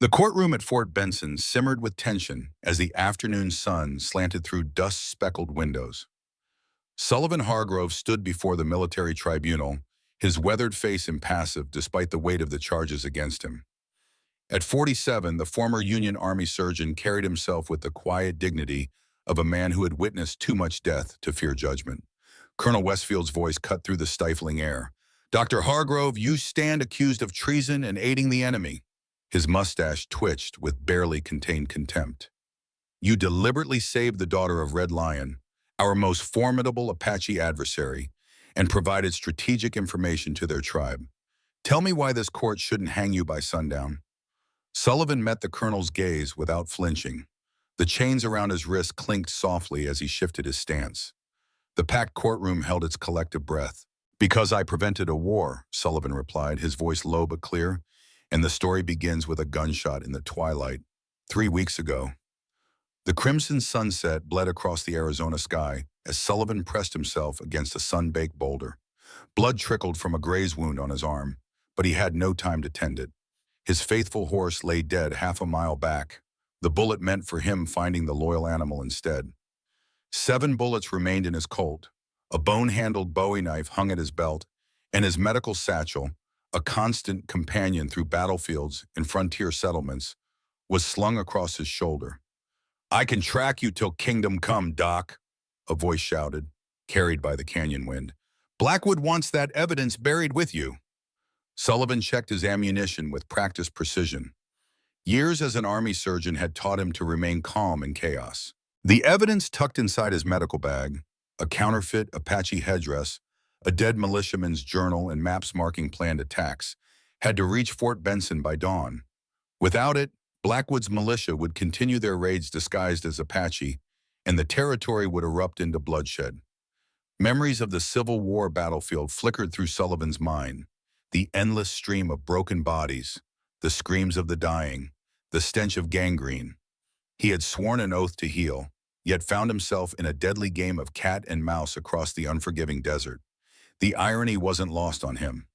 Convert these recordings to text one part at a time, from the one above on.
The courtroom at Fort Benson simmered with tension as the afternoon sun slanted through dust-speckled windows. Sullivan Hargrove stood before the military tribunal, his weathered face impassive despite the weight of the charges against him. At 47, the former Union Army surgeon carried himself with the quiet dignity of a man who had witnessed too much death to fear judgment. Colonel Westfield's voice cut through the stifling air. "Dr. Hargrove, you stand accused of treason and aiding the enemy." His mustache twitched with barely contained contempt. "You deliberately saved the daughter of Red Lion, our most formidable Apache adversary, and provided strategic information to their tribe. Tell me why this court shouldn't hang you by sundown." Sullivan met the colonel's gaze without flinching. The chains around his wrists clinked softly as he shifted his stance. The packed courtroom held its collective breath. "Because I prevented a war," Sullivan replied, his voice low but clear, and the story begins with a gunshot in the twilight. 3 weeks ago. The crimson sunset bled across the Arizona sky as Sullivan pressed himself against a sun-baked boulder. Blood trickled from a graze wound on his arm, but he had no time to tend it. His faithful horse lay dead half a mile back. The bullet meant for him finding the loyal animal instead. 7 bullets remained in his Colt. A bone-handled Bowie knife hung at his belt, and his medical satchel, a constant companion through battlefields and frontier settlements, was slung across his shoulder. "I can track you till kingdom come, Doc," a voice shouted, carried by the canyon wind. "Blackwood wants that evidence buried with you." Sullivan checked his ammunition with practiced precision. Years as an army surgeon had taught him to remain calm in chaos. The evidence tucked inside his medical bag, a counterfeit Apache headdress, a dead militiaman's journal, and maps marking planned attacks, had to reach Fort Benson by dawn. Without it, Blackwood's militia would continue their raids disguised as Apache, and the territory would erupt into bloodshed. Memories of the Civil War battlefield flickered through Sullivan's mind. The endless stream of broken bodies, the screams of the dying, the stench of gangrene. He had sworn an oath to heal, yet found himself in a deadly game of cat and mouse across the unforgiving desert. The irony wasn't lost on him.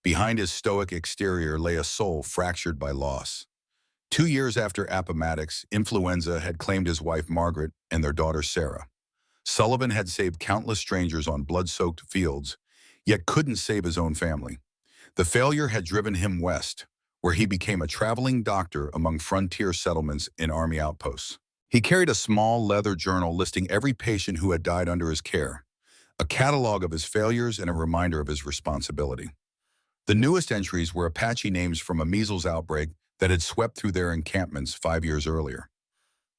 Behind his stoic exterior lay a soul fractured by loss. 2 years after Appomattox, influenza had claimed his wife Margaret and their daughter Sarah. Sullivan had saved countless strangers on blood-soaked fields, yet couldn't save his own family. The failure had driven him west, where he became a traveling doctor among frontier settlements and army outposts. He carried a small leather journal listing every patient who had died under his care, a catalog of his failures and a reminder of his responsibility. The newest entries were Apache names from a measles outbreak that had swept through their encampments 5 years earlier.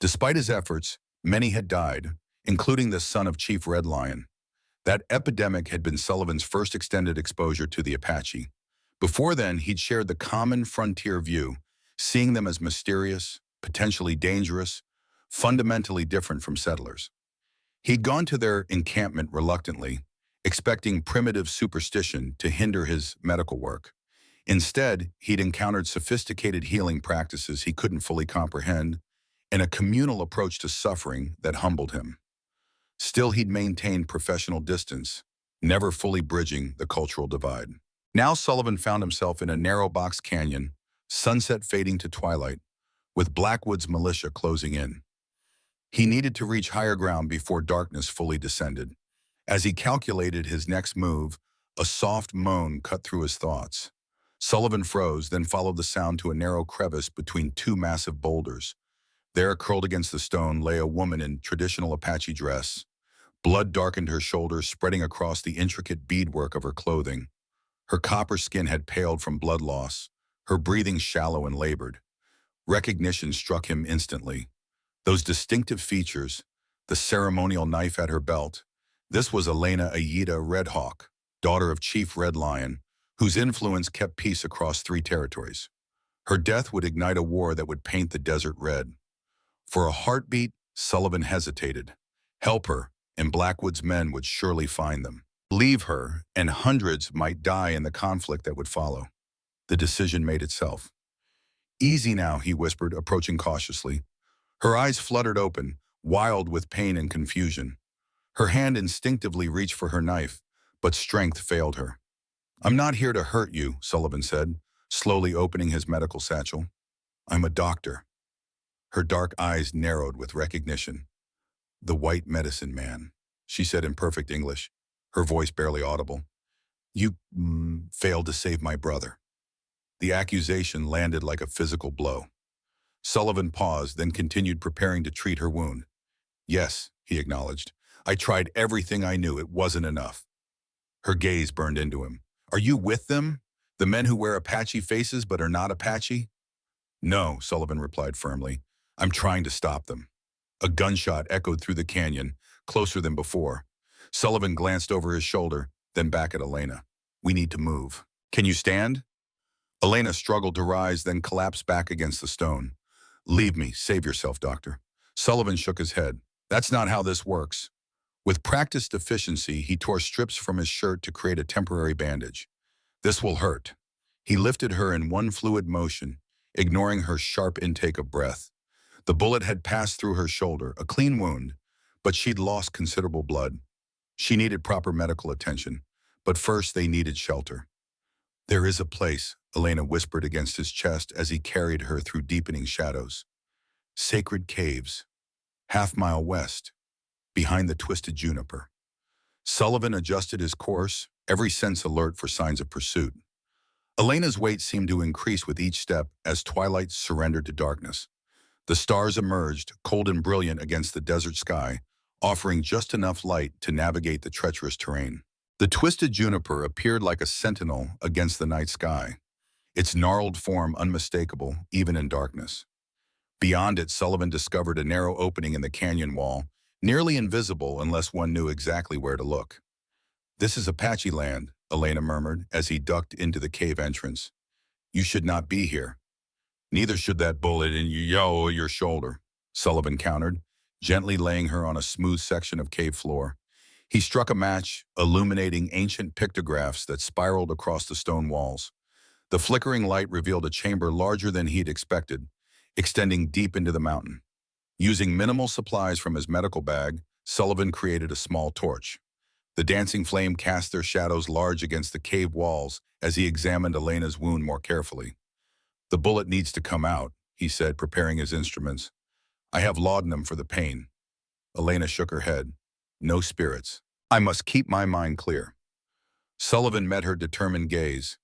Despite his efforts, many had died, including the son of Chief Red Lion. That epidemic had been Sullivan's first extended exposure to the Apache. Before then, he'd shared the common frontier view, seeing them as mysterious, potentially dangerous, fundamentally different from settlers. He'd gone to their encampment reluctantly, expecting primitive superstition to hinder his medical work. Instead, he'd encountered sophisticated healing practices he couldn't fully comprehend, and a communal approach to suffering that humbled him. Still, he'd maintained professional distance, never fully bridging the cultural divide. Now Sullivan found himself in a narrow box canyon, sunset fading to twilight, with Blackwood's militia closing in. He needed to reach higher ground before darkness fully descended. As he calculated his next move, a soft moan cut through his thoughts. Sullivan froze, then followed the sound to a narrow crevice between 2 massive boulders. There, curled against the stone, lay a woman in traditional Apache dress. Blood darkened her shoulders, spreading across the intricate beadwork of her clothing. Her copper skin had paled from blood loss, her breathing shallow and labored. Recognition struck him instantly. Those distinctive features, the ceremonial knife at her belt. This was Elena Ayita Redhawk, daughter of Chief Red Lion, whose influence kept peace across 3 territories. Her death would ignite a war that would paint the desert red. For a heartbeat, Sullivan hesitated. Help her, and Blackwood's men would surely find them. Leave her, and hundreds might die in the conflict that would follow. The decision made itself. "Easy now," he whispered, approaching cautiously. Her eyes fluttered open, wild with pain and confusion. Her hand instinctively reached for her knife, but strength failed her. "I'm not here to hurt you," Sullivan said, slowly opening his medical satchel. I'm a doctor. Her dark eyes narrowed with recognition. The white medicine man, she said in perfect English, her voice barely audible. You failed to save my brother. The accusation landed like a physical blow. Sullivan paused, then continued preparing to treat her wound. Yes, he acknowledged. I tried everything I knew. It wasn't enough. Her gaze burned into him. Are you with them? The men who wear Apache faces but are not Apache? No, Sullivan replied firmly. I'm trying to stop them. A gunshot echoed through the canyon, closer than before. Sullivan glanced over his shoulder, then back at Elena. We need to move. Can you stand? Elena struggled to rise, then collapsed back against the stone. Leave me. Save yourself, doctor. Sullivan shook his head. That's not how this works. With practiced efficiency, he tore strips from his shirt to create a temporary bandage. This will hurt. He lifted her in one fluid motion, ignoring her sharp intake of breath. The bullet had passed through her shoulder, a clean wound, but she'd lost considerable blood. She needed proper medical attention, but first they needed shelter. There is a place, Elena whispered against his chest as he carried her through deepening shadows. Sacred caves, half-mile west, behind the twisted juniper. Sullivan adjusted his course, every sense alert for signs of pursuit. Elena's weight seemed to increase with each step as twilight surrendered to darkness. The stars emerged, cold and brilliant against the desert sky, offering just enough light to navigate the treacherous terrain. The twisted juniper appeared like a sentinel against the night sky, its gnarled form unmistakable even in darkness. Beyond it, Sullivan discovered a narrow opening in the canyon wall, nearly invisible unless one knew exactly where to look. This is Apache land, Elena murmured as he ducked into the cave entrance. You should not be here. Neither should that bullet in your shoulder, Sullivan countered, gently laying her on a smooth section of cave floor. He struck a match, illuminating ancient pictographs that spiraled across the stone walls. The flickering light revealed a chamber larger than he'd expected, extending deep into the mountain. Using minimal supplies from his medical bag, Sullivan created a small torch. The dancing flame cast their shadows large against the cave walls as he examined Elena's wound more carefully. The bullet needs to come out, he said, preparing his instruments. I have laudanum for the pain. Elena shook her head. No spirits. I must keep my mind clear. Sullivan met her determined gaze.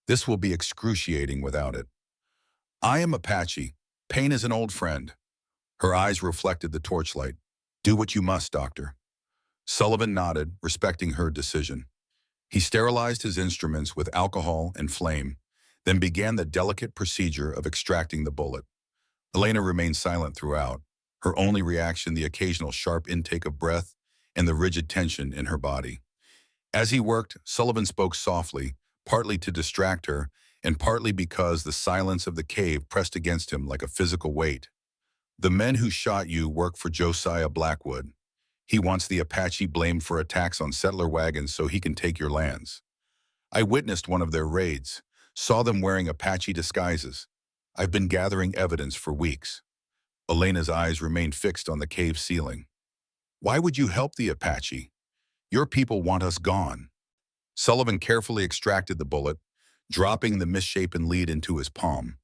This will be excruciating without it. I am Apache. Pain is an old friend. Her eyes reflected the torchlight. Do what you must, doctor. Sullivan nodded, respecting her decision. He sterilized his instruments with alcohol and flame, then began the delicate procedure of extracting the bullet. Elena remained silent throughout, her only reaction the occasional sharp intake of breath and the rigid tension in her body. As he worked, Sullivan spoke softly, partly to distract her, and partly because the silence of the cave pressed against him like a physical weight. The men who shot you work for Josiah Blackwood. He wants the Apache blamed for attacks on settler wagons so he can take your lands. I witnessed one of their raids, saw them wearing Apache disguises. I've been gathering evidence for weeks. Elena's eyes remained fixed on the cave ceiling. Why would you help the Apache? Your people want us gone. Sullivan carefully extracted the bullet, dropping the misshapen lead into his palm.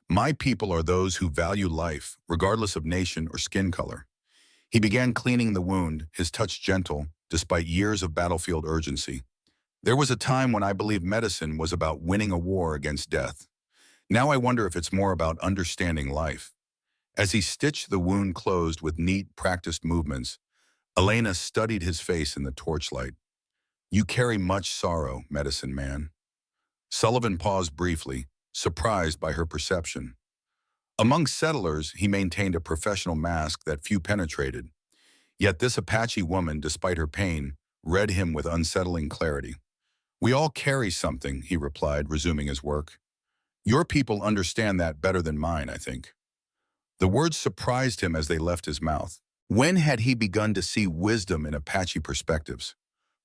My people are those who value life, regardless of nation or skin color. He began cleaning the wound, his touch gentle, despite years of battlefield urgency. There was a time when I believed medicine was about winning a war against death. Now I wonder if it's more about understanding life. As he stitched the wound closed with neat, practiced movements, Elena studied his face in the torchlight. You carry much sorrow, medicine man. Sullivan paused briefly, surprised by her perception. Among settlers, he maintained a professional mask that few penetrated. Yet this Apache woman, despite her pain, read him with unsettling clarity. We all carry something, he replied, resuming his work. Your people understand that better than mine, I think. The words surprised him as they left his mouth. When had he begun to see wisdom in Apache perspectives?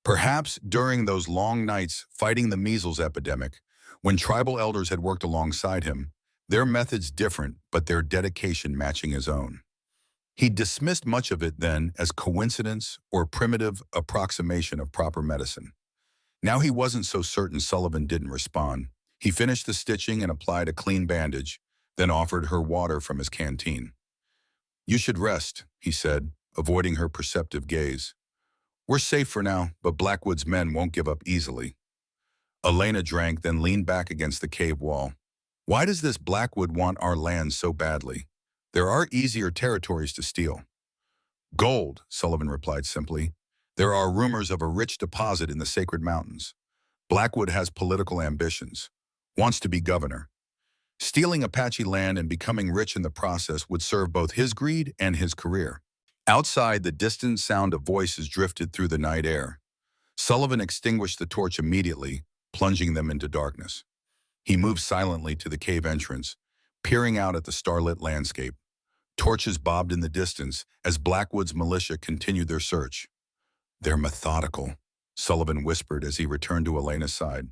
Perhaps during those long nights fighting the measles epidemic, when tribal elders had worked alongside him, their methods different, but their dedication matching his own. He dismissed much of it then as coincidence or primitive approximation of proper medicine. Now he wasn't so certain Sullivan didn't respond. He finished the stitching and applied a clean bandage, then offered her water from his canteen. "You should rest," he said, avoiding her perceptive gaze. "We're safe for now, but Blackwood's men won't give up easily." Elena drank, then leaned back against the cave wall. "Why does this Blackwood want our land so badly? There are easier territories to steal." "Gold," Sullivan replied simply. "There are rumors of a rich deposit in the Sacred Mountains. Blackwood has political ambitions, wants to be governor. Stealing Apache land and becoming rich in the process would serve both his greed and his career." Outside, the distant sound of voices drifted through the night air. Sullivan extinguished the torch immediately, plunging them into darkness. He moved silently to the cave entrance, peering out at the starlit landscape. Torches bobbed in the distance as Blackwood's militia continued their search. "They're methodical," Sullivan whispered as he returned to Elena's side.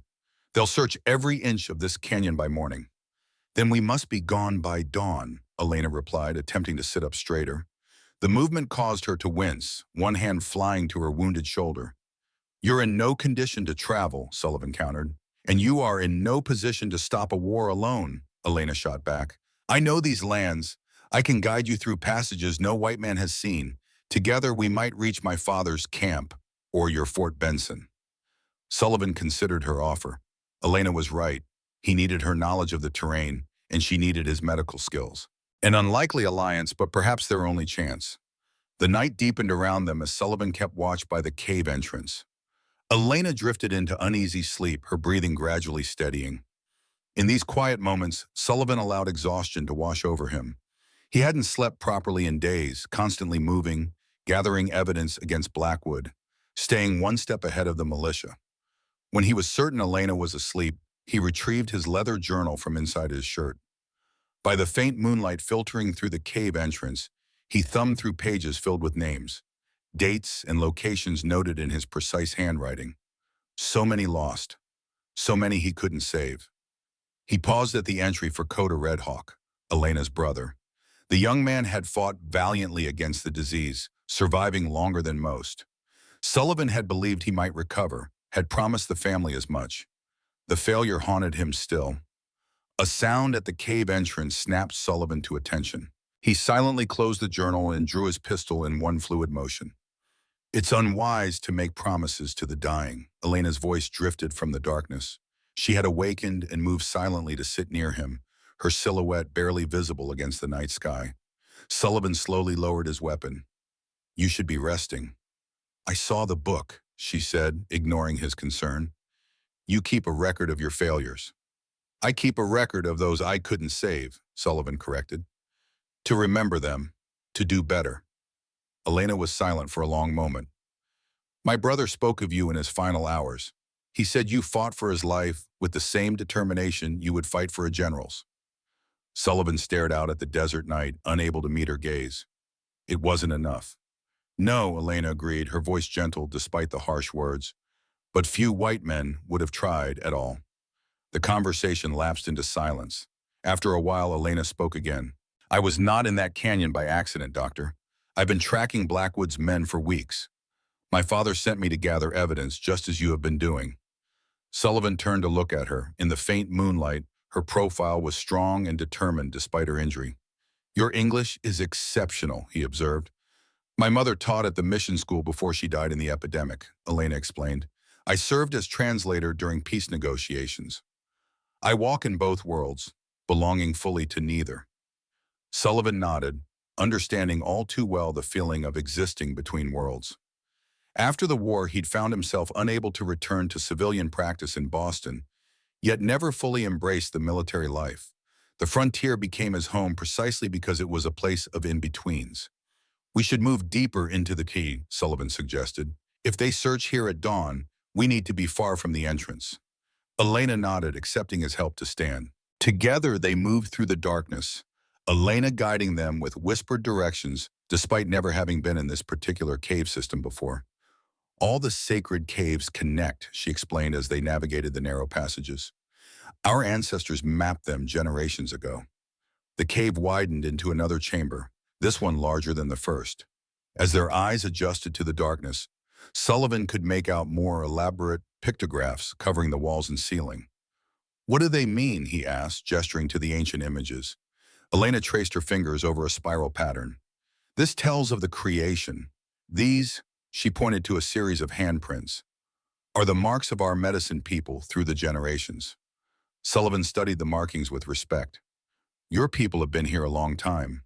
"They'll search every inch of this canyon by morning." "Then we must be gone by dawn," Elena replied, attempting to sit up straighter. The movement caused her to wince, one hand flying to her wounded shoulder. "You're in no condition to travel," Sullivan countered. "And you are in no position to stop a war alone," Elena shot back. "I know these lands. I can guide you through passages no white man has seen. Together we might reach my father's camp, or your Fort Benson." Sullivan considered her offer. Elena was right. He needed her knowledge of the terrain, and she needed his medical skills. An unlikely alliance, but perhaps their only chance. The night deepened around them as Sullivan kept watch by the cave entrance. Elena drifted into uneasy sleep, her breathing gradually steadying. In these quiet moments, Sullivan allowed exhaustion to wash over him. He hadn't slept properly in days, constantly moving, gathering evidence against Blackwood, staying one step ahead of the militia. When he was certain Elena was asleep, he retrieved his leather journal from inside his shirt. By the faint moonlight filtering through the cave entrance, he thumbed through pages filled with names, dates, and locations noted in his precise handwriting. So many lost, so many he couldn't save. He paused at the entry for Coda Redhawk, Elena's brother. The young man had fought valiantly against the disease, surviving longer than most. Sullivan had believed he might recover, had promised the family as much. The failure haunted him still. A sound at the cave entrance snapped Sullivan to attention. He silently closed the journal and drew his pistol in one fluid motion. "It's unwise to make promises to the dying." Elena's voice drifted from the darkness. She had awakened and moved silently to sit near him, her silhouette barely visible against the night sky. Sullivan slowly lowered his weapon. "You should be resting." "I saw the book," she said, ignoring his concern. "You keep a record of your failures." "I keep a record of those I couldn't save," Sullivan corrected. "To remember them, to do better." Elena was silent for a long moment. "My brother spoke of you in his final hours. He said you fought for his life with the same determination you would fight for a general's." Sullivan stared out at the desert night, unable to meet her gaze. It wasn't enough. "No," Elena agreed, her voice gentle despite the harsh words. "But few white men would have tried at all." The conversation lapsed into silence. After a while, Elena spoke again. "I was not in that canyon by accident, Doctor. I've been tracking Blackwood's men for weeks. My father sent me to gather evidence, just as you have been doing." Sullivan turned to look at her. In the faint moonlight, her profile was strong and determined despite her injury. "Your English is exceptional," he observed. "My mother taught at the mission school before she died in the epidemic," Elena explained. "I served as translator during peace negotiations. I walk in both worlds, belonging fully to neither." Sullivan nodded, understanding all too well the feeling of existing between worlds. After the war, he'd found himself unable to return to civilian practice in Boston, yet never fully embraced the military life. The frontier became his home precisely because it was a place of in-betweens. "We should move deeper into the key," Sullivan suggested. "If they search here at dawn, we need to be far from the entrance." Elena nodded, accepting his help to stand. Together they moved through the darkness, Elena guiding them with whispered directions, despite never having been in this particular cave system before. "All the sacred caves connect," she explained as they navigated the narrow passages. "Our ancestors mapped them generations ago." The cave widened into another chamber, this one larger than the first. As their eyes adjusted to the darkness, Sullivan could make out more elaborate pictographs covering the walls and ceiling. "What do they mean?" he asked, gesturing to the ancient images. Elena traced her fingers over a spiral pattern. This tells of the creation. These, she pointed to a series of handprints, are the marks of our medicine people through the generations. Sullivan studied the markings with respect. Your people have been here a long time.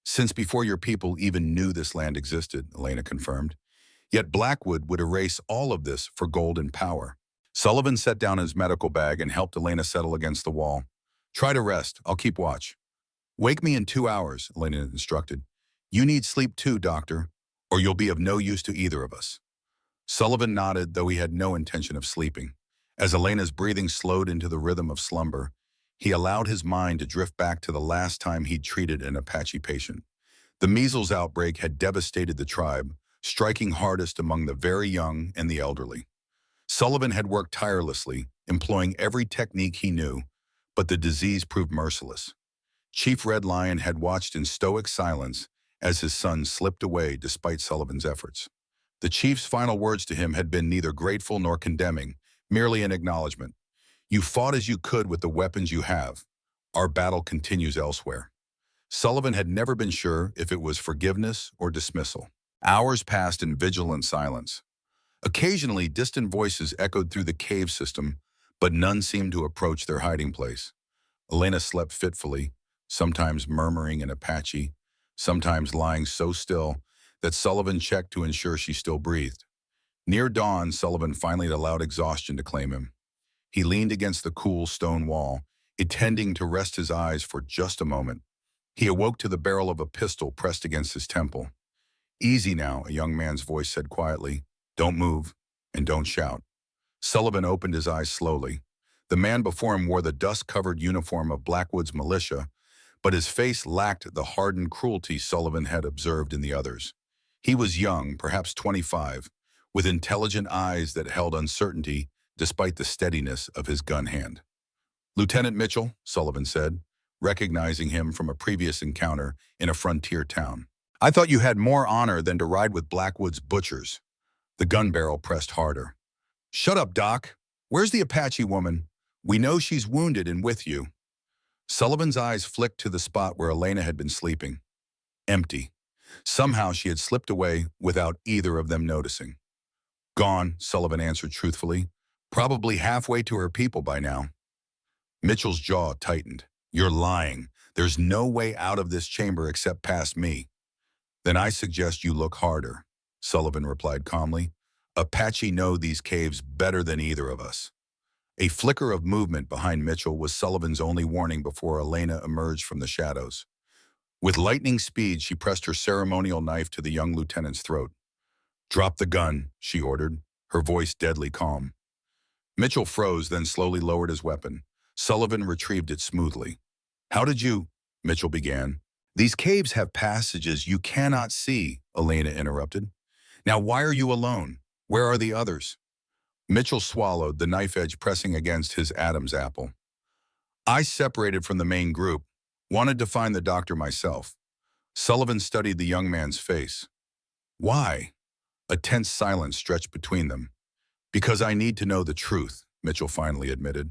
Since before your people even knew this land existed, Elena confirmed. Yet Blackwood would erase all of this for gold and power. Sullivan set down his medical bag and helped Elena settle against the wall. Try to rest. I'll keep watch. Wake me in 2 hours, Elena instructed. You need sleep too, doctor, or you'll be of no use to either of us. Sullivan nodded, though he had no intention of sleeping. As Elena's breathing slowed into the rhythm of slumber, he allowed his mind to drift back to the last time he'd treated an Apache patient. The measles outbreak had devastated the tribe, striking hardest among the very young and the elderly. Sullivan had worked tirelessly, employing every technique he knew, but the disease proved merciless. Chief Red Lion had watched in stoic silence as his son slipped away despite Sullivan's efforts. The chief's final words to him had been neither grateful nor condemning, merely an acknowledgement. You fought as you could with the weapons you have. Our battle continues elsewhere. Sullivan had never been sure if it was forgiveness or dismissal. Hours passed in vigilant silence. Occasionally, distant voices echoed through the cave system, but none seemed to approach their hiding place. Elena slept fitfully, sometimes murmuring in Apache, sometimes lying so still that Sullivan checked to ensure she still breathed. Near dawn, Sullivan finally allowed exhaustion to claim him. He leaned against the cool stone wall, intending to rest his eyes for just a moment. He awoke to the barrel of a pistol pressed against his temple. Easy now, a young man's voice said quietly. Don't move, and don't shout. Sullivan opened his eyes slowly. The man before him wore the dust-covered uniform of Blackwood's militia, but his face lacked the hardened cruelty Sullivan had observed in the others. He was young, perhaps 25, with intelligent eyes that held uncertainty despite the steadiness of his gun hand. Lieutenant Mitchell, Sullivan said, recognizing him from a previous encounter in a frontier town. I thought you had more honor than to ride with Blackwood's butchers. The gun barrel pressed harder. Shut up, Doc. Where's the Apache woman? We know she's wounded and with you. Sullivan's eyes flicked to the spot where Elena had been sleeping. Empty. Somehow she had slipped away without either of them noticing. Gone, Sullivan answered truthfully. Probably halfway to her people by now. Mitchell's jaw tightened. You're lying. There's no way out of this chamber except past me. Then I suggest you look harder, Sullivan replied calmly. Apache know these caves better than either of us. A flicker of movement behind Mitchell was Sullivan's only warning before Elena emerged from the shadows. With lightning speed, she pressed her ceremonial knife to the young lieutenant's throat. Drop the gun, she ordered, her voice deadly calm. Mitchell froze, then slowly lowered his weapon. Sullivan retrieved it smoothly. How did you? Mitchell began. These caves have passages you cannot see, Elena interrupted. Now why are you alone? Where are the others? Mitchell swallowed, the knife edge pressing against his Adam's apple. I separated from the main group, wanted to find the doctor myself. Sullivan studied the young man's face. Why? A tense silence stretched between them. Because I need to know the truth, Mitchell finally admitted.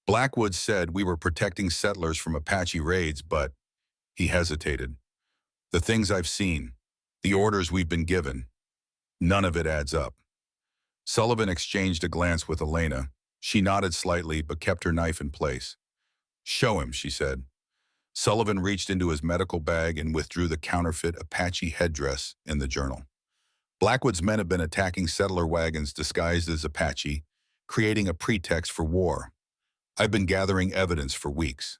Blackwood said we were protecting settlers from Apache raids, but he hesitated. The things I've seen, the orders we've been given, none of it adds up. Sullivan exchanged a glance with Elena. She nodded slightly, but kept her knife in place. Show him, she said. Sullivan reached into his medical bag and withdrew the counterfeit Apache headdress in the journal. Blackwood's men have been attacking settler wagons disguised as Apache, creating a pretext for war. I've been gathering evidence for weeks.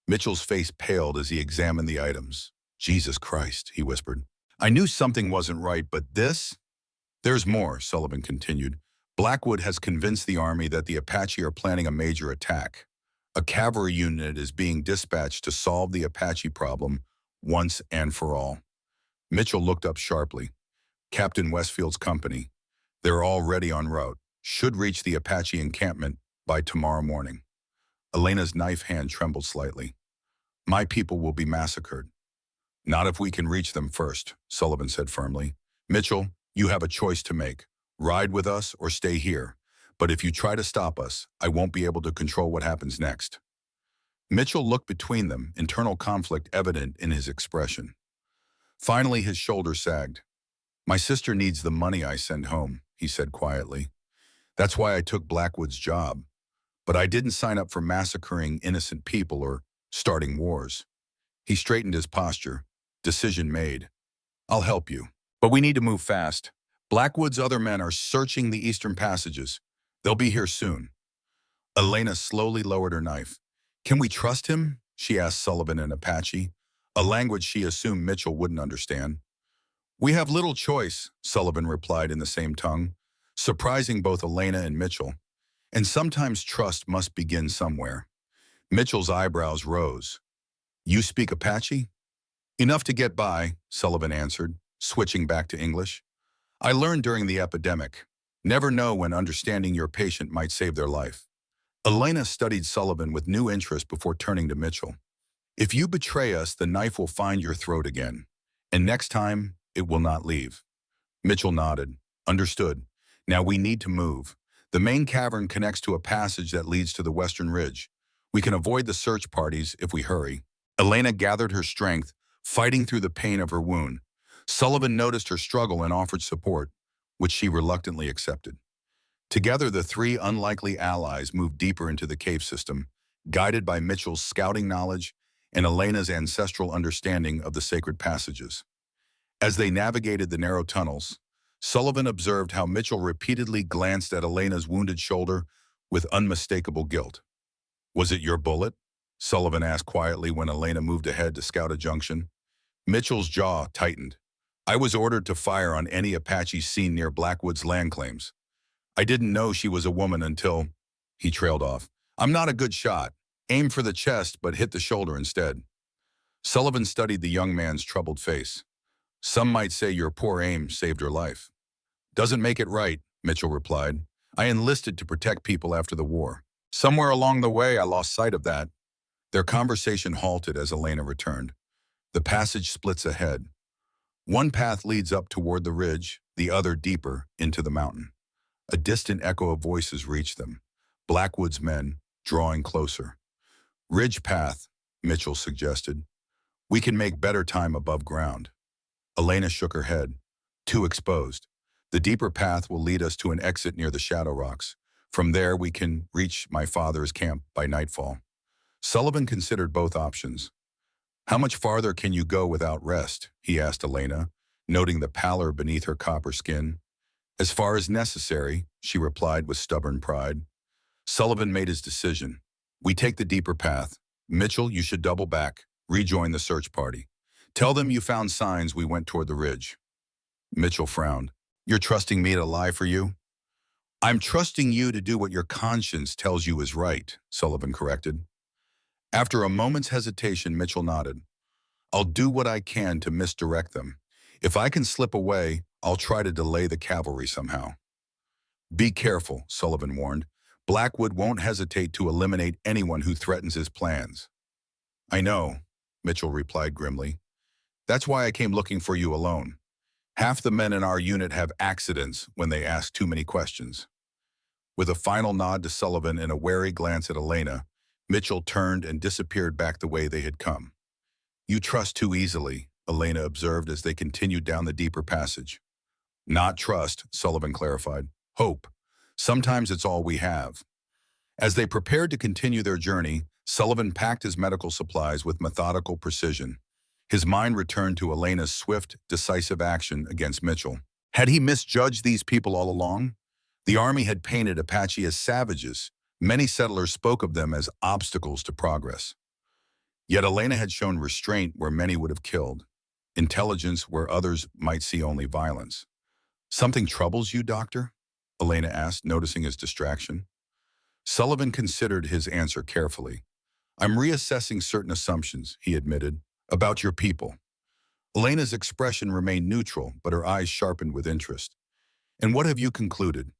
Mitchell's face paled as he examined the items. Jesus Christ, he whispered. I knew something wasn't right, but this? There's more, Sullivan continued. Blackwood has convinced the army that the Apache are planning a major attack. A cavalry unit is being dispatched to solve the Apache problem once and for all. Mitchell looked up sharply. Captain Westfield's company. They're already en route. Should reach the Apache encampment by tomorrow morning. Elena's knife hand trembled slightly. My people will be massacred. Not if we can reach them first, Sullivan said firmly. Mitchell, you have a choice to make. Ride with us or stay here. But if you try to stop us, I won't be able to control what happens next. Mitchell looked between them, internal conflict evident in his expression. Finally, his shoulder sagged. "My sister needs the money I send home," he said quietly. "That's why I took Blackwood's job. But I didn't sign up for massacring innocent people or starting wars." He straightened his posture. Decision made. "I'll help you. But we need to move fast. Blackwood's other men are searching the eastern passages. They'll be here soon." Elena slowly lowered her knife. "Can we trust him?" she asked Sullivan in Apache, a language she assumed Mitchell wouldn't understand. "We have little choice," Sullivan replied in the same tongue, surprising both Elena and Mitchell. "And sometimes trust must begin somewhere." Mitchell's eyebrows rose. "You speak Apache?" "Enough to get by," Sullivan answered, switching back to English. "I learned during the epidemic. Never know when understanding your patient might save their life." Elena studied Sullivan with new interest before turning to Mitchell. "If you betray us, the knife will find your throat again. And next time, it will not leave." Mitchell nodded. "Understood. Now we need to move. The main cavern connects to a passage that leads to the western ridge. We can avoid the search parties if we hurry." Elena gathered her strength, fighting through the pain of her wound. Sullivan noticed her struggle and offered support, which she reluctantly accepted. Together, the three unlikely allies moved deeper into the cave system, guided by Mitchell's scouting knowledge and Elena's ancestral understanding of the sacred passages. As they navigated the narrow tunnels, Sullivan observed how Mitchell repeatedly glanced at Elena's wounded shoulder with unmistakable guilt. "Was it your bullet?" Sullivan asked quietly when Elena moved ahead to scout a junction. Mitchell's jaw tightened. "I was ordered to fire on any Apache seen near Blackwood's land claims. I didn't know she was a woman until—" He trailed off. "I'm not a good shot. Aim for the chest, but hit the shoulder instead." Sullivan studied the young man's troubled face. "Some might say your poor aim saved her life." "Doesn't make it right," Mitchell replied. "I enlisted to protect people after the war. Somewhere along the way, I lost sight of that." Their conversation halted as Elena returned. The passage splits ahead. One path leads up toward the ridge, the other deeper into the mountain. A distant echo of voices reached them. Blackwood's men, drawing closer. "Ridge path," Mitchell suggested. "We can make better time above ground." Elena shook her head. "Too exposed. The deeper path will lead us to an exit near the Shadow Rocks. From there, we can reach my father's camp by nightfall." Sullivan considered both options. "How much farther can you go without rest?" he asked Elena, noting the pallor beneath her copper skin. "As far as necessary," she replied with stubborn pride. Sullivan made his decision. "We take the deeper path. Mitchell, you should double back, rejoin the search party. Tell them you found signs we went toward the ridge." Mitchell frowned. "You're trusting me to lie for you?" "I'm trusting you to do what your conscience tells you is right," Sullivan corrected. After a moment's hesitation, Mitchell nodded. "I'll do what I can to misdirect them. If I can slip away, I'll try to delay the cavalry somehow." "Be careful," Sullivan warned. "Blackwood won't hesitate to eliminate anyone who threatens his plans." "I know," Mitchell replied grimly. "That's why I came looking for you alone. Half the men in our unit have accidents when they ask too many questions." With a final nod to Sullivan and a wary glance at Elena, Mitchell turned and disappeared back the way they had come. "You trust too easily," Elena observed as they continued down the deeper passage. "Not trust," Sullivan clarified. "Hope. Sometimes it's all we have." As they prepared to continue their journey, Sullivan packed his medical supplies with methodical precision. His mind returned to Elena's swift, decisive action against Mitchell. Had he misjudged these people all along? The army had painted Apache as savages. Many settlers spoke of them as obstacles to progress. Yet Elena had shown restraint where many would have killed, intelligence where others might see only violence. "Something troubles you, Doctor?" Elena asked, noticing his distraction. Sullivan considered his answer carefully. "I'm reassessing certain assumptions," he admitted, "about your people." Elena's expression remained neutral, but her eyes sharpened with interest. "And what have you concluded?"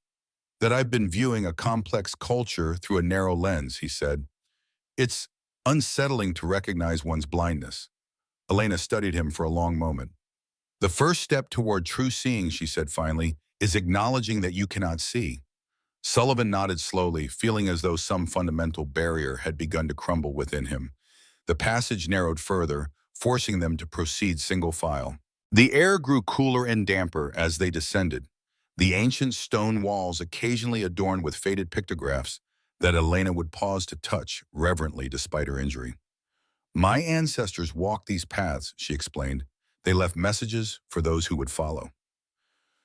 "That I've been viewing a complex culture through a narrow lens," he said. "It's unsettling to recognize one's blindness." Elena studied him for a long moment. "The first step toward true seeing," she said finally, "is acknowledging that you cannot see." Sullivan nodded slowly, feeling as though some fundamental barrier had begun to crumble within him. The passage narrowed further, forcing them to proceed single file. The air grew cooler and damper as they descended, the ancient stone walls occasionally adorned with faded pictographs that Elena would pause to touch reverently despite her injury. My ancestors walked these paths, she explained. They left messages for those who would follow.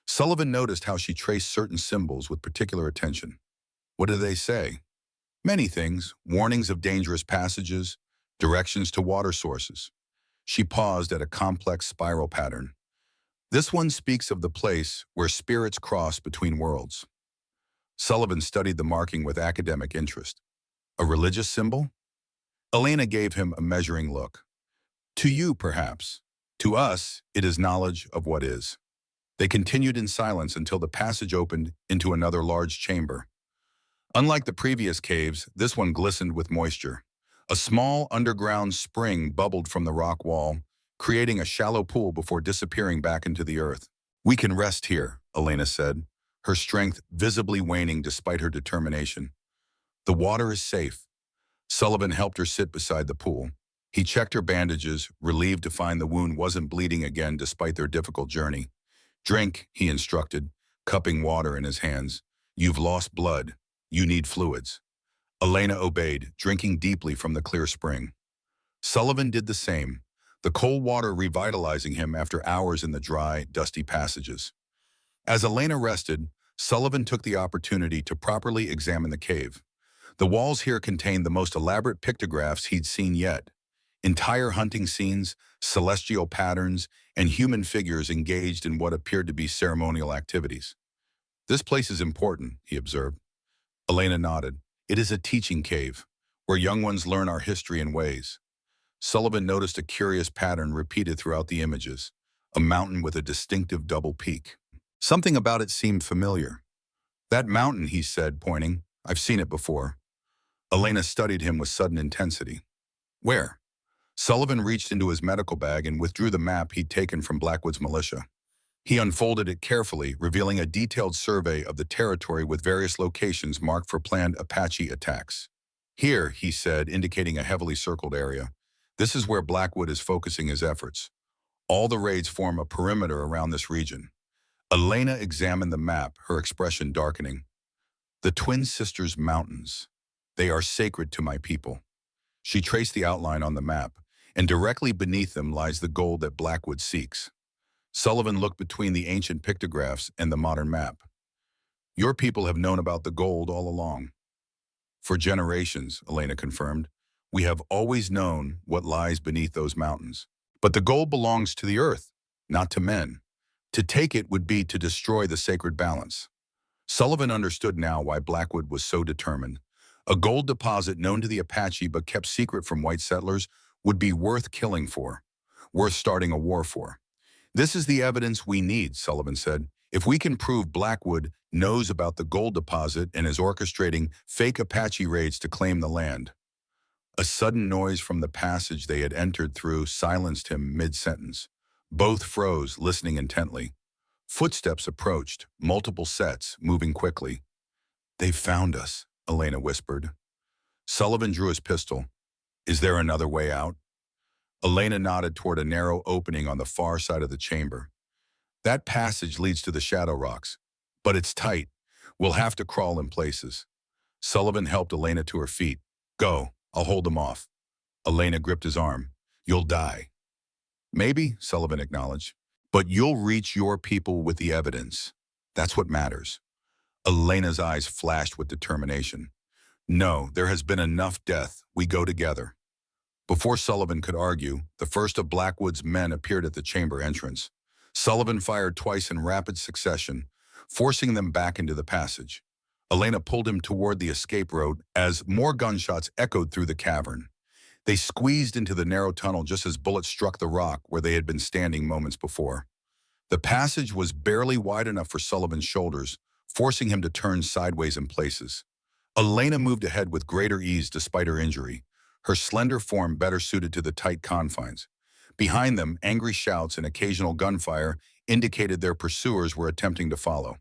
Sullivan noticed how she traced certain symbols with particular attention. What did they say? Many things, warnings of dangerous passages, directions to water sources. She paused at a complex spiral pattern. This one speaks of the place where spirits cross between worlds. Sullivan studied the marking with academic interest. A religious symbol? Elena gave him a measuring look. To you, perhaps. To us, it is knowledge of what is. They continued in silence until the passage opened into another large chamber. Unlike the previous caves, this one glistened with moisture. A small underground spring bubbled from the rock wall, creating a shallow pool before disappearing back into the earth. We can rest here, Elena said, her strength visibly waning despite her determination. The water is safe. Sullivan helped her sit beside the pool. He checked her bandages, relieved to find the wound wasn't bleeding again despite their difficult journey. Drink, he instructed, cupping water in his hands. You've lost blood. You need fluids. Elena obeyed, drinking deeply from the clear spring. Sullivan did the same, the cold water revitalizing him after hours in the dry, dusty passages. As Elena rested, Sullivan took the opportunity to properly examine the cave. The walls here contained the most elaborate pictographs he'd seen yet. Entire hunting scenes, celestial patterns, and human figures engaged in what appeared to be ceremonial activities. This place is important, he observed. Elena nodded. It is a teaching cave, where young ones learn our history and ways. Sullivan noticed a curious pattern repeated throughout the images, a mountain with a distinctive double peak. Something about it seemed familiar. That mountain, he said, pointing. I've seen it before. Elena studied him with sudden intensity. Where? Sullivan reached into his medical bag and withdrew the map he'd taken from Blackwood's militia. He unfolded it carefully, revealing a detailed survey of the territory with various locations marked for planned Apache attacks. Here, he said, indicating a heavily circled area. This is where Blackwood is focusing his efforts. All the raids form a perimeter around this region. Elena examined the map, her expression darkening. The Twin Sisters Mountains. They are sacred to my people. She traced the outline on the map, and directly beneath them lies the gold that Blackwood seeks. Sullivan looked between the ancient pictographs and the modern map. Your people have known about the gold all along. For generations, Elena confirmed, we have always known what lies beneath those mountains. But the gold belongs to the earth, not to men. To take it would be to destroy the sacred balance. Sullivan understood now why Blackwood was so determined. A gold deposit known to the Apache but kept secret from white settlers would be worth killing for, worth starting a war for. This is the evidence we need, Sullivan said. If we can prove Blackwood knows about the gold deposit and is orchestrating fake Apache raids to claim the land. A sudden noise from the passage they had entered through silenced him mid-sentence. Both froze, listening intently. Footsteps approached, multiple sets, moving quickly. They've found us, Elena whispered. Sullivan drew his pistol. Is there another way out? Elena nodded toward a narrow opening on the far side of the chamber. That passage leads to the shadow rocks, but it's tight. We'll have to crawl in places. Sullivan helped Elena to her feet. Go, I'll hold them off. Elena gripped his arm. You'll die. Maybe, Sullivan acknowledged, but you'll reach your people with the evidence. That's what matters. Elena's eyes flashed with determination. No, there has been enough death. We go together. Before Sullivan could argue, the first of Blackwood's men appeared at the chamber entrance. Sullivan fired twice in rapid succession, forcing them back into the passage. Elena pulled him toward the escape road as more gunshots echoed through the cavern. They squeezed into the narrow tunnel just as bullets struck the rock where they had been standing moments before. The passage was barely wide enough for Sullivan's shoulders, forcing him to turn sideways in places. Elena moved ahead with greater ease despite her injury, her slender form better suited to the tight confines. Behind them, angry shouts and occasional gunfire indicated their pursuers were attempting to follow.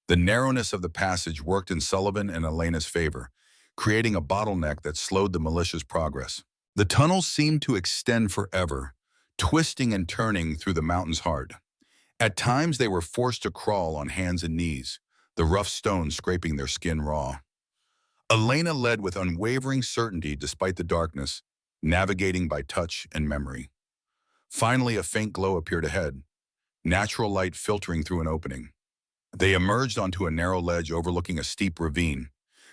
The narrowness of the passage worked in Sullivan and Elena's favor, creating a bottleneck that slowed the militia's progress. The tunnels seemed to extend forever, twisting and turning through the mountain's heart. At times, they were forced to crawl on hands and knees, the rough stones scraping their skin raw. Elena led with unwavering certainty despite the darkness, navigating by touch and memory. Finally, a faint glow appeared ahead, natural light filtering through an opening. They emerged onto a narrow ledge overlooking a steep ravine.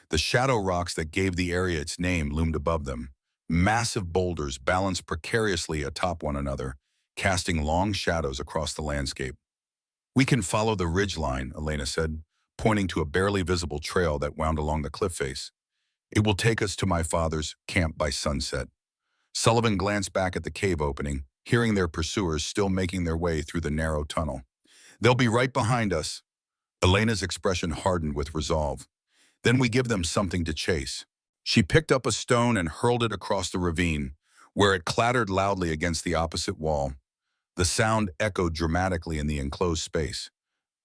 The shadow rocks that gave the area its name loomed above them. Massive boulders balanced precariously atop one another, casting long shadows across the landscape. "We can follow the ridgeline," Elena said, pointing to a barely visible trail that wound along the cliff face. "It will take us to my father's camp by sunset." Sullivan glanced back at the cave opening, hearing their pursuers still making their way through the narrow tunnel. "They'll be right behind us." Elena's expression hardened with resolve. "Then we give them something to chase." She picked up a stone and hurled it across the ravine, where it clattered loudly against the opposite wall. The sound echoed dramatically in the enclosed space.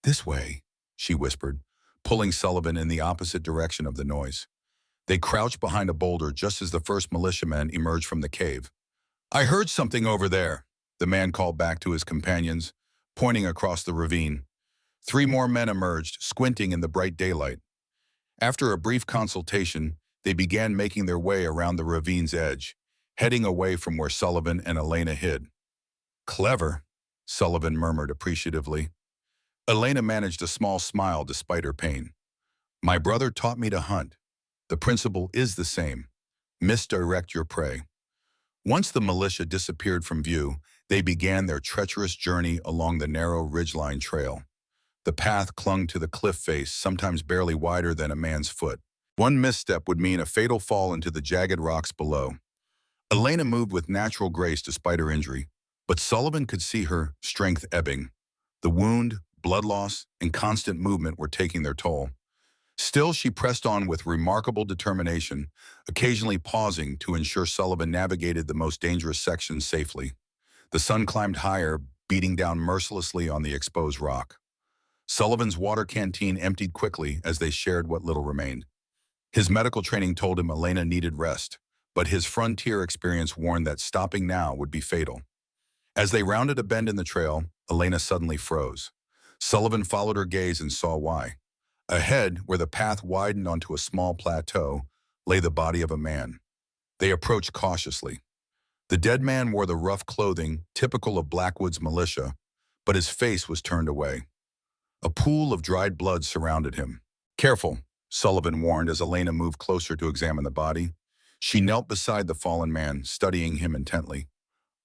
"This way," she whispered, pulling Sullivan in the opposite direction of the noise. They crouched behind a boulder just as the first militiamen emerged from the cave. "I heard something over there," the man called back to his companions, pointing across the ravine. 3 more men emerged, squinting in the bright daylight. After a brief consultation, they began making their way around the ravine's edge, heading away from where Sullivan and Elena hid. "Clever," Sullivan murmured appreciatively. Elena managed a small smile despite her pain. "My brother taught me to hunt. The principle is the same. Misdirect your prey." Once the militia disappeared from view, they began their treacherous journey along the narrow ridgeline trail. The path clung to the cliff face, sometimes barely wider than a man's foot. One misstep would mean a fatal fall into the jagged rocks below. Elena moved with natural grace despite her injury, but Sullivan could see her strength ebbing. The wound, blood loss, and constant movement were taking their toll. Still, she pressed on with remarkable determination, occasionally pausing to ensure Sullivan navigated the most dangerous sections safely. The sun climbed higher, beating down mercilessly on the exposed rock. Sullivan's water canteen emptied quickly as they shared what little remained. His medical training told him Elena needed rest, but his frontier experience warned that stopping now would be fatal. As they rounded a bend in the trail, Elena suddenly froze. Sullivan followed her gaze and saw why. Ahead, where the path widened onto a small plateau, lay the body of a man. They approached cautiously. The dead man wore the rough clothing typical of Blackwood's militia, but his face was turned away. A pool of dried blood surrounded him. "Careful," Sullivan warned as Elena moved closer to examine the body. She knelt beside the fallen man, studying him intently.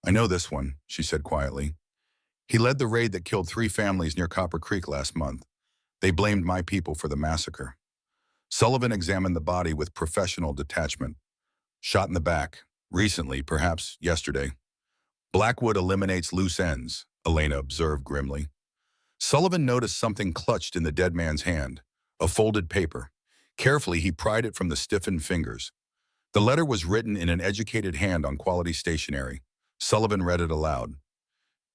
"I know this one," she said quietly. "He led the raid that killed 3 families near Copper Creek last month. They blamed my people for the massacre." Sullivan examined the body with professional detachment. "Shot in the back. Recently, perhaps yesterday." "Blackwood eliminates loose ends," Elena observed grimly. Sullivan noticed something clutched in the dead man's hand, a folded paper. Carefully, he pried it from the stiffened fingers. The letter was written in an educated hand on quality stationery. Sullivan read it aloud.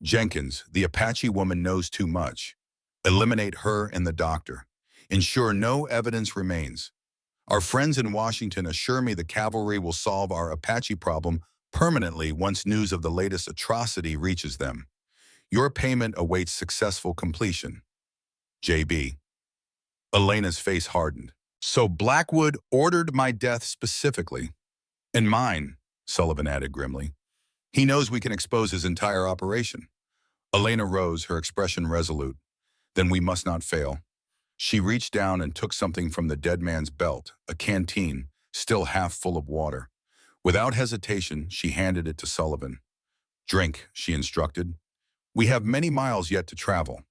"Jenkins, the Apache woman knows too much. Eliminate her and the doctor. Ensure no evidence remains. Our friends in Washington assure me the cavalry will solve our Apache problem permanently once news of the latest atrocity reaches them. Your payment awaits successful completion. J.B." Elena's face hardened. "So Blackwood ordered my death specifically." "And mine," Sullivan added grimly. "He knows we can expose his entire operation." Elena rose, her expression resolute. "Then we must not fail." She reached down and took something from the dead man's belt, a canteen, still half full of water. Without hesitation, she handed it to Sullivan. "Drink," she instructed. "We have many miles yet to travel."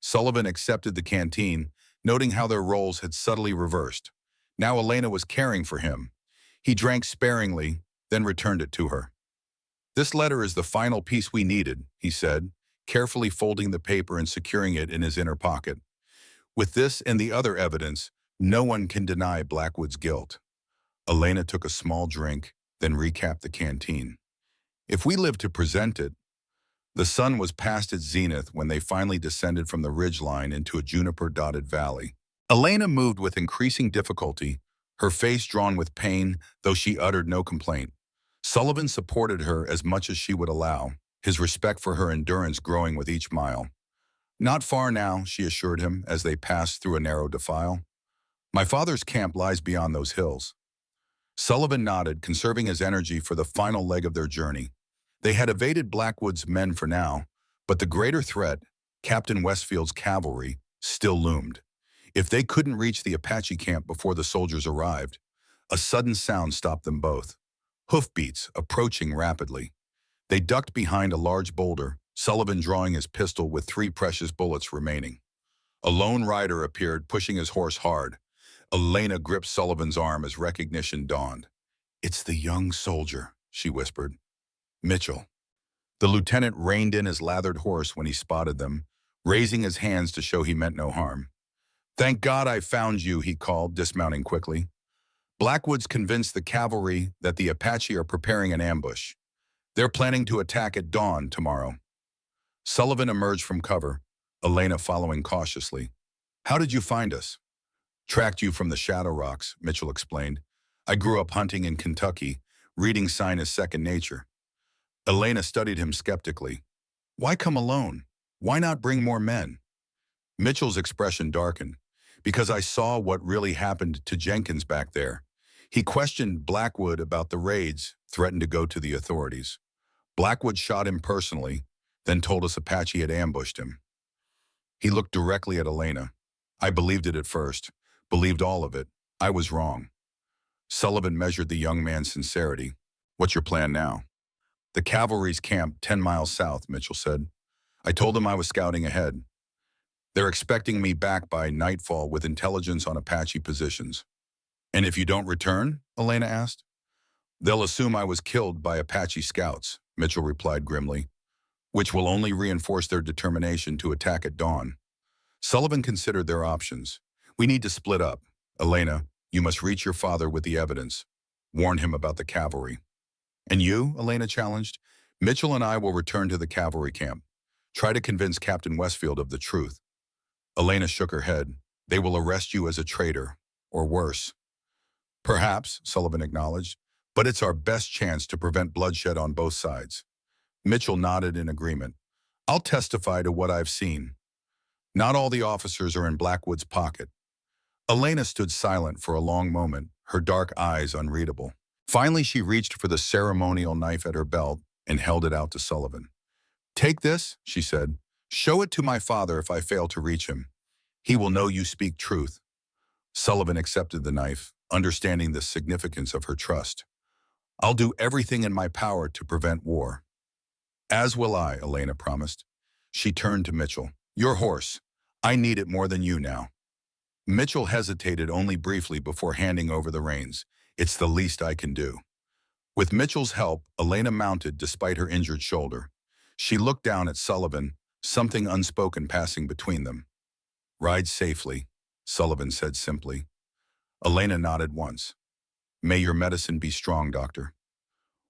Sullivan accepted the canteen, noting how their roles had subtly reversed. Now Elena was caring for him. He drank sparingly, then returned it to her. "This letter is the final piece we needed," he said, carefully folding the paper and securing it in his inner pocket. "With this and the other evidence, no one can deny Blackwood's guilt." Elena took a small drink, then recapped the canteen. "If we live to present it..." The sun was past its zenith when they finally descended from the ridgeline into a juniper-dotted valley. Elena moved with increasing difficulty, her face drawn with pain, though she uttered no complaint. Sullivan supported her as much as she would allow, his respect for her endurance growing with each mile. "Not far now," she assured him as they passed through a narrow defile. "My father's camp lies beyond those hills." Sullivan nodded, conserving his energy for the final leg of their journey. They had evaded Blackwood's men for now, but the greater threat, Captain Westfield's cavalry, still loomed. If they couldn't reach the Apache camp before the soldiers arrived, a sudden sound stopped them both. Hoofbeats approaching rapidly. They ducked behind a large boulder, Sullivan drawing his pistol with 3 precious bullets remaining. A lone rider appeared, pushing his horse hard. Elena gripped Sullivan's arm as recognition dawned. "It's the young soldier," she whispered. "Mitchell." The lieutenant reined in his lathered horse when he spotted them, raising his hands to show he meant no harm. "Thank God I found you," he called, dismounting quickly. "Blackwood's convinced the cavalry that the Apache are preparing an ambush. They're planning to attack at dawn tomorrow." Sullivan emerged from cover, Elena following cautiously. "How did you find us?" "Tracked you from the Shadow Rocks," Mitchell explained. "I grew up hunting in Kentucky. Reading sign is second nature." Elena studied him skeptically. "Why come alone? Why not bring more men?" Mitchell's expression darkened. "Because I saw what really happened to Jenkins back there. He questioned Blackwood about the raids, threatened to go to the authorities. Blackwood shot him personally, then told us Apache had ambushed him." He looked directly at Elena. "I believed it at first, believed all of it. I was wrong." Sullivan measured the young man's sincerity. "What's your plan now?" "The cavalry's camped 10 miles south," Mitchell said. "I told them I was scouting ahead. They're expecting me back by nightfall with intelligence on Apache positions." "And if you don't return?" Elena asked. "They'll assume I was killed by Apache scouts," Mitchell replied grimly, "which will only reinforce their determination to attack at dawn." Sullivan considered their options. "We need to split up. Elena, you must reach your father with the evidence. Warn him about the cavalry." "And you?" Elena challenged. "Mitchell and I will return to the cavalry camp. Try to convince Captain Westfield of the truth." Elena shook her head. "They will arrest you as a traitor, or worse." "Perhaps," Sullivan acknowledged, "but it's our best chance to prevent bloodshed on both sides." Mitchell nodded in agreement. "I'll testify to what I've seen. Not all the officers are in Blackwood's pocket." Elena stood silent for a long moment, her dark eyes unreadable. Finally, she reached for the ceremonial knife at her belt and held it out to Sullivan. "Take this," she said. "Show it to my father if I fail to reach him. He will know you speak truth." Sullivan accepted the knife, understanding the significance of her trust. "I'll do everything in my power to prevent war." "As will I," Elena promised. She turned to Mitchell. "Your horse. I need it more than you now." Mitchell hesitated only briefly before handing over the reins. "It's the least I can do." With Mitchell's help, Elena mounted despite her injured shoulder. She looked down at Sullivan, something unspoken passing between them. "Ride safely," Sullivan said simply. Elena nodded once. "May your medicine be strong, doctor."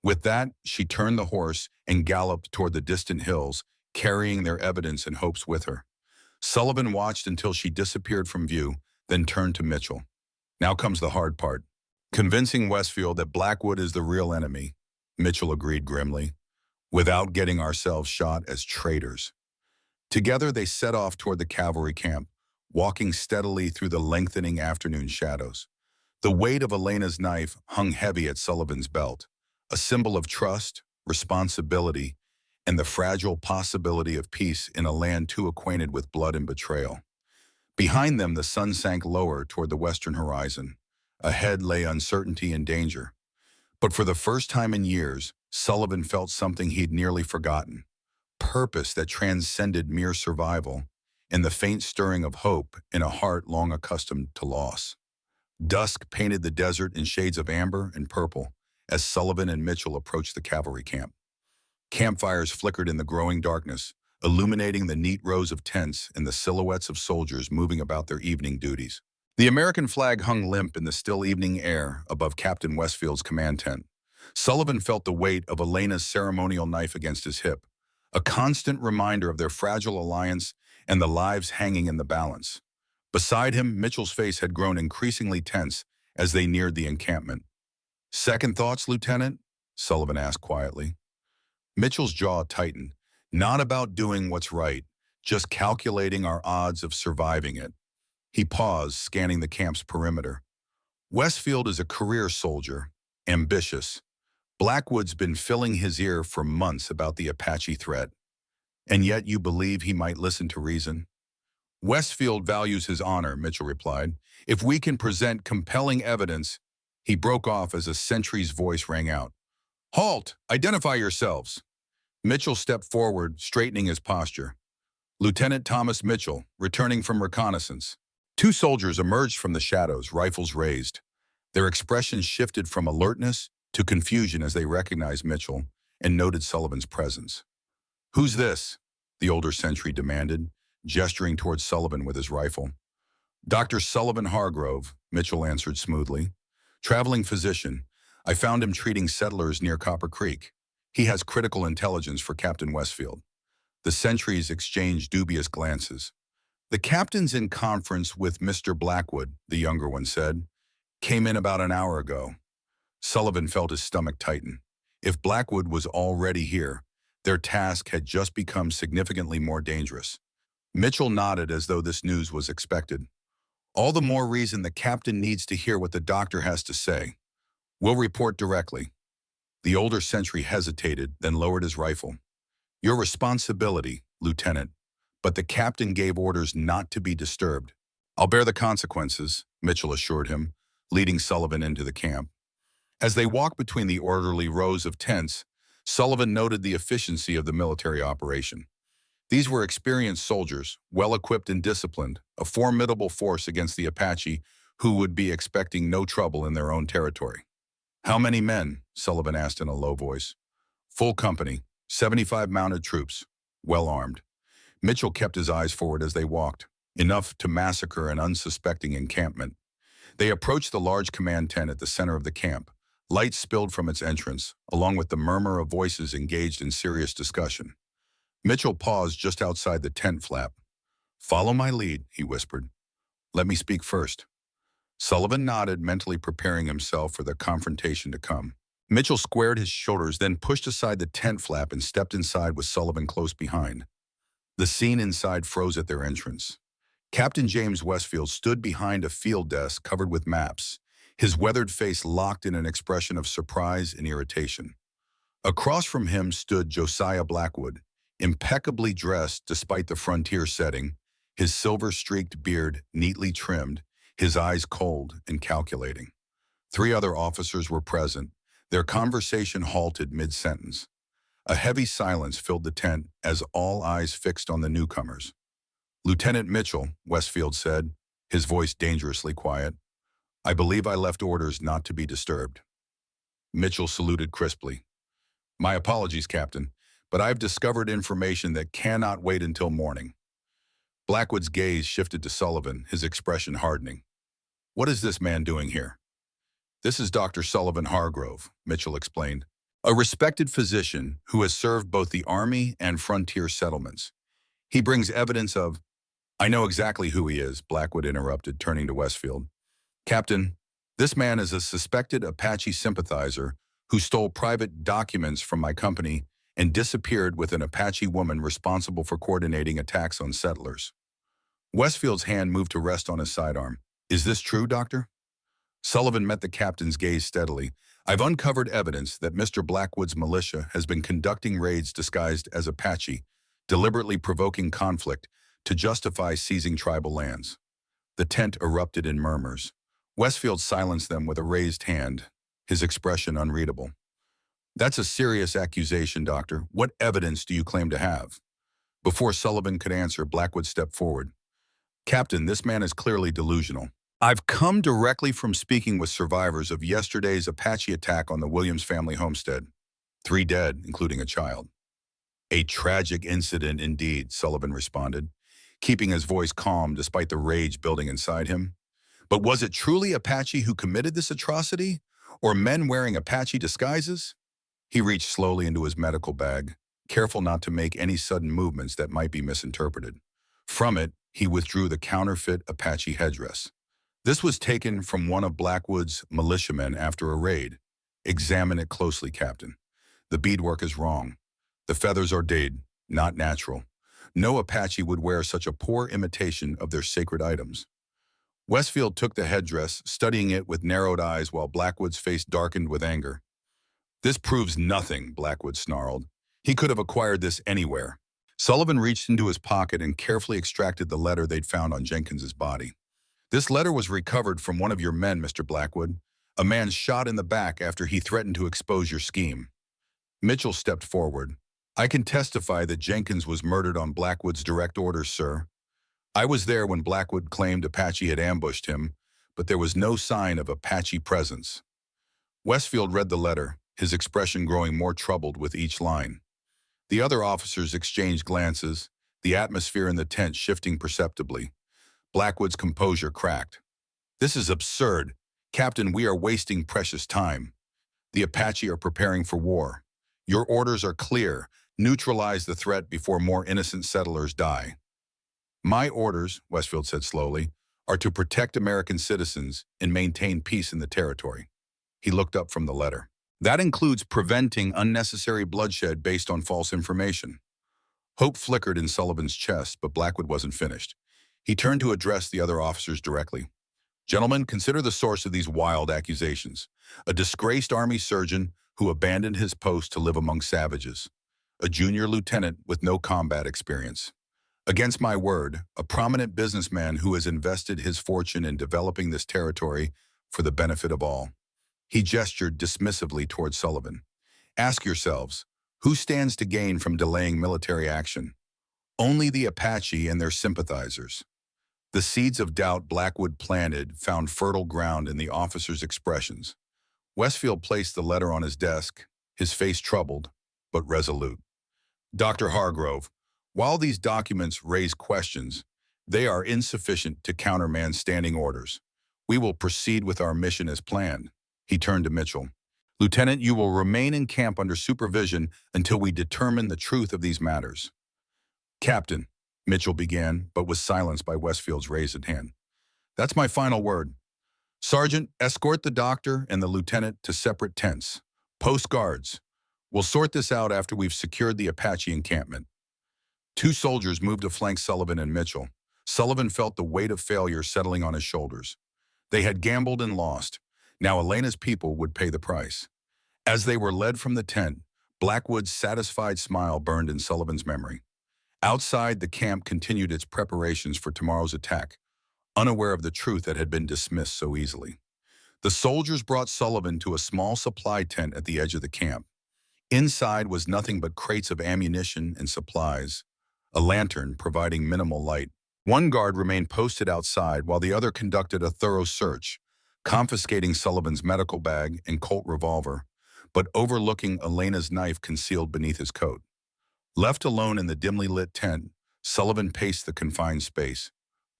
With that, she turned the horse and galloped toward the distant hills, carrying their evidence and hopes with her. Sullivan watched until she disappeared from view, then turned to Mitchell. "Now comes the hard part. Convincing Westfield that Blackwood is the real enemy," Mitchell agreed grimly, "without getting ourselves shot as traitors." Together they set off toward the cavalry camp, walking steadily through the lengthening afternoon shadows. The weight of Elena's knife hung heavy at Sullivan's belt, a symbol of trust, responsibility, and the fragile possibility of peace in a land too acquainted with blood and betrayal. Behind them, the sun sank lower toward the western horizon. Ahead lay uncertainty and danger. But for the first time in years, Sullivan felt something he'd nearly forgotten. Purpose that transcended mere survival, and the faint stirring of hope in a heart long accustomed to loss. Dusk painted the desert in shades of amber and purple as Sullivan and Mitchell approached the cavalry camp. Campfires flickered in the growing darkness, illuminating the neat rows of tents and the silhouettes of soldiers moving about their evening duties. The American flag hung limp in the still evening air above Captain Westfield's command tent. Sullivan felt the weight of Elena's ceremonial knife against his hip, a constant reminder of their fragile alliance and the lives hanging in the balance. Beside him, Mitchell's face had grown increasingly tense as they neared the encampment. "Second thoughts, Lieutenant?" Sullivan asked quietly. Mitchell's jaw tightened. "Not about doing what's right, just calculating our odds of surviving it." He paused, scanning the camp's perimeter. "Westfield is a career soldier, ambitious. Blackwood's been filling his ear for months about the Apache threat. And yet you believe he might listen to reason?" "Westfield values his honor," Mitchell replied. "If we can present compelling evidence—" He broke off as a sentry's voice rang out. "Halt! Identify yourselves!" Mitchell stepped forward, straightening his posture. "Lieutenant Thomas Mitchell, returning from reconnaissance." Two soldiers emerged from the shadows, rifles raised. Their expressions shifted from alertness to confusion as they recognized Mitchell and noted Sullivan's presence. "Who's this?" the older sentry demanded, gesturing towards Sullivan with his rifle. "Dr. Sullivan Hargrove," Mitchell answered smoothly. "Traveling physician. I found him treating settlers near Copper Creek. He has critical intelligence for Captain Westfield." The sentries exchanged dubious glances. "The captain's in conference with Mr. Blackwood," the younger one said. "Came in about an hour ago." Sullivan felt his stomach tighten. If Blackwood was already here, their task had just become significantly more dangerous. Mitchell nodded as though this news was expected. "All the more reason the captain needs to hear what the doctor has to say. We'll report directly." The older sentry hesitated, then lowered his rifle. "Your responsibility, Lieutenant, but the captain gave orders not to be disturbed." "I'll bear the consequences," Mitchell assured him, leading Sullivan into the camp. As they walked between the orderly rows of tents, Sullivan noted the efficiency of the military operation. These were experienced soldiers, well-equipped and disciplined, a formidable force against the Apache, who would be expecting no trouble in their own territory. "How many men?" Sullivan asked in a low voice. "Full company, 75 mounted troops, well armed." Mitchell kept his eyes forward as they walked, enough to massacre an unsuspecting encampment. They approached the large command tent at the center of the camp. Light spilled from its entrance, along with the murmur of voices engaged in serious discussion. Mitchell paused just outside the tent flap. "Follow my lead," he whispered. "Let me speak first." Sullivan nodded, mentally preparing himself for the confrontation to come. Mitchell squared his shoulders, then pushed aside the tent flap and stepped inside with Sullivan close behind. The scene inside froze at their entrance. Captain James Westfield stood behind a field desk covered with maps, his weathered face locked in an expression of surprise and irritation. Across from him stood Josiah Blackwood, impeccably dressed despite the frontier setting, his silver-streaked beard neatly trimmed, his eyes cold and calculating. Three other officers were present, their conversation halted mid-sentence. A heavy silence filled the tent as all eyes fixed on the newcomers. "Lieutenant Mitchell," Westfield said, his voice dangerously quiet, "I believe I left orders not to be disturbed." Mitchell saluted crisply. "My apologies, Captain, but I've discovered information that cannot wait until morning." Blackwood's gaze shifted to Sullivan, his expression hardening. "What is this man doing here?" "This is Dr. Sullivan Hargrove," Mitchell explained, "a respected physician who has served both the Army and frontier settlements. He brings evidence of—" "I know exactly who he is," Blackwood interrupted, turning to Westfield. "Captain, this man is a suspected Apache sympathizer who stole private documents from my company and disappeared with an Apache woman responsible for coordinating attacks on settlers." Westfield's hand moved to rest on his sidearm. "Is this true, Doctor?" Sullivan met the captain's gaze steadily. "I've uncovered evidence that Mr. Blackwood's militia has been conducting raids disguised as Apache, deliberately provoking conflict to justify seizing tribal lands." The tent erupted in murmurs. Westfield silenced them with a raised hand, his expression unreadable. "That's a serious accusation, Doctor. What evidence do you claim to have?" Before Sullivan could answer, Blackwood stepped forward. "Captain, this man is clearly delusional. I've come directly from speaking with survivors of yesterday's Apache attack on the Williams family homestead. 3 dead, including a child." "A tragic incident indeed," Sullivan responded, keeping his voice calm despite the rage building inside him. "But was it truly Apache who committed this atrocity, or men wearing Apache disguises?" He reached slowly into his medical bag, careful not to make any sudden movements that might be misinterpreted. From it, he withdrew the counterfeit Apache headdress. This was taken from one of Blackwood's militiamen after a raid. Examine it closely, Captain. The beadwork is wrong. The feathers are dated, not natural. No Apache would wear such a poor imitation of their sacred items. Westfield took the headdress, studying it with narrowed eyes while Blackwood's face darkened with anger. This proves nothing, Blackwood snarled. He could have acquired this anywhere. Sullivan reached into his pocket and carefully extracted the letter they'd found on Jenkins's body. This letter was recovered from one of your men, Mr. Blackwood. A man shot in the back after he threatened to expose your scheme. Mitchell stepped forward. I can testify that Jenkins was murdered on Blackwood's direct orders, sir. I was there when Blackwood claimed Apache had ambushed him, but there was no sign of Apache presence. Westfield read the letter, his expression growing more troubled with each line. The other officers exchanged glances, the atmosphere in the tent shifting perceptibly. Blackwood's composure cracked. This is absurd. Captain, we are wasting precious time. The Apache are preparing for war. Your orders are clear. Neutralize the threat before more innocent settlers die. My orders, Westfield said slowly, are to protect American citizens and maintain peace in the territory. He looked up from the letter. That includes preventing unnecessary bloodshed based on false information. Hope flickered in Sullivan's chest, but Blackwood wasn't finished. He turned to address the other officers directly. Gentlemen, consider the source of these wild accusations. A disgraced Army surgeon who abandoned his post to live among savages. A junior lieutenant with no combat experience. Against my word, a prominent businessman who has invested his fortune in developing this territory for the benefit of all. He gestured dismissively toward Sullivan. Ask yourselves, who stands to gain from delaying military action? Only the Apache and their sympathizers. The seeds of doubt Blackwood planted found fertile ground in the officers' expressions. Westfield placed the letter on his desk, his face troubled, but resolute. Dr. Hargrove, while these documents raise questions, they are insufficient to countermand standing orders. We will proceed with our mission as planned. He turned to Mitchell. Lieutenant, you will remain in camp under supervision until we determine the truth of these matters. Captain, Mitchell began, but was silenced by Westfield's raised hand. That's my final word. Sergeant, escort the doctor and the lieutenant to separate tents. Post guards. We'll sort this out after we've secured the Apache encampment. Two soldiers moved to flank Sullivan and Mitchell. Sullivan felt the weight of failure settling on his shoulders. They had gambled and lost. Now Elena's people would pay the price. As they were led from the tent, Blackwood's satisfied smile burned in Sullivan's memory. Outside, the camp continued its preparations for tomorrow's attack, unaware of the truth that had been dismissed so easily. The soldiers brought Sullivan to a small supply tent at the edge of the camp. Inside was nothing but crates of ammunition and supplies, a lantern providing minimal light. One guard remained posted outside while the other conducted a thorough search, confiscating Sullivan's medical bag and Colt revolver, but overlooking Elena's knife concealed beneath his coat. Left alone in the dimly lit tent, Sullivan paced the confined space,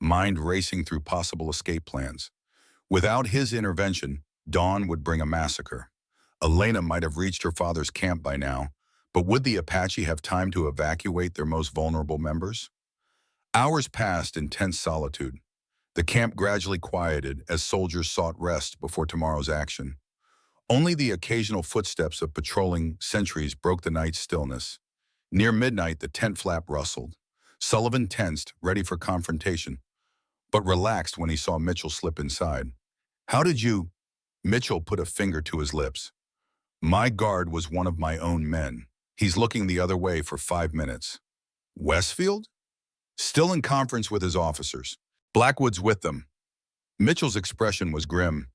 mind racing through possible escape plans. Without his intervention, dawn would bring a massacre. Elena might have reached her father's camp by now, but would the Apache have time to evacuate their most vulnerable members? Hours passed in tense solitude. The camp gradually quieted as soldiers sought rest before tomorrow's action. Only the occasional footsteps of patrolling sentries broke the night's stillness. Near midnight, the tent flap rustled. Sullivan tensed, ready for confrontation, but relaxed when he saw Mitchell slip inside. How did you? Mitchell put a finger to his lips. My guard was one of my own men. He's looking the other way for 5 minutes. Westfield? Still in conference with his officers. Blackwood's with them. Mitchell's expression was grim.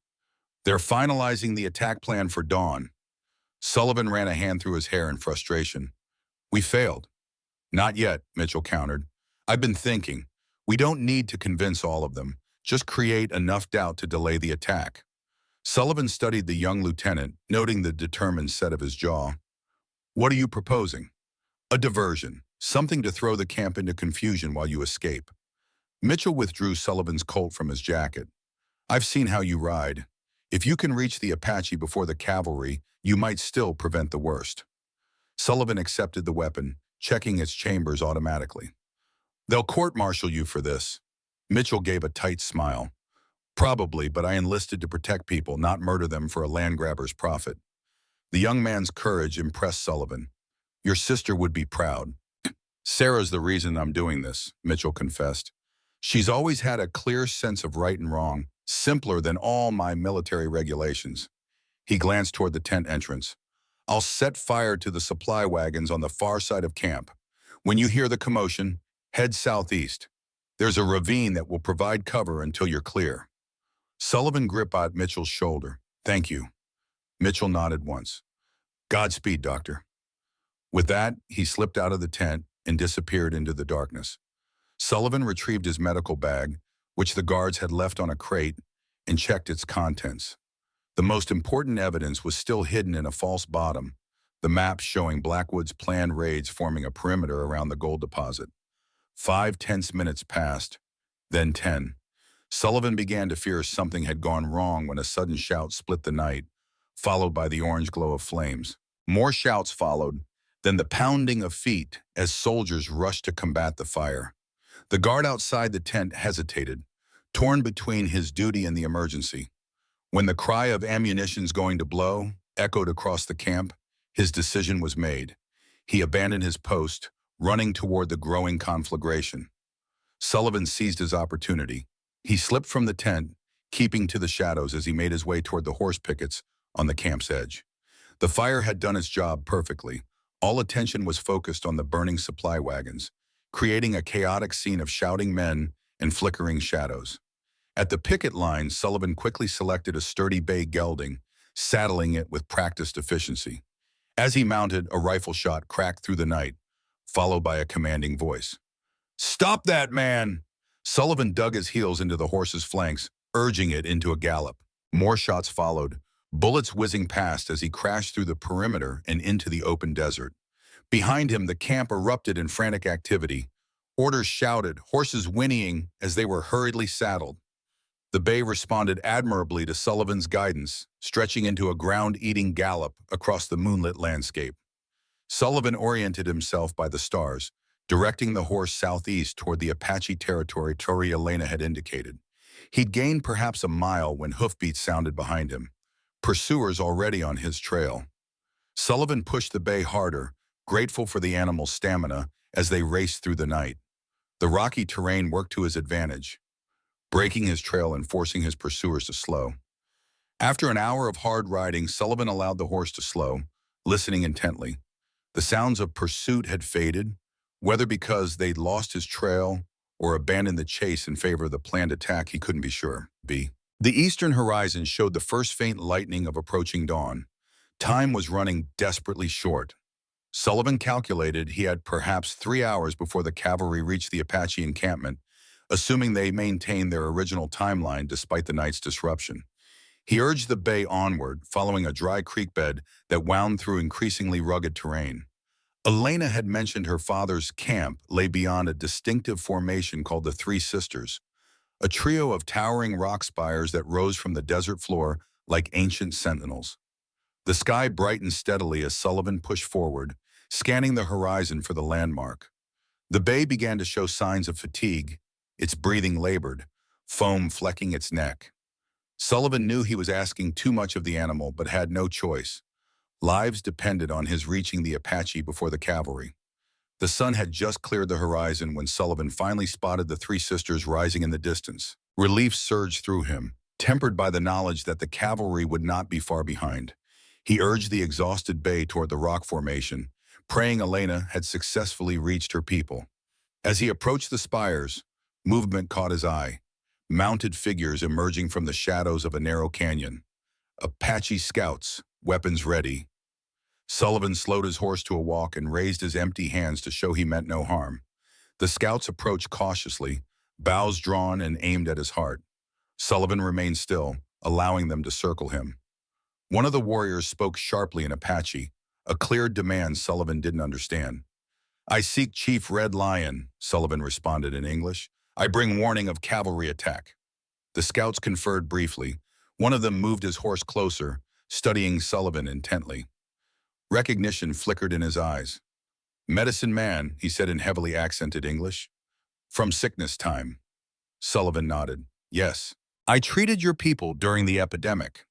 They're finalizing the attack plan for dawn. Sullivan ran a hand through his hair in frustration. We failed. Not yet, Mitchell countered. I've been thinking. We don't need to convince all of them. Just create enough doubt to delay the attack. Sullivan studied the young lieutenant, noting the determined set of his jaw. What are you proposing? A diversion. Something to throw the camp into confusion while you escape. Mitchell withdrew Sullivan's Colt from his jacket. I've seen how you ride. If you can reach the Apache before the cavalry, you might still prevent the worst. Sullivan accepted the weapon, checking its chambers automatically. "They'll court-martial you for this." Mitchell gave a tight smile. "Probably, but I enlisted to protect people, not murder them for a land grabber's profit." The young man's courage impressed Sullivan. "Your sister would be proud." "Sarah's the reason I'm doing this," Mitchell confessed. "She's always had a clear sense of right and wrong, simpler than all my military regulations." He glanced toward the tent entrance. "I'll set fire to the supply wagons on the far side of camp. When you hear the commotion, head southeast. There's a ravine that will provide cover until you're clear." Sullivan gripped at Mitchell's shoulder. "Thank you." Mitchell nodded once. "Godspeed, Doctor." With that, he slipped out of the tent and disappeared into the darkness. Sullivan retrieved his medical bag, which the guards had left on a crate, and checked its contents. The most important evidence was still hidden in a false bottom, the map showing Blackwood's planned raids forming a perimeter around the gold deposit. 5 tense minutes passed, then 10. Sullivan began to fear something had gone wrong when a sudden shout split the night, followed by the orange glow of flames. More shouts followed, then the pounding of feet as soldiers rushed to combat the fire. The guard outside the tent hesitated, torn between his duty and the emergency. When the cry of "ammunition's going to blow" echoed across the camp, his decision was made. He abandoned his post, running toward the growing conflagration. Sullivan seized his opportunity. He slipped from the tent, keeping to the shadows as he made his way toward the horse pickets on the camp's edge. The fire had done its job perfectly. All attention was focused on the burning supply wagons, creating a chaotic scene of shouting men and flickering shadows. At the picket line, Sullivan quickly selected a sturdy bay gelding, saddling it with practiced efficiency. As he mounted, a rifle shot cracked through the night, followed by a commanding voice. "Stop that man!" Sullivan dug his heels into the horse's flanks, urging it into a gallop. More shots followed, bullets whizzing past as he crashed through the perimeter and into the open desert. Behind him, the camp erupted in frantic activity. Orders shouted, horses whinnying as they were hurriedly saddled. The bay responded admirably to Sullivan's guidance, stretching into a ground-eating gallop across the moonlit landscape. Sullivan oriented himself by the stars, directing the horse southeast toward the Apache territory Tori Elena had indicated. He'd gained perhaps a mile when hoofbeats sounded behind him, pursuers already on his trail. Sullivan pushed the bay harder, grateful for the animal's stamina as they raced through the night. The rocky terrain worked to his advantage, breaking his trail and forcing his pursuers to slow. After an hour of hard riding, Sullivan allowed the horse to slow, listening intently. The sounds of pursuit had faded, whether because they'd lost his trail or abandoned the chase in favor of the planned attack, he couldn't be sure. The eastern horizon showed the first faint lightning of approaching dawn. Time was running desperately short. Sullivan calculated he had perhaps 3 hours before the cavalry reached the Apache encampment, assuming they maintained their original timeline despite the night's disruption. He urged the bay onward, following a dry creek bed that wound through increasingly rugged terrain. Elena had mentioned her father's camp lay beyond a distinctive formation called the Three Sisters, a trio of towering rock spires that rose from the desert floor like ancient sentinels. The sky brightened steadily as Sullivan pushed forward, scanning the horizon for the landmark. The bay began to show signs of fatigue, its breathing labored, foam flecking its neck. Sullivan knew he was asking too much of the animal, but had no choice. Lives depended on his reaching the Apache before the cavalry. The sun had just cleared the horizon when Sullivan finally spotted the Three Sisters rising in the distance. Relief surged through him, tempered by the knowledge that the cavalry would not be far behind. He urged the exhausted bay toward the rock formation, praying Elena had successfully reached her people. As he approached the spires, movement caught his eye. Mounted figures emerging from the shadows of a narrow canyon. Apache scouts, weapons ready. Sullivan slowed his horse to a walk and raised his empty hands to show he meant no harm. The scouts approached cautiously, bows drawn and aimed at his heart. Sullivan remained still, allowing them to circle him. One of the warriors spoke sharply in Apache, a clear demand Sullivan didn't understand. "I seek Chief Red Lion," Sullivan responded in English. "I bring warning of cavalry attack." The scouts conferred briefly. One of them moved his horse closer, studying Sullivan intently. Recognition flickered in his eyes. "Medicine man," he said in heavily accented English. "From sickness time." Sullivan nodded. "Yes. I treated your people during the epidemic."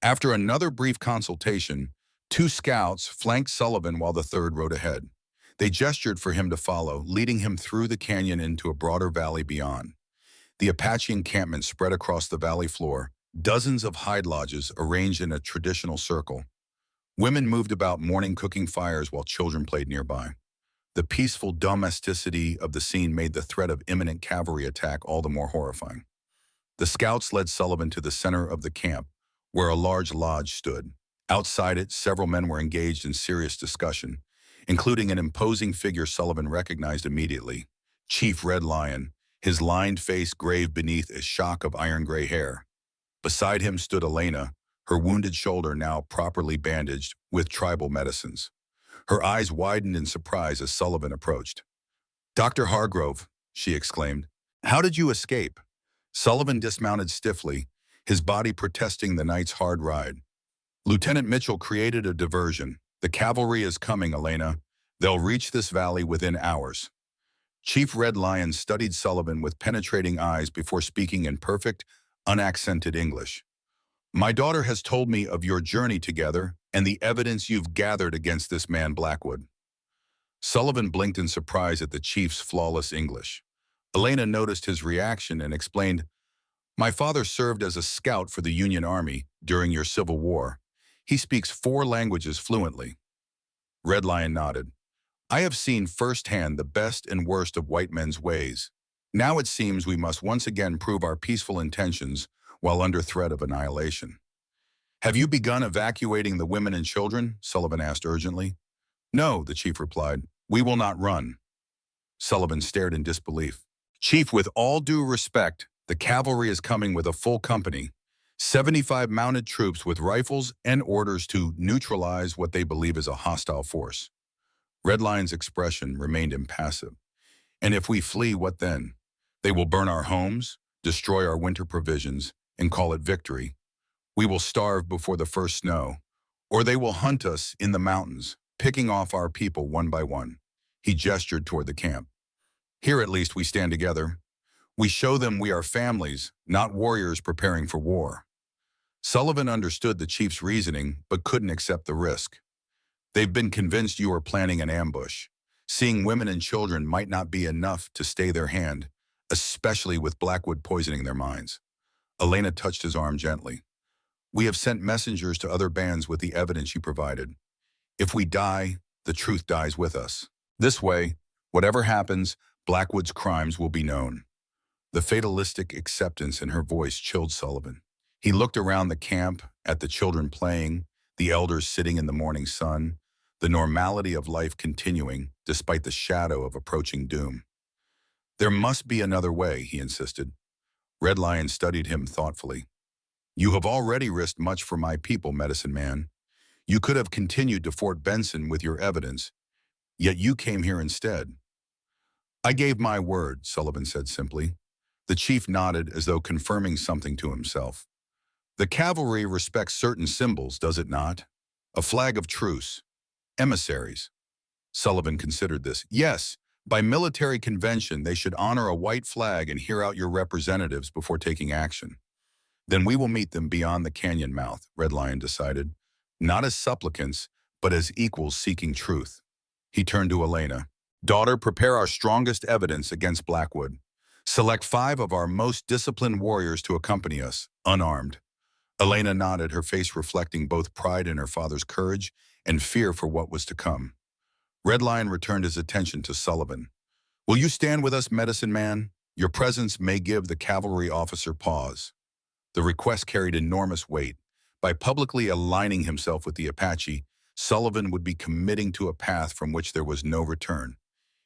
After another brief consultation, two scouts flanked Sullivan while the third rode ahead. They gestured for him to follow, leading him through the canyon into a broader valley beyond. The Apache encampment spread across the valley floor, dozens of hide lodges arranged in a traditional circle. Women moved about mourning, cooking fires while children played nearby. The peaceful domesticity of the scene made the threat of imminent cavalry attack all the more horrifying. The scouts led Sullivan to the center of the camp, where a large lodge stood. Outside it, several men were engaged in serious discussion, including an imposing figure Sullivan recognized immediately, Chief Red Lion, his lined face grave beneath a shock of iron-gray hair. Beside him stood Elena, her wounded shoulder now properly bandaged with tribal medicines. Her eyes widened in surprise as Sullivan approached. "Dr. Hargrove," she exclaimed, "how did you escape?" Sullivan dismounted stiffly, his body protesting the night's hard ride. "Lieutenant Mitchell created a diversion. The cavalry is coming, Elena. They'll reach this valley within hours." Chief Red Lion studied Sullivan with penetrating eyes before speaking in perfect, unaccented English. "My daughter has told me of your journey together and the evidence you've gathered against this man Blackwood." Sullivan blinked in surprise at the chief's flawless English. Elena noticed his reaction and explained, "My father served as a scout for the Union Army during your Civil War. He speaks 4 languages fluently." Red Lion nodded. "I have seen firsthand the best and worst of white men's ways. Now it seems we must once again prove our peaceful intentions while under threat of annihilation." "Have you begun evacuating the women and children?" Sullivan asked urgently. "No," the chief replied. "We will not run." Sullivan stared in disbelief. "Chief, with all due respect, the cavalry is coming with a full company, 75 mounted troops with rifles and orders to neutralize what they believe is a hostile force." Red Lion's expression remained impassive. "And if we flee, what then? They will burn our homes, destroy our winter provisions, and call it victory. We will starve before the first snow, or they will hunt us in the mountains, picking off our people one by one." He gestured toward the camp. "Here at least we stand together. We show them we are families, not warriors preparing for war." Sullivan understood the chief's reasoning, but couldn't accept the risk. "They've been convinced you are planning an ambush. Seeing women and children might not be enough to stay their hand, especially with Blackwood poisoning their minds." Elena touched his arm gently. "We have sent messengers to other bands with the evidence you provided. If we die, the truth dies with us. This way, whatever happens, Blackwood's crimes will be known." The fatalistic acceptance in her voice chilled Sullivan. He looked around the camp, at the children playing, the elders sitting in the morning sun, the normality of life continuing despite the shadow of approaching doom. "There must be another way," he insisted. Red Lion studied him thoughtfully. "You have already risked much for my people, medicine man. You could have continued to Fort Benson with your evidence, yet you came here instead." "I gave my word," Sullivan said simply. The chief nodded as though confirming something to himself. "The cavalry respects certain symbols, does it not? A flag of truce, emissaries." Sullivan considered this. "Yes, by military convention, they should honor a white flag and hear out your representatives before taking action." "Then we will meet them beyond the canyon mouth," Red Lion decided. "Not as supplicants, but as equals seeking truth." He turned to Elena. "Daughter, prepare our strongest evidence against Blackwood. Select 5 of our most disciplined warriors to accompany us, unarmed." Elena nodded, her face reflecting both pride in her father's courage and fear for what was to come. Red Lion returned his attention to Sullivan. "Will you stand with us, medicine man? Your presence may give the cavalry officer pause." The request carried enormous weight. By publicly aligning himself with the Apache, Sullivan would be committing to a path from which there was no return.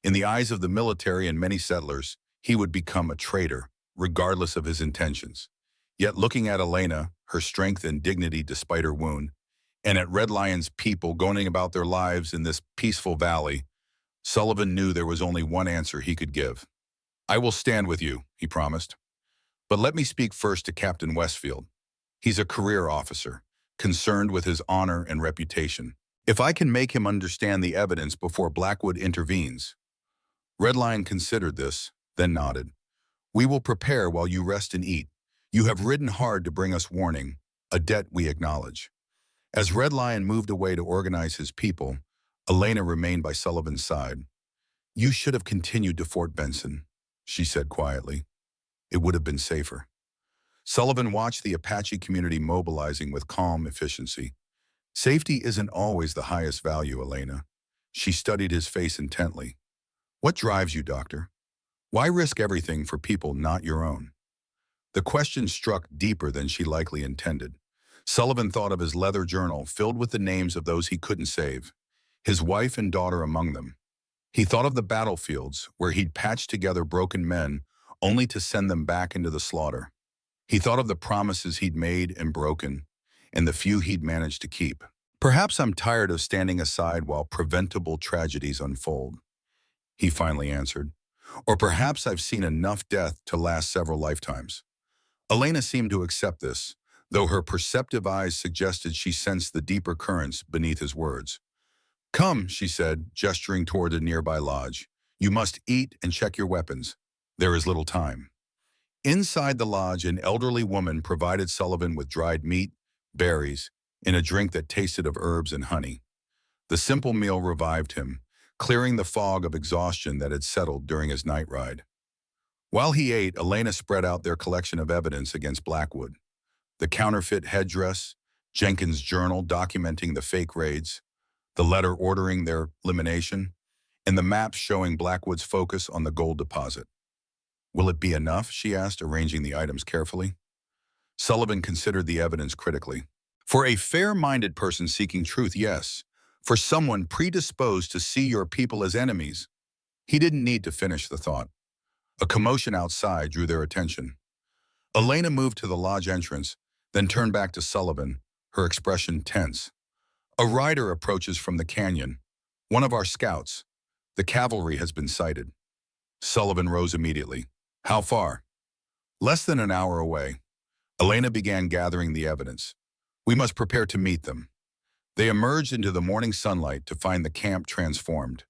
In the eyes of the military and many settlers, he would become a traitor, regardless of his intentions. Yet looking at Elena, her strength and dignity despite her wound, and at Red Lion's people going about their lives in this peaceful valley, Sullivan knew there was only one answer he could give. "I will stand with you," he promised. "But let me speak first to Captain Westfield. He's a career officer, concerned with his honor and reputation. If I can make him understand the evidence before Blackwood intervenes. Red Lion considered this, then nodded. We will prepare while you rest and eat. You have ridden hard to bring us warning, a debt we acknowledge. As Red Lion moved away to organize his people, Elena remained by Sullivan's side. You should have continued to Fort Benson, she said quietly. It would have been safer. Sullivan watched the Apache community mobilizing with calm efficiency. Safety isn't always the highest value, Elena. She studied his face intently. What drives you, Doctor? Why risk everything for people not your own? The question struck deeper than she likely intended. Sullivan thought of his leather journal filled with the names of those he couldn't save, his wife and daughter among them. He thought of the battlefields where he'd patched together broken men only to send them back into the slaughter. He thought of the promises he'd made and broken, and the few he'd managed to keep. Perhaps I'm tired of standing aside while preventable tragedies unfold, he finally answered. Or perhaps I've seen enough death to last several lifetimes. Elena seemed to accept this, though her perceptive eyes suggested she sensed the deeper currents beneath his words. Come, she said, gesturing toward a nearby lodge. You must eat and check your weapons. There is little time. Inside the lodge, an elderly woman provided Sullivan with dried meat, berries, and a drink that tasted of herbs and honey. The simple meal revived him, clearing the fog of exhaustion that had settled during his night ride. While he ate, Elena spread out their collection of evidence against Blackwood. The counterfeit headdress, Jenkins' journal documenting the fake raids, the letter ordering their elimination, and the maps showing Blackwood's focus on the gold deposit. Will it be enough? She asked, arranging the items carefully. Sullivan considered the evidence critically. For a fair-minded person seeking truth, yes. For someone predisposed to see your people as enemies. He didn't need to finish the thought. A commotion outside drew their attention. Elena moved to the lodge entrance, then turned back to Sullivan, her expression tense. A rider approaches from the canyon. One of our scouts. The cavalry has been sighted. Sullivan rose immediately. How far? Less than an hour away. Elena began gathering the evidence. We must prepare to meet them. They emerged into the morning sunlight to find the camp transformed.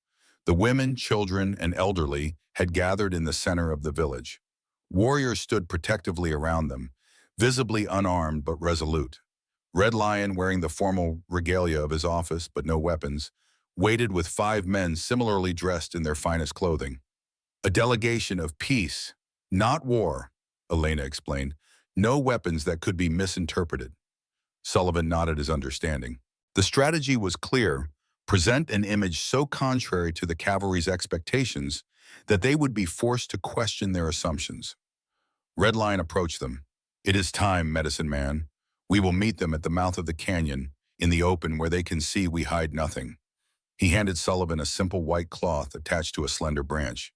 The women, children, and elderly had gathered in the center of the village. Warriors stood protectively around them, visibly unarmed but resolute. Red Lion, wearing the formal regalia of his office but no weapons, waited with 5 men similarly dressed in their finest clothing. A delegation of peace, not war, Elena explained. No weapons that could be misinterpreted. Sullivan nodded his understanding. The strategy was clear: present an image so contrary to the cavalry's expectations that they would be forced to question their assumptions. Red Lion approached them. It is time, medicine man. We will meet them at the mouth of the canyon, in the open where they can see we hide nothing. He handed Sullivan a simple white cloth attached to a slender branch.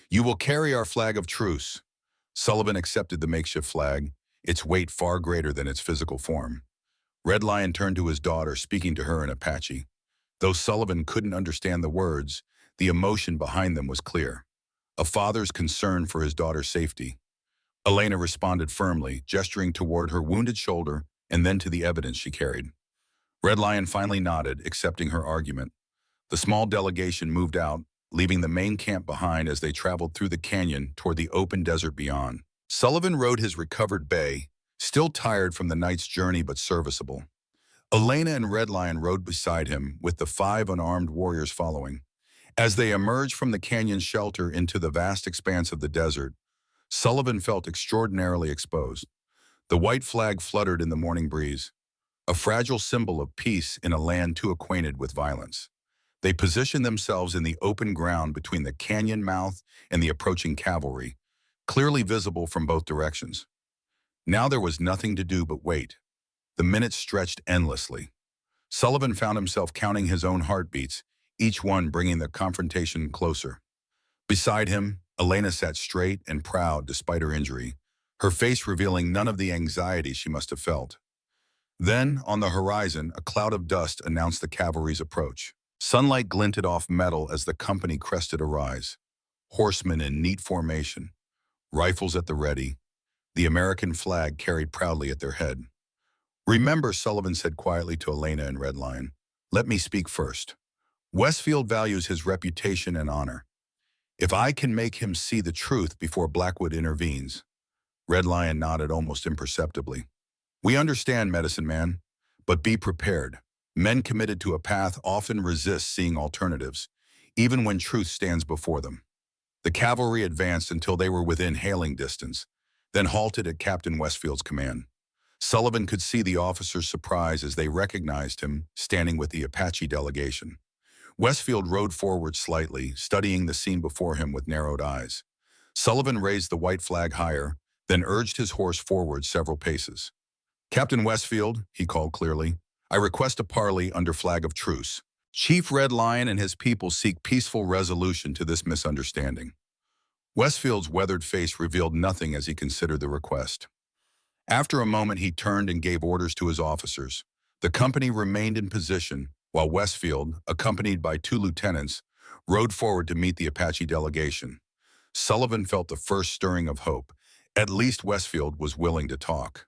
You will carry our flag of truce. Sullivan accepted the makeshift flag, its weight far greater than its physical form. Red Lion turned to his daughter, speaking to her in Apache. Though Sullivan couldn't understand the words, the emotion behind them was clear. A father's concern for his daughter's safety. Elena responded firmly, gesturing toward her wounded shoulder and then to the evidence she carried. Red Lion finally nodded, accepting her argument. The small delegation moved out, leaving the main camp behind as they traveled through the canyon toward the open desert beyond. Sullivan rode his recovered bay, still tired from the night's journey but serviceable. Elena and Red Lion rode beside him, with the 5 unarmed warriors following. As they emerged from the canyon shelter into the vast expanse of the desert, Sullivan felt extraordinarily exposed. The white flag fluttered in the morning breeze, a fragile symbol of peace in a land too acquainted with violence. They positioned themselves in the open ground between the canyon mouth and the approaching cavalry, clearly visible from both directions. Now there was nothing to do but wait. The minutes stretched endlessly. Sullivan found himself counting his own heartbeats, each one bringing the confrontation closer. Beside him, Elena sat straight and proud despite her injury, her face revealing none of the anxiety she must have felt. Then, on the horizon, a cloud of dust announced the cavalry's approach. Sunlight glinted off metal as the company crested a rise. Horsemen in neat formation, rifles at the ready, the American flag carried proudly at their head. Remember, Sullivan said quietly to Elena and Red Lion, Let me speak first. Westfield values his reputation and honor. If I can make him see the truth before Blackwood intervenes. Red Lion nodded almost imperceptibly. We understand, Medicine Man, but be prepared. Men committed to a path often resist seeing alternatives, even when truth stands before them. The cavalry advanced until they were within hailing distance, then halted at Captain Westfield's command. Sullivan could see the officers' surprise as they recognized him standing with the Apache delegation. Westfield rode forward slightly, studying the scene before him with narrowed eyes. Sullivan raised the white flag higher, then urged his horse forward several paces. Captain Westfield, he called clearly, I request a parley under flag of truce. Chief Red Lion and his people seek peaceful resolution to this misunderstanding. Westfield's weathered face revealed nothing as he considered the request. After a moment, he turned and gave orders to his officers. The company remained in position, while Westfield, accompanied by 2 lieutenants, rode forward to meet the Apache delegation. Sullivan felt the first stirring of hope. At least Westfield was willing to talk.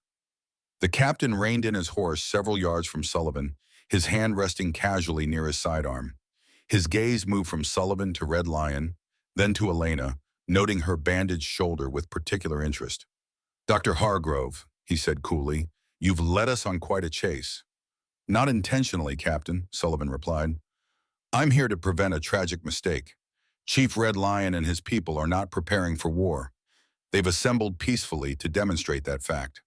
The captain reined in his horse several yards from Sullivan, his hand resting casually near his sidearm. His gaze moved from Sullivan to Red Lion, then to Elena, noting her bandaged shoulder with particular interest. Dr. Hargrove, he said coolly, you've led us on quite a chase. Not intentionally, Captain, Sullivan replied. I'm here to prevent a tragic mistake. Chief Red Lion and his people are not preparing for war. They've assembled peacefully to demonstrate that fact.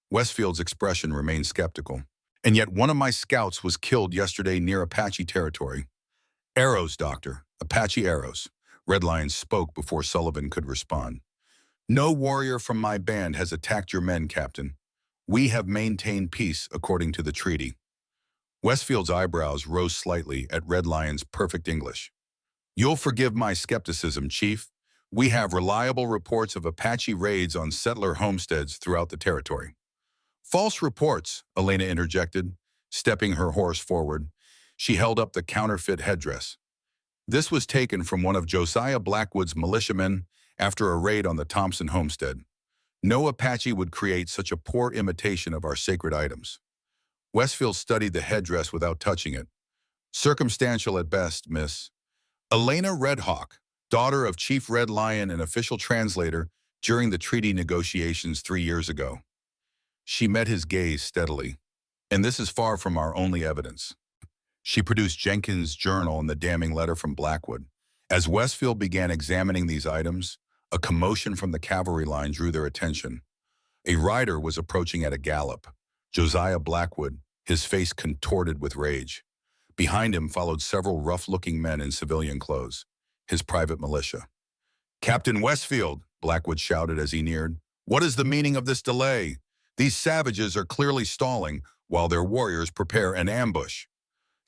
Westfield's expression remained skeptical. And yet one of my scouts was killed yesterday near Apache territory. Arrows, Doctor. Apache arrows. Red Lion spoke before Sullivan could respond. No warrior from my band has attacked your men, Captain. We have maintained peace according to the treaty. Westfield's eyebrows rose slightly at Red Lion's perfect English. You'll forgive my skepticism, Chief. We have reliable reports of Apache raids on settler homesteads throughout the territory. False reports, Elena interjected, stepping her horse forward. She held up the counterfeit headdress. This was taken from one of Josiah Blackwood's militiamen after a raid on the Thompson homestead. No Apache would create such a poor imitation of our sacred items. Westfield studied the headdress without touching it. Circumstantial at best, Miss. Elena Redhawk, daughter of Chief Red Lion and official translator during the treaty negotiations 3 years ago. She met his gaze steadily. And this is far from our only evidence. She produced Jenkins' journal and the damning letter from Blackwood. As Westfield began examining these items, a commotion from the cavalry line drew their attention. A rider was approaching at a gallop. Josiah Blackwood, his face contorted with rage. Behind him followed several rough-looking men in civilian clothes, his private militia. Captain Westfield, Blackwood shouted as he neared, what is the meaning of this delay? These savages are clearly stalling while their warriors prepare an ambush.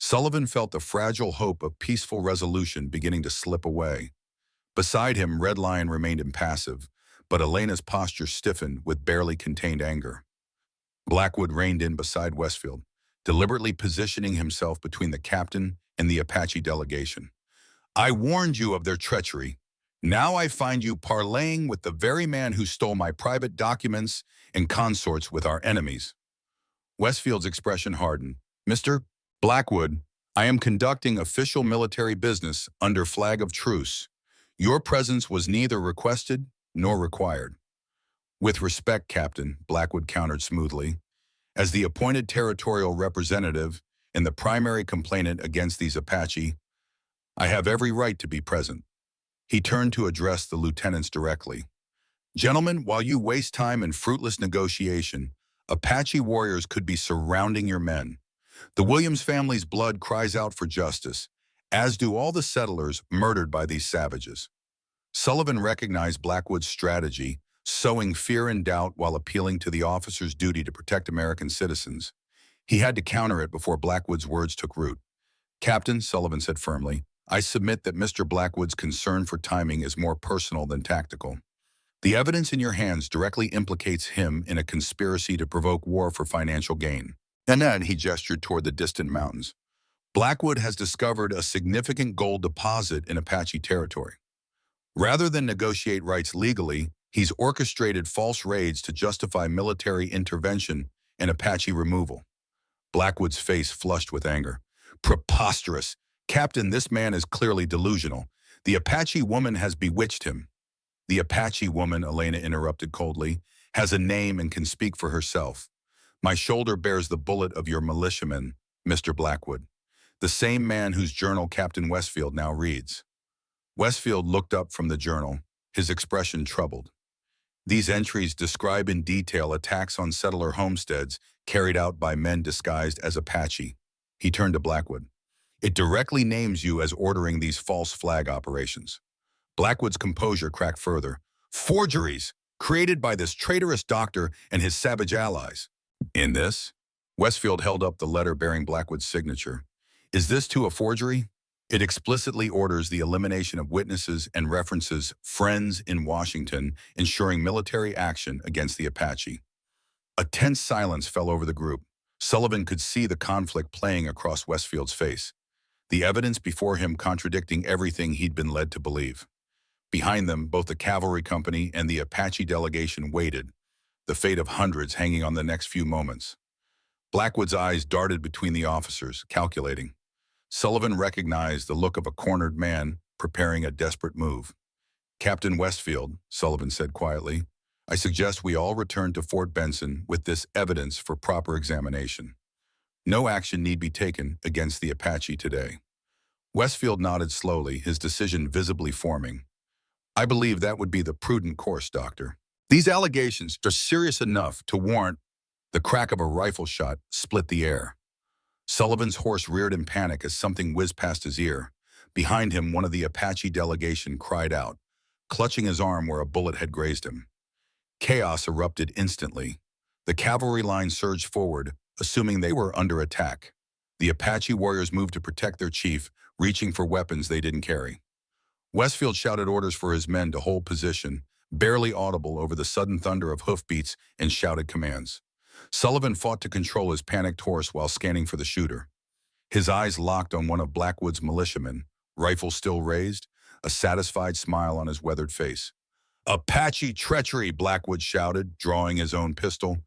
Sullivan felt the fragile hope of peaceful resolution beginning to slip away. Beside him, Red Lion remained impassive, but Elena's posture stiffened with barely contained anger. Blackwood reined in beside Westfield, deliberately positioning himself between the captain and the Apache delegation. I warned you of their treachery. Now I find you parleying with the very man who stole my private documents and consorts with our enemies. Westfield's expression hardened. Mr. Blackwood, I am conducting official military business under flag of truce. Your presence was neither requested nor required. With respect, Captain, Blackwood countered smoothly. As the appointed territorial representative and the primary complainant against these Apache, I have every right to be present. He turned to address the lieutenants directly. Gentlemen, while you waste time in fruitless negotiation, Apache warriors could be surrounding your men. The Williams family's blood cries out for justice, as do all the settlers murdered by these savages. Sullivan recognized Blackwood's strategy, sowing fear and doubt while appealing to the officer's duty to protect American citizens. He had to counter it before Blackwood's words took root. Captain, Sullivan said firmly, I submit that Mr. Blackwood's concern for timing is more personal than tactical. The evidence in your hands directly implicates him in a conspiracy to provoke war for financial gain. And then he gestured toward the distant mountains. Blackwood has discovered a significant gold deposit in Apache territory. Rather than negotiate rights legally, he's orchestrated false raids to justify military intervention and Apache removal. Blackwood's face flushed with anger. Preposterous. Captain, this man is clearly delusional. The Apache woman has bewitched him. The Apache woman, Elena interrupted coldly, has a name and can speak for herself. My shoulder bears the bullet of your militiaman, Mr. Blackwood, the same man whose journal Captain Westfield now reads. Westfield looked up from the journal, his expression troubled. These entries describe in detail attacks on settler homesteads carried out by men disguised as Apache. He turned to Blackwood. It directly names you as ordering these false flag operations. Blackwood's composure cracked further. Forgeries created by this traitorous doctor and his savage allies. In this, Westfield held up the letter bearing Blackwood's signature. Is this too a forgery? It explicitly orders the elimination of witnesses and references friends in Washington, ensuring military action against the Apache. A tense silence fell over the group. Sullivan could see the conflict playing across Westfield's face, the evidence before him contradicting everything he'd been led to believe. Behind them, both the cavalry company and the Apache delegation waited, the fate of hundreds hanging on the next few moments. Blackwood's eyes darted between the officers, calculating. Sullivan recognized the look of a cornered man preparing a desperate move. Captain Westfield, Sullivan said quietly, I suggest we all return to Fort Benson with this evidence for proper examination. No action need be taken against the Apache today. Westfield nodded slowly, his decision visibly forming. I believe that would be the prudent course, Doctor. These allegations are serious enough to warrant the crack of a rifle shot split the air. Sullivan's horse reared in panic as something whizzed past his ear. Behind him, one of the Apache delegation cried out, clutching his arm where a bullet had grazed him. Chaos erupted instantly. The cavalry line surged forward, assuming they were under attack. The Apache warriors moved to protect their chief, reaching for weapons they didn't carry. Westfield shouted orders for his men to hold position, barely audible over the sudden thunder of hoofbeats and shouted commands. Sullivan fought to control his panicked horse while scanning for the shooter. His eyes locked on one of Blackwood's militiamen, rifle still raised, a satisfied smile on his weathered face. Apache treachery, Blackwood shouted, drawing his own pistol.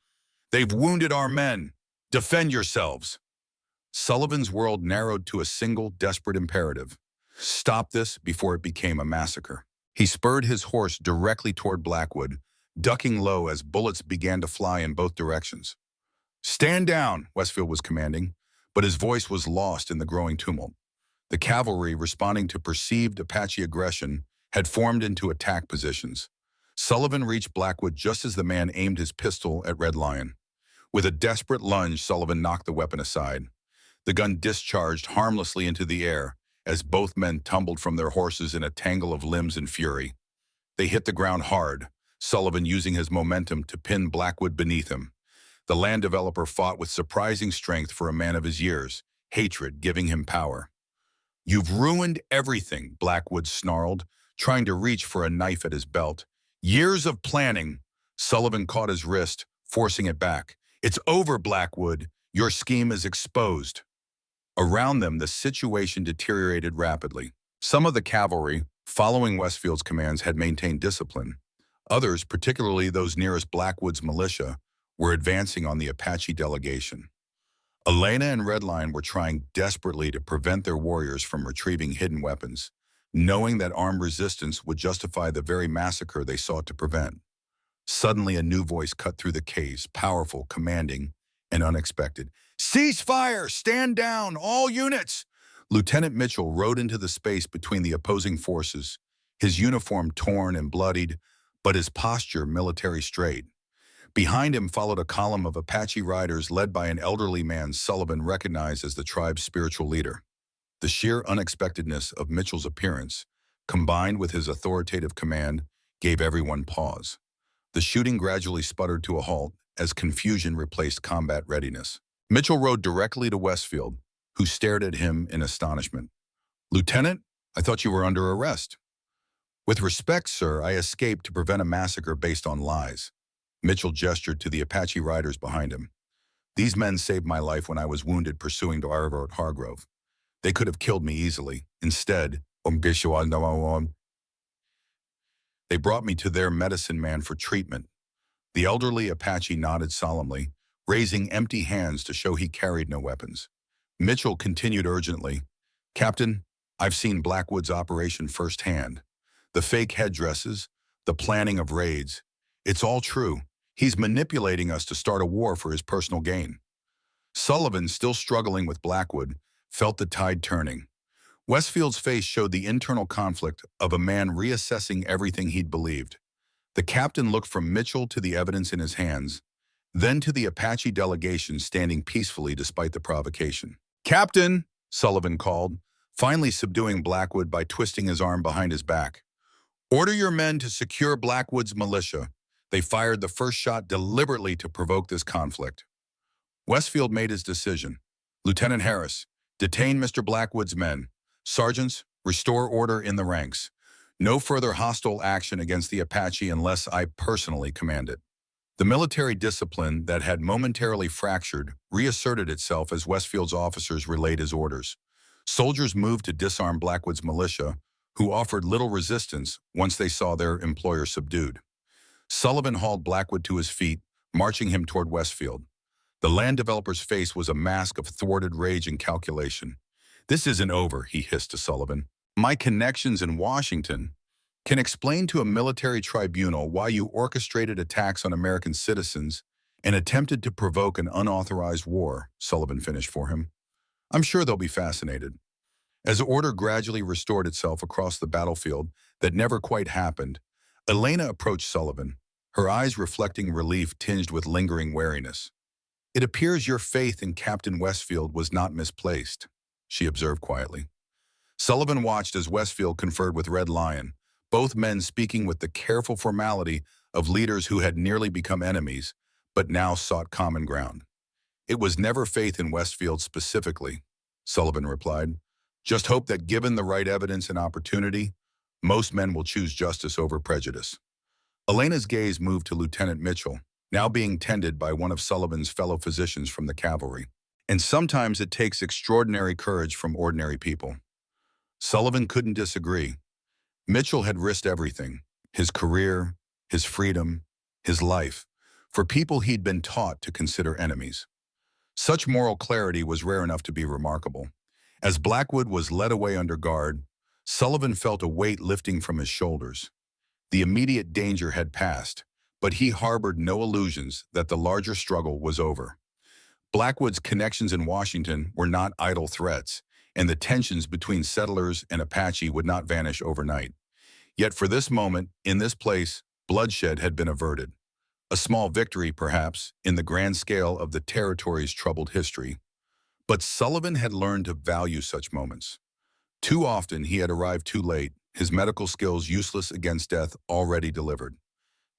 They've wounded our men. Defend yourselves. Sullivan's world narrowed to a single desperate imperative. Stop this before it became a massacre. He spurred his horse directly toward Blackwood, ducking low as bullets began to fly in both directions. Stand down, Westfield was commanding, but his voice was lost in the growing tumult. The cavalry, responding to perceived Apache aggression, had formed into attack positions. Sullivan reached Blackwood just as the man aimed his pistol at Red Lion. With a desperate lunge, Sullivan knocked the weapon aside. The gun discharged harmlessly into the air as both men tumbled from their horses in a tangle of limbs and fury. They hit the ground hard, Sullivan using his momentum to pin Blackwood beneath him. The land developer fought with surprising strength for a man of his years, hatred giving him power. You've ruined everything, Blackwood snarled, trying to reach for a knife at his belt. Years of planning. Sullivan caught his wrist, forcing it back. It's over, Blackwood. Your scheme is exposed. Around them, the situation deteriorated rapidly. Some of the cavalry, following Westfield's commands, had maintained discipline. Others, particularly those nearest Blackwood's militia, were advancing on the Apache delegation. Elena and Redline were trying desperately to prevent their warriors from retrieving hidden weapons, knowing that armed resistance would justify the very massacre they sought to prevent. Suddenly, a new voice cut through the chaos, powerful, commanding, and unexpected. Cease fire! Stand down! All units! Lieutenant Mitchell rode into the space between the opposing forces, his uniform torn and bloodied, but his posture military straight. Behind him followed a column of Apache riders led by an elderly man Sullivan recognized as the tribe's spiritual leader. The sheer unexpectedness of Mitchell's appearance, combined with his authoritative command, gave everyone pause. The shooting gradually sputtered to a halt as confusion replaced combat readiness. Mitchell rode directly to Westfield, who stared at him in astonishment. Lieutenant, I thought you were under arrest. With respect, sir, I escaped to prevent a massacre based on lies. Mitchell gestured to the Apache riders behind him. These men saved my life when I was wounded pursuing to Hargrove. They could have killed me easily. Instead, they brought me to their medicine man for treatment. The elderly Apache nodded solemnly, raising empty hands to show he carried no weapons. Mitchell continued urgently, "Captain, I've seen Blackwood's operation firsthand. The fake headdresses, the planning of raids. It's all true. He's manipulating us to start a war for his personal gain." Sullivan, still struggling with Blackwood, felt the tide turning. Westfield's face showed the internal conflict of a man reassessing everything he'd believed. The captain looked from Mitchell to the evidence in his hands, then to the Apache delegation standing peacefully despite the provocation. "Captain," Sullivan called, finally subduing Blackwood by twisting his arm behind his back. "Order your men to secure Blackwood's militia." They fired the first shot deliberately to provoke this conflict. Westfield made his decision. "Lieutenant Harris, detain Mr. Blackwood's men. Sergeants, restore order in the ranks. No further hostile action against the Apache unless I personally command it." The military discipline that had momentarily fractured reasserted itself as Westfield's officers relayed his orders. Soldiers moved to disarm Blackwood's militia, who offered little resistance once they saw their employer subdued. Sullivan hauled Blackwood to his feet, marching him toward Westfield. The land developer's face was a mask of thwarted rage and calculation. "This isn't over," he hissed to Sullivan. "My connections in Washington can explain to a military tribunal why you orchestrated attacks on American citizens and attempted to provoke an unauthorized war," Sullivan finished for him. "I'm sure they'll be fascinated." As order gradually restored itself across the battlefield that never quite happened, Elena approached Sullivan, her eyes reflecting relief tinged with lingering wariness. "It appears your faith in Captain Westfield was not misplaced," she observed quietly. Sullivan watched as Westfield conferred with Red Lion, both men speaking with the careful formality of leaders who had nearly become enemies, but now sought common ground. "It was never faith in Westfield specifically," Sullivan replied. "Just hope that given the right evidence and opportunity, most men will choose justice over prejudice." Elena's gaze moved to Lieutenant Mitchell, now being tended by one of Sullivan's fellow physicians from the cavalry. "And sometimes it takes extraordinary courage from ordinary people." Sullivan couldn't disagree. Mitchell had risked everything, his career, his freedom, his life, for people he'd been taught to consider enemies. Such moral clarity was rare enough to be remarkable. As Blackwood was led away under guard, Sullivan felt a weight lifting from his shoulders. The immediate danger had passed, but he harbored no illusions that the larger struggle was over. Blackwood's connections in Washington were not idle threats, and the tensions between settlers and Apache would not vanish overnight. Yet for this moment, in this place, bloodshed had been averted. A small victory, perhaps, in the grand scale of the territory's troubled history. But Sullivan had learned to value such moments. Too often he had arrived too late, his medical skills useless against death already delivered.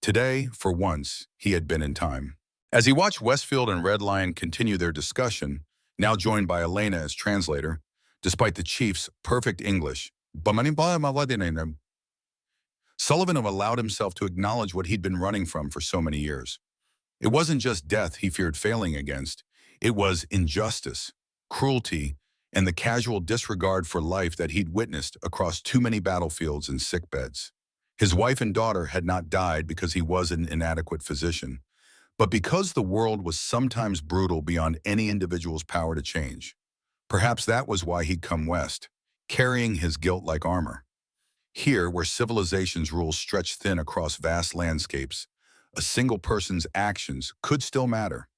Today, for once, he had been in time. As he watched Westfield and Red Lion continue their discussion, now joined by Elena as translator, despite the chief's perfect English, Sullivan allowed himself to acknowledge what he'd been running from for so many years. It wasn't just death he feared failing against. It was injustice, cruelty, and the casual disregard for life that he'd witnessed across too many battlefields and sickbeds. His wife and daughter had not died because he was an inadequate physician, but because the world was sometimes brutal beyond any individual's power to change. Perhaps that was why he'd come west, carrying his guilt like armor. Here, where civilization's rules stretched thin across vast landscapes, a single person's actions could still matter.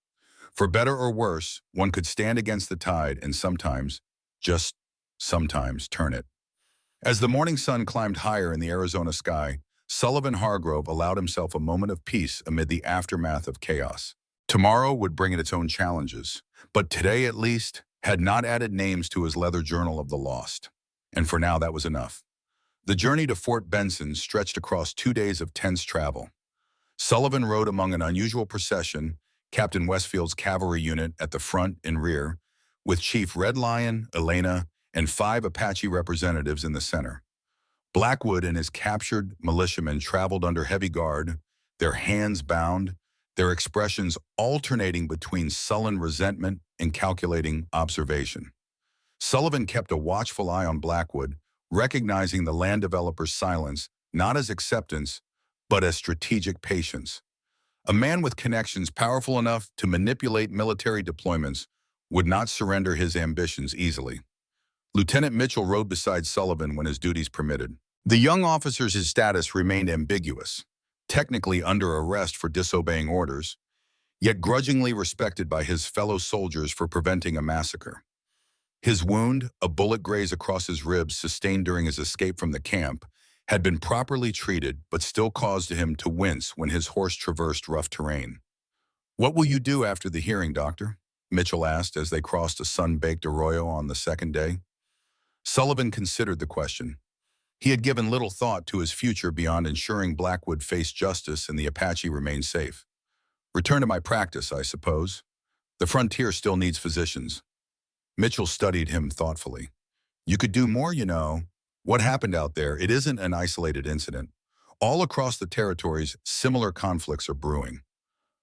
For better or worse, one could stand against the tide and sometimes, just sometimes, turn it. As the morning sun climbed higher in the Arizona sky, Sullivan Hargrove allowed himself a moment of peace amid the aftermath of chaos. Tomorrow would bring it its own challenges, but today at least had not added names to his leather journal of the lost. And for now, that was enough. The journey to Fort Benson stretched across 2 days of tense travel. Sullivan rode among an unusual procession, Captain Westfield's cavalry unit at the front and rear, with Chief Red Lion, Elena, and 5 Apache representatives in the center. Blackwood and his captured militiamen traveled under heavy guard, their hands bound, their expressions alternating between sullen resentment and calculating observation. Sullivan kept a watchful eye on Blackwood, recognizing the land developer's silence not as acceptance, but as strategic patience. A man with connections powerful enough to manipulate military deployments would not surrender his ambitions easily. Lieutenant Mitchell rode beside Sullivan when his duties permitted. The young officer's status remained ambiguous, technically under arrest for disobeying orders, yet grudgingly respected by his fellow soldiers for preventing a massacre. His wound, a bullet graze across his ribs sustained during his escape from the camp, had been properly treated but still caused him to wince when his horse traversed rough terrain. "What will you do after the hearing, Doctor?" Mitchell asked as they crossed a sun-baked arroyo on the second day. Sullivan considered the question. He had given little thought to his future beyond ensuring Blackwood faced justice and the Apache remained safe. "Return to my practice, I suppose. The frontier still needs physicians." Mitchell studied him thoughtfully. "You could do more, you know. What happened out there, it isn't an isolated incident. All across the territories, similar conflicts are brewing."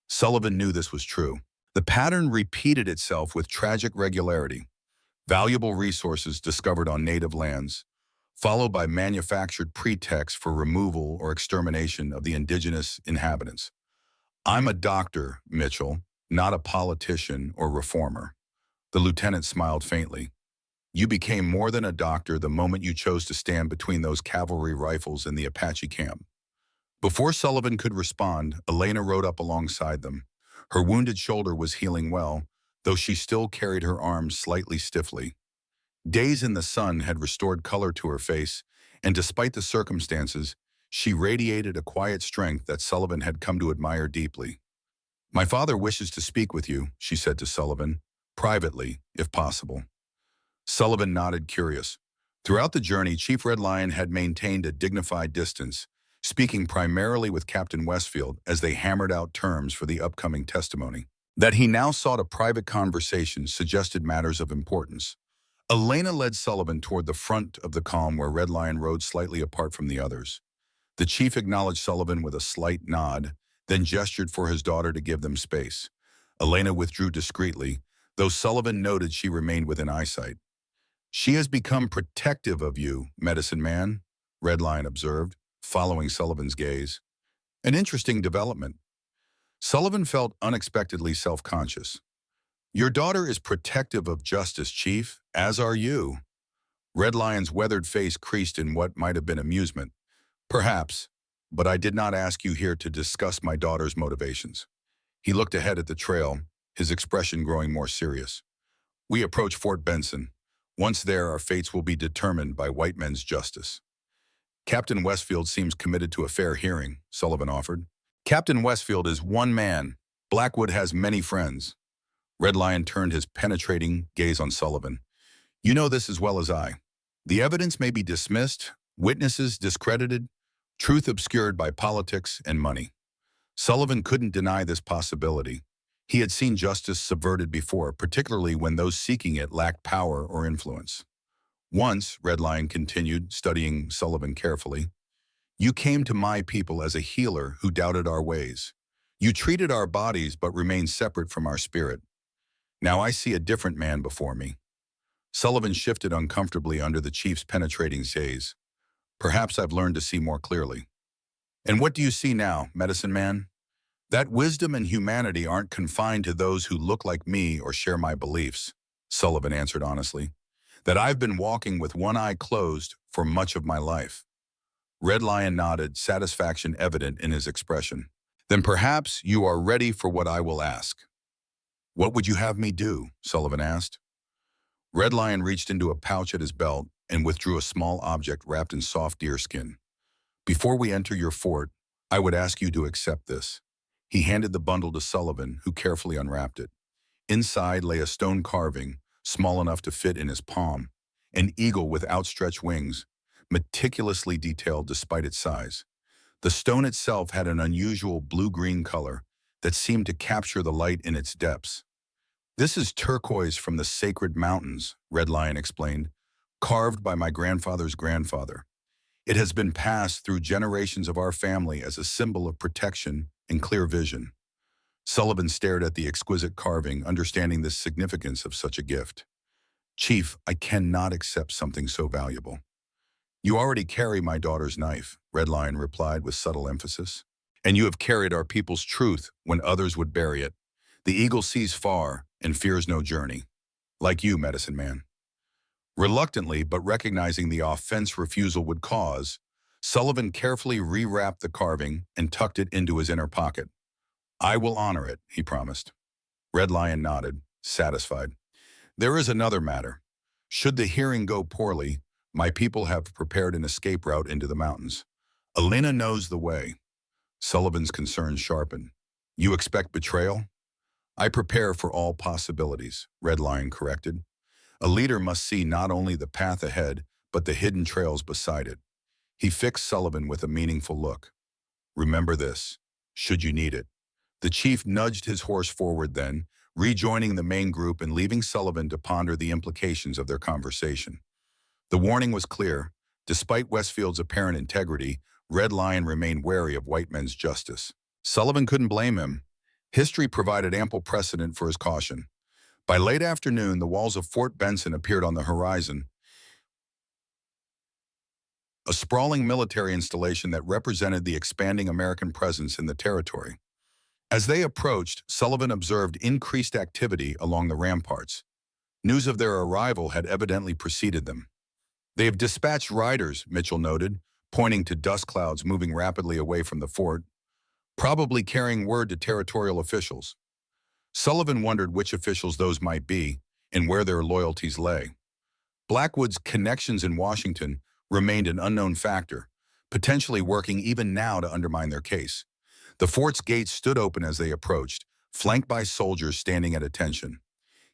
Sullivan knew this was true. The pattern repeated itself with tragic regularity. Valuable resources discovered on native lands, followed by manufactured pretexts for removal or extermination of the indigenous inhabitants. "I'm a doctor, Mitchell, not a politician or reformer." The lieutenant smiled faintly. "You became more than a doctor the moment you chose to stand between those cavalry rifles in the Apache camp." Before Sullivan could respond, Elena rode up alongside them. Her wounded shoulder was healing well, though she still carried her arms slightly stiffly. Days in the sun had restored color to her face, and despite the circumstances, she radiated a quiet strength that Sullivan had come to admire deeply. "My father wishes to speak with you," she said to Sullivan, "privately, if possible." Sullivan nodded, curious. Throughout the journey, Chief Red Lion had maintained a dignified distance, speaking primarily with Captain Westfield as they hammered out terms for the upcoming testimony. That he now sought a private conversation suggested matters of importance. Elena led Sullivan toward the front of the column where Red Lion rode slightly apart from the others. The chief acknowledged Sullivan with a slight nod, then gestured for his daughter to give them space. Elena withdrew discreetly, though Sullivan noted she remained within eyesight. "She has become protective of you, medicine man," Red Lion observed, following Sullivan's gaze. An interesting development. Sullivan felt unexpectedly self-conscious. "Your daughter is protective of justice, Chief, as are you." Red Lion's weathered face creased in what might have been amusement. "Perhaps, but I did not ask you here to discuss my daughter's motivations." He looked ahead at the trail, his expression growing more serious. "We approach Fort Benson. Once there, our fates will be determined by white men's justice." "Captain Westfield seems committed to a fair hearing," Sullivan offered. "Captain Westfield is one man. Blackwood has many friends." Red Lion turned his penetrating gaze on Sullivan. "You know this as well as I. The evidence may be dismissed, witnesses discredited, truth obscured by politics and money." Sullivan couldn't deny this possibility. He had seen justice subverted before, particularly when those seeking it lacked power or influence. "Once," Red Lion continued, studying Sullivan carefully, "you came to my people as a healer who doubted our ways. You treated our bodies but remained separate from our spirit. Now I see a different man before me." Sullivan shifted uncomfortably under the chief's penetrating gaze. "Perhaps I've learned to see more clearly." "And what do you see now, medicine man?" "That wisdom and humanity aren't confined to those who look like me or share my beliefs," Sullivan answered honestly. "That I've been walking with one eye closed for much of my life." Red Lion nodded, satisfaction evident in his expression. "Then perhaps you are ready for what I will ask." "What would you have me do?" Sullivan asked. Red Lion reached into a pouch at his belt and withdrew a small object wrapped in soft deerskin. "Before we enter your fort, I would ask you to accept this." He handed the bundle to Sullivan, who carefully unwrapped it. Inside lay a stone carving, small enough to fit in his palm, an eagle with outstretched wings, meticulously detailed despite its size. The stone itself had an unusual blue-green color that seemed to capture the light in its depths. "This is turquoise from the sacred mountains," Red Lion explained, "carved by my grandfather's grandfather. It has been passed through generations of our family as a symbol of protection and clear vision." Sullivan stared at the exquisite carving, understanding the significance of such a gift. "Chief, I cannot accept something so valuable." "You already carry my daughter's knife," Red Lion replied with subtle emphasis. "And you have carried our people's truth when others would bury it. The eagle sees far and fears no journey." Like you, medicine man. Reluctantly, but recognizing the offense refusal would cause, Sullivan carefully rewrapped the carving and tucked it into his inner pocket. I will honor it, he promised. Red Lion nodded, satisfied. There is another matter. Should the hearing go poorly, my people have prepared an escape route into the mountains. Elena knows the way. Sullivan's concerns sharpened. You expect betrayal? I prepare for all possibilities, Red Lion corrected. A leader must see not only the path ahead, but the hidden trails beside it. He fixed Sullivan with a meaningful look. Remember this, should you need it. The chief nudged his horse forward then, rejoining the main group and leaving Sullivan to ponder the implications of their conversation. The warning was clear. Despite Westfield's apparent integrity, Red Lion remained wary of white men's justice. Sullivan couldn't blame him. History provided ample precedent for his caution. By late afternoon, the walls of Fort Benson appeared on the horizon, a sprawling military installation that represented the expanding American presence in the territory. As they approached, Sullivan observed increased activity along the ramparts. News of their arrival had evidently preceded them. They have dispatched riders, Mitchell noted, pointing to dust clouds moving rapidly away from the fort, probably carrying word to territorial officials. Sullivan wondered which officials those might be and where their loyalties lay. Blackwood's connections in Washington remained an unknown factor, potentially working even now to undermine their case. The fort's gates stood open as they approached, flanked by soldiers standing at attention.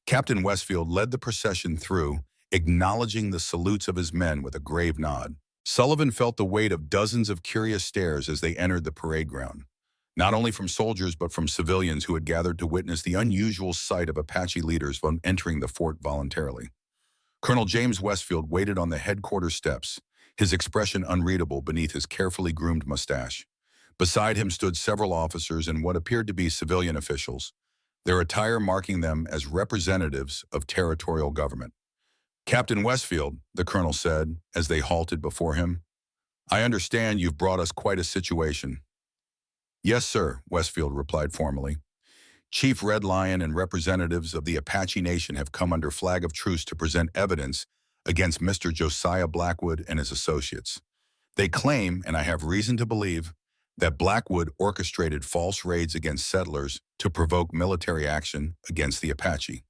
Captain Westfield led the procession through, acknowledging the salutes of his men with a grave nod. Sullivan felt the weight of dozens of curious stares as they entered the parade ground, not only from soldiers but from civilians who had gathered to witness the unusual sight of Apache leaders entering the fort voluntarily. Colonel James Westfield waited on the headquarters steps, his expression unreadable beneath his carefully groomed mustache. Beside him stood several officers and what appeared to be civilian officials, their attire marking them as representatives of territorial government. Captain Westfield, the colonel said, as they halted before him, I understand you've brought us quite a situation. Yes, sir, Westfield replied formally. Chief Red Lion and representatives of the Apache Nation have come under flag of truce to present evidence against Mr. Josiah Blackwood and his associates. They claim, and I have reason to believe, that Blackwood orchestrated false raids against settlers to provoke military action against the Apache.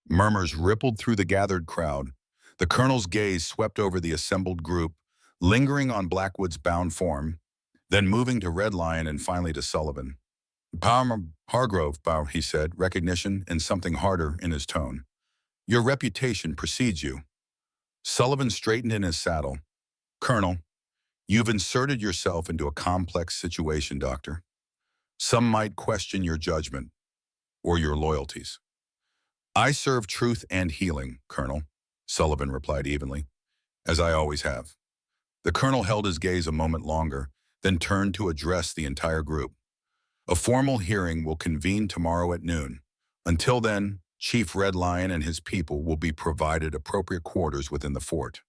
Murmurs rippled through the gathered crowd. The colonel's gaze swept over the assembled group, lingering on Blackwood's bound form, then moving to Red Lion and finally to Sullivan. Hargrove, he said, recognition and something harder in his tone. Your reputation precedes you. Sullivan straightened in his saddle. Colonel, you've inserted yourself into a complex situation, Doctor. Some might question your judgment or your loyalties. I serve truth and healing, Colonel, Sullivan replied evenly, as I always have. The colonel held his gaze a moment longer, then turned to address the entire group. A formal hearing will convene tomorrow at noon. Until then, Chief Red Lion and his people will be provided appropriate quarters within the fort.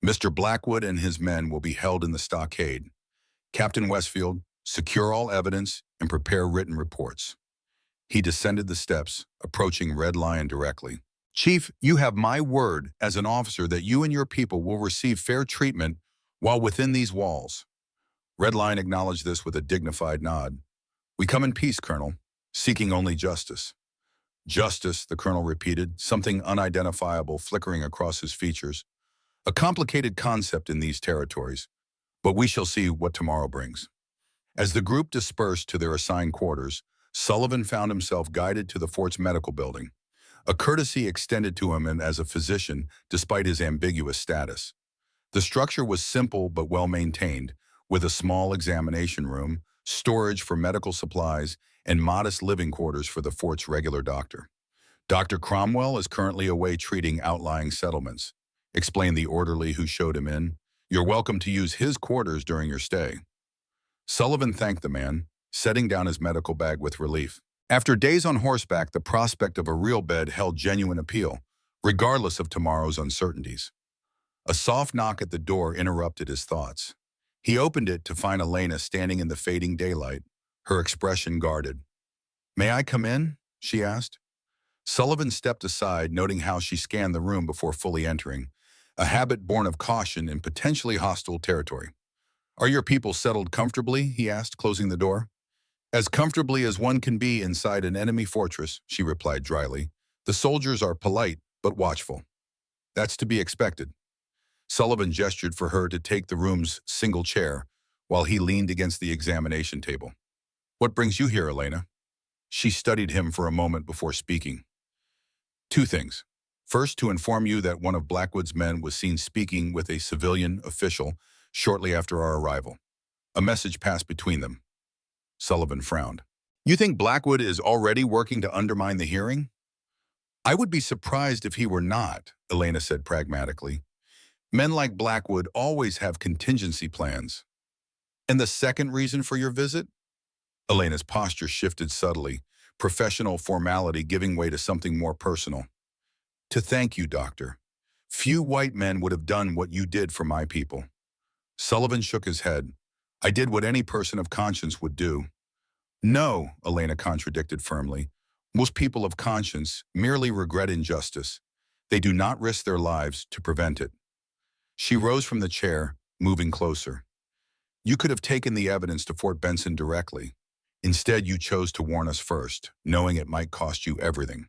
Mr. Blackwood and his men will be held in the stockade. Captain Westfield, secure all evidence and prepare written reports. He descended the steps, approaching Red Lion directly. Chief, you have my word as an officer that you and your people will receive fair treatment while within these walls. Red Lion acknowledged this with a dignified nod. We come in peace, Colonel, seeking only justice. Justice, the colonel repeated, something unidentifiable flickering across his features. A complicated concept in these territories, but we shall see what tomorrow brings. As the group dispersed to their assigned quarters, Sullivan found himself guided to the fort's medical building, a courtesy extended to him as a physician despite his ambiguous status. The structure was simple but well-maintained, with a small examination room, storage for medical supplies, and modest living quarters for the fort's regular doctor. Dr. Cromwell is currently away treating outlying settlements, explained the orderly who showed him in. You're welcome to use his quarters during your stay. Sullivan thanked the man, setting down his medical bag with relief. After days on horseback, the prospect of a real bed held genuine appeal, regardless of tomorrow's uncertainties. A soft knock at the door interrupted his thoughts. He opened it to find Elena standing in the fading daylight, her expression guarded. May I come in? She asked. Sullivan stepped aside, noting how she scanned the room before fully entering, a habit born of caution in potentially hostile territory. "Are your people settled comfortably?" he asked, closing the door. "As comfortably as one can be inside an enemy fortress," she replied dryly. "The soldiers are polite, but watchful. That's to be expected." Sullivan gestured for her to take the room's single chair, while he leaned against the examination table. "What brings you here, Elena?" She studied him for a moment before speaking. "Two things. First, to inform you that one of Blackwood's men was seen speaking with a civilian official shortly after our arrival. A message passed between them." Sullivan frowned. "You think Blackwood is already working to undermine the hearing?" "I would be surprised if he were not," Elena said pragmatically. "Men like Blackwood always have contingency plans." "And the second reason for your visit?" Elena's posture shifted subtly, professional formality giving way to something more personal. "To thank you, Doctor. Few white men would have done what you did for my people." Sullivan shook his head. "I did what any person of conscience would do." "No," Elena contradicted firmly. "Most people of conscience merely regret injustice. They do not risk their lives to prevent it." She rose from the chair, moving closer. "You could have taken the evidence to Fort Benson directly. Instead, you chose to warn us first, knowing it might cost you everything."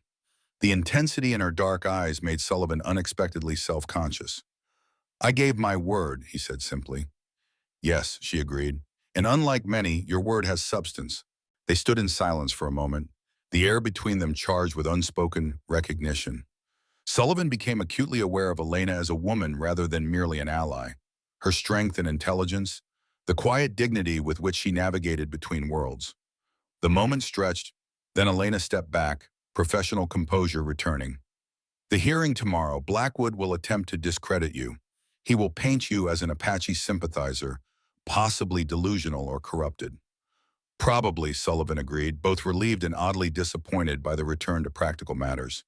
The intensity in her dark eyes made Sullivan unexpectedly self-conscious. "I gave my word," he said simply. "Yes," she agreed. "And unlike many, your word has substance." They stood in silence for a moment, the air between them charged with unspoken recognition. Sullivan became acutely aware of Elena as a woman rather than merely an ally. Her strength and intelligence, the quiet dignity with which she navigated between worlds. The moment stretched, then Elena stepped back, professional composure returning. "The hearing tomorrow, Blackwood will attempt to discredit you. He will paint you as an Apache sympathizer, possibly delusional or corrupted." "Probably," Sullivan agreed, both relieved and oddly disappointed by the return to practical matters.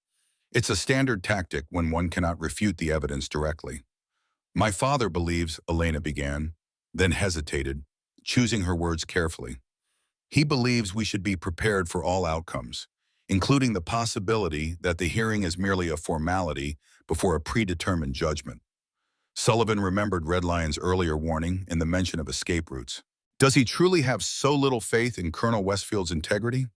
"It's a standard tactic when one cannot refute the evidence directly." "My father believes," Elena began, then hesitated, choosing her words carefully. "He believes we should be prepared for all outcomes, including the possibility that the hearing is merely a formality before a predetermined judgment." Sullivan remembered Red Lion's earlier warning and the mention of escape routes. "Does he truly have so little faith in Colonel Westfield's integrity?"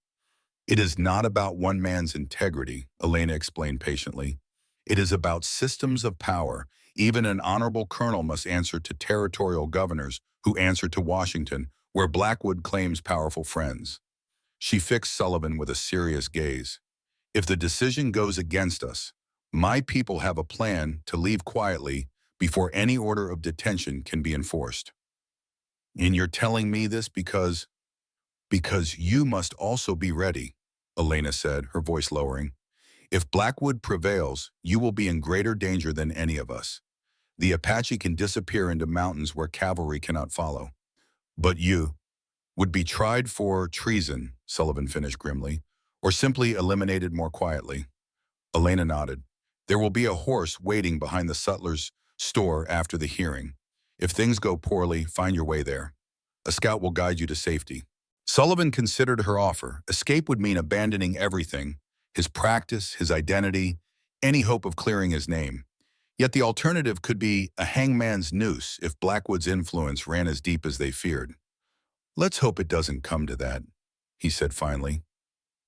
"It is not about one man's integrity," Elena explained patiently. "It is about systems of power. Even an honorable colonel must answer to territorial governors who answer to Washington, where Blackwood claims powerful friends." She fixed Sullivan with a serious gaze. "If the decision goes against us, my people have a plan to leave quietly before any order of detention can be enforced." "And you're telling me this because—" "Because you must also be ready," Elena said, her voice lowering. "If Blackwood prevails, you will be in greater danger than any of us. The Apache can disappear into mountains where cavalry cannot follow. But you would be tried for treason," Sullivan finished grimly, "or simply eliminated more quietly." Elena nodded. "There will be a horse waiting behind the sutler's store after the hearing. If things go poorly, find your way there. A scout will guide you to safety." Sullivan considered her offer. Escape would mean abandoning everything, his practice, his identity, any hope of clearing his name. Yet the alternative could be a hangman's noose if Blackwood's influence ran as deep as they feared. "Let's hope it doesn't come to that," he said finally.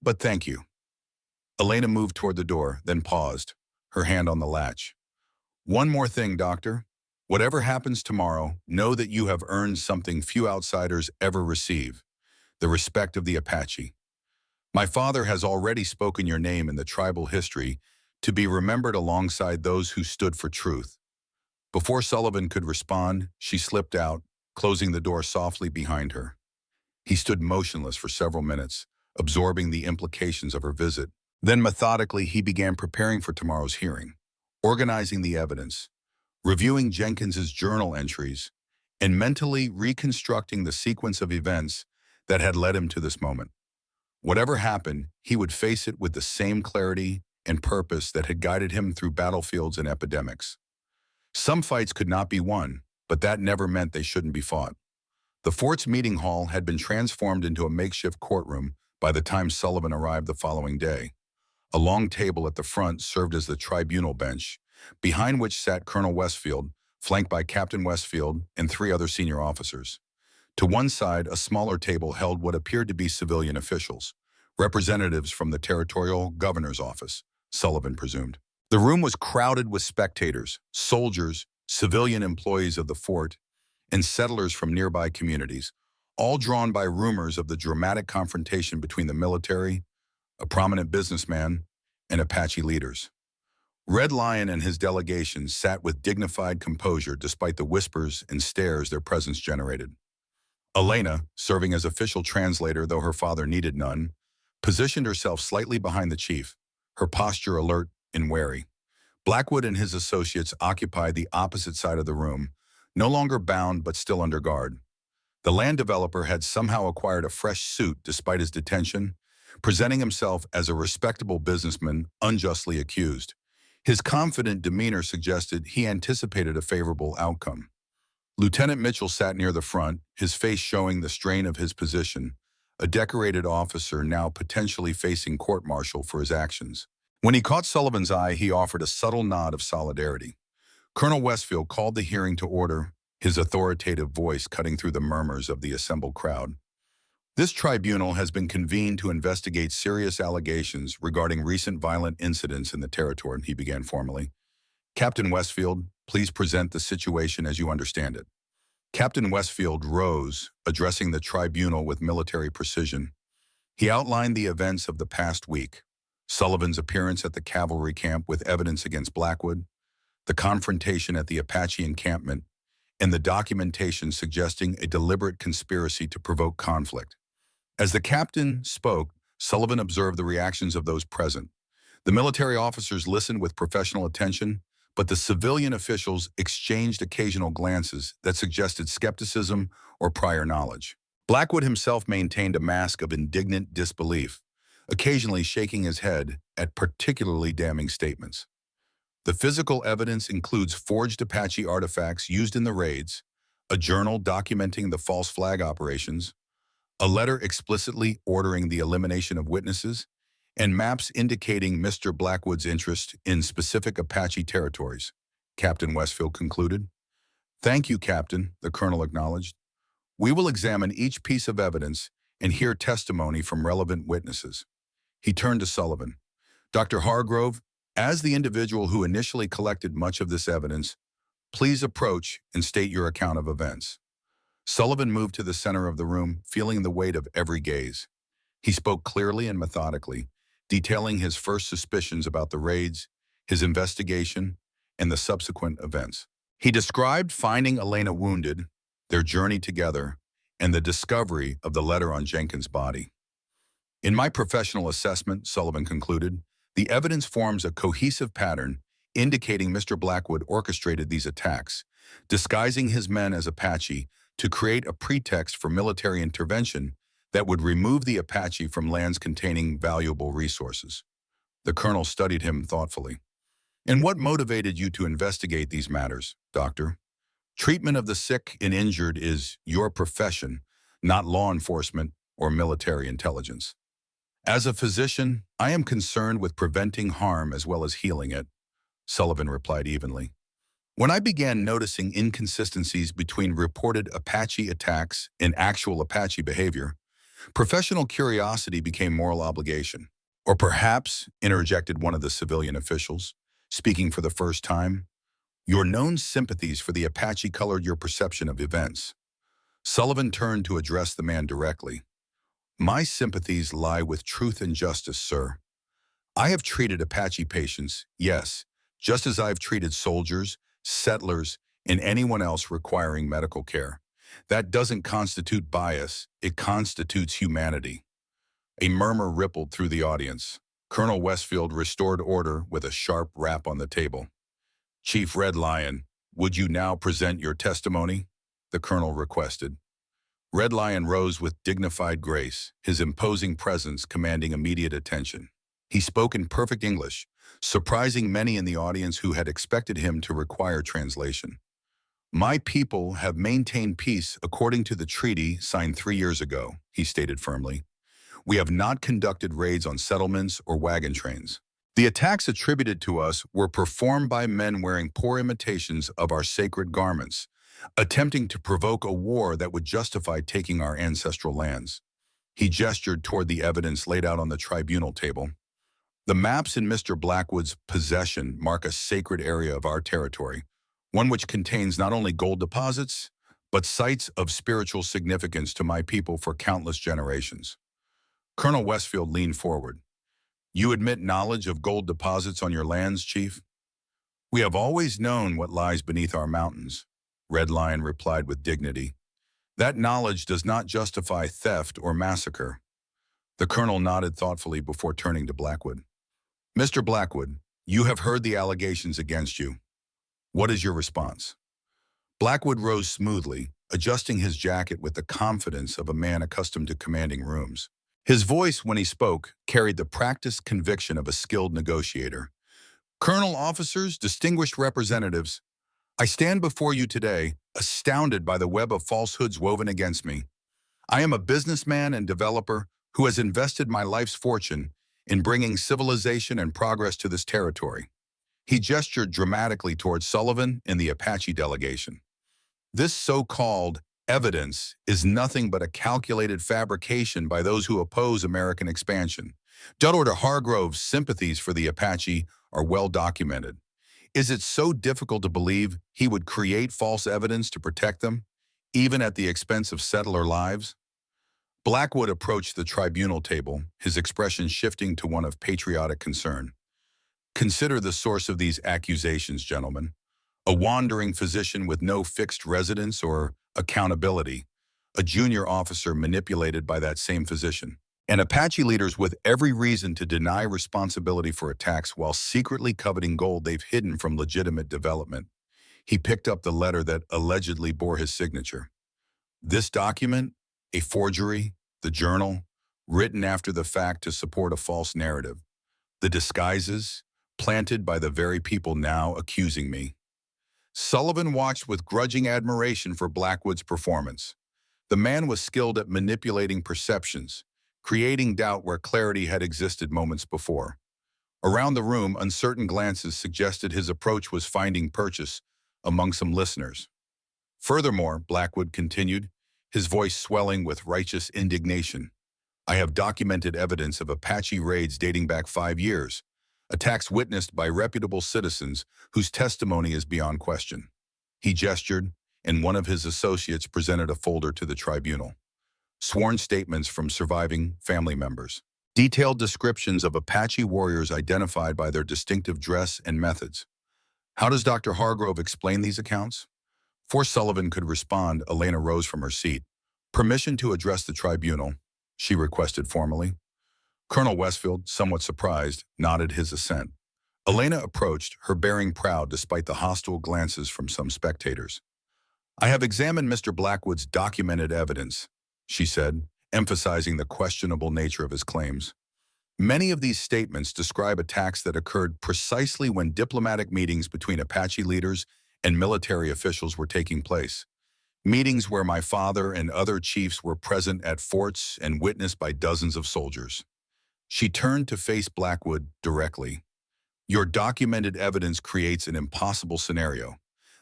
"But thank you." Elena moved toward the door, then paused, her hand on the latch. "One more thing, Doctor. Whatever happens tomorrow, know that you have earned something few outsiders ever receive: the respect of the Apache. My father has already spoken your name in the tribal history to be remembered alongside those who stood for truth." Before Sullivan could respond, she slipped out, closing the door softly behind her. He stood motionless for several minutes, absorbing the implications of her visit. Then methodically, he began preparing for tomorrow's hearing, organizing the evidence, reviewing Jenkins's journal entries, and mentally reconstructing the sequence of events that had led him to this moment. Whatever happened, he would face it with the same clarity and purpose that had guided him through battlefields and epidemics. Some fights could not be won, but that never meant they shouldn't be fought. The fort's meeting hall had been transformed into a makeshift courtroom by the time Sullivan arrived the following day. A long table at the front served as the tribunal bench, behind which sat Colonel Westfield, flanked by Captain Westfield and three other senior officers. To one side, a smaller table held what appeared to be civilian officials, representatives from the territorial governor's office, Sullivan presumed. The room was crowded with spectators, soldiers, civilian employees of the fort, and settlers from nearby communities, all drawn by rumors of the dramatic confrontation between the military, a prominent businessman, and Apache leaders. Red Lion and his delegation sat with dignified composure despite the whispers and stares their presence generated. Elena, serving as official translator though her father needed none, positioned herself slightly behind the chief, her posture alert and wary. Blackwood and his associates occupied the opposite side of the room, no longer bound but still under guard. The land developer had somehow acquired a fresh suit despite his detention, presenting himself as a respectable businessman unjustly accused. His confident demeanor suggested he anticipated a favorable outcome. Lieutenant Mitchell sat near the front, his face showing the strain of his position, a decorated officer now potentially facing court-martial for his actions. When he caught Sullivan's eye, he offered a subtle nod of solidarity. Colonel Westfield called the hearing to order, his authoritative voice cutting through the murmurs of the assembled crowd. This tribunal has been convened to investigate serious allegations regarding recent violent incidents in the territory, he began formally. Captain Westfield, please present the situation as you understand it. Captain Westfield rose, addressing the tribunal with military precision. He outlined the events of the past week, Sullivan's appearance at the cavalry camp with evidence against Blackwood, the confrontation at the Apache encampment, and the documentation suggesting a deliberate conspiracy to provoke conflict. As the captain spoke, Sullivan observed the reactions of those present. The military officers listened with professional attention, but the civilian officials exchanged occasional glances that suggested skepticism or prior knowledge. Blackwood himself maintained a mask of indignant disbelief, occasionally shaking his head at particularly damning statements. The physical evidence includes forged Apache artifacts used in the raids, a journal documenting the false flag operations, a letter explicitly ordering the elimination of witnesses, and maps indicating Mr. Blackwood's interest in specific Apache territories, Captain Westfield concluded. Thank you, Captain, the colonel acknowledged. We will examine each piece of evidence and hear testimony from relevant witnesses. He turned to Sullivan. Dr. Hargrove, as the individual who initially collected much of this evidence, please approach and state your account of events. Sullivan moved to the center of the room, feeling the weight of every gaze. He spoke clearly and methodically, detailing his first suspicions about the raids, his investigation, and the subsequent events. He described finding Elena wounded, their journey together, and the discovery of the letter on Jenkins' body. In my professional assessment, Sullivan concluded, the evidence forms a cohesive pattern indicating Mr. Blackwood orchestrated these attacks, disguising his men as Apache to create a pretext for military intervention that would remove the Apache from lands containing valuable resources. The colonel studied him thoughtfully. And what motivated you to investigate these matters, Doctor? Treatment of the sick and injured is your profession, not law enforcement or military intelligence. As a physician, I am concerned with preventing harm as well as healing it, Sullivan replied evenly. When I began noticing inconsistencies between reported Apache attacks and actual Apache behavior, professional curiosity became moral obligation. Or perhaps, interjected one of the civilian officials, speaking for the first time, your known sympathies for the Apache colored your perception of events. Sullivan turned to address the man directly. My sympathies lie with truth and justice, sir. I have treated Apache patients, yes, just as I've treated soldiers, settlers, and anyone else requiring medical care. That doesn't constitute bias, it constitutes humanity. A murmur rippled through the audience. Colonel Westfield restored order with a sharp rap on the table. Chief Red Lion, would you now present your testimony? The colonel requested. Red Lion rose with dignified grace, his imposing presence commanding immediate attention. He spoke in perfect English, surprising many in the audience who had expected him to require translation. My people have maintained peace according to the treaty signed 3 years ago, he stated firmly. We have not conducted raids on settlements or wagon trains. The attacks attributed to us were performed by men wearing poor imitations of our sacred garments, attempting to provoke a war that would justify taking our ancestral lands. He gestured toward the evidence laid out on the tribunal table. The maps in Mr. Blackwood's possession mark a sacred area of our territory, one which contains not only gold deposits, but sites of spiritual significance to my people for countless generations. Colonel Westfield leaned forward. You admit knowledge of gold deposits on your lands, Chief? We have always known what lies beneath our mountains, Red Lion replied with dignity. That knowledge does not justify theft or massacre. The colonel nodded thoughtfully before turning to Blackwood. Mr. Blackwood, you have heard the allegations against you. What is your response? Blackwood rose smoothly, adjusting his jacket with the confidence of a man accustomed to commanding rooms. His voice, when he spoke, carried the practiced conviction of a skilled negotiator. Colonel, officers, distinguished representatives, I stand before you today, astounded by the web of falsehoods woven against me. I am a businessman and developer who has invested my life's fortune in bringing civilization and progress to this territory. He gestured dramatically towards Sullivan and the Apache delegation. This so-called evidence is nothing but a calculated fabrication by those who oppose American expansion. Dr. Hargrove's sympathies for the Apache are well documented. Is it so difficult to believe he would create false evidence to protect them, even at the expense of settler lives? Blackwood approached the tribunal table, his expression shifting to one of patriotic concern. Consider the source of these accusations, gentlemen. A wandering physician with no fixed residence or accountability, a junior officer manipulated by that same physician, and Apache leaders with every reason to deny responsibility for attacks while secretly coveting gold they've hidden from legitimate development. He picked up the letter that allegedly bore his signature. This document, a forgery, the journal, written after the fact to support a false narrative. The disguises, planted by the very people now accusing me. Sullivan watched with grudging admiration for Blackwood's performance. The man was skilled at manipulating perceptions, creating doubt where clarity had existed moments before. Around the room, uncertain glances suggested his approach was finding purchase among some listeners. Furthermore, Blackwood continued, his voice swelling with righteous indignation, I have documented evidence of Apache raids dating back 5 years, attacks witnessed by reputable citizens whose testimony is beyond question. He gestured, and one of his associates presented a folder to the tribunal. Sworn statements from surviving family members. Detailed descriptions of Apache warriors identified by their distinctive dress and methods. How does Dr. Hargrove explain these accounts? Before Sullivan could respond, Elena rose from her seat. Permission to address the tribunal, she requested formally. Colonel Westfield, somewhat surprised, nodded his assent. Elena approached, her bearing proud despite the hostile glances from some spectators. I have examined Mr. Blackwood's documented evidence, she said, emphasizing the questionable nature of his claims. Many of these statements describe attacks that occurred precisely when diplomatic meetings between Apache leaders and military officials were taking place. Meetings where my father and other chiefs were present at forts and witnessed by dozens of soldiers. She turned to face Blackwood directly. Your documented evidence creates an impossible scenario.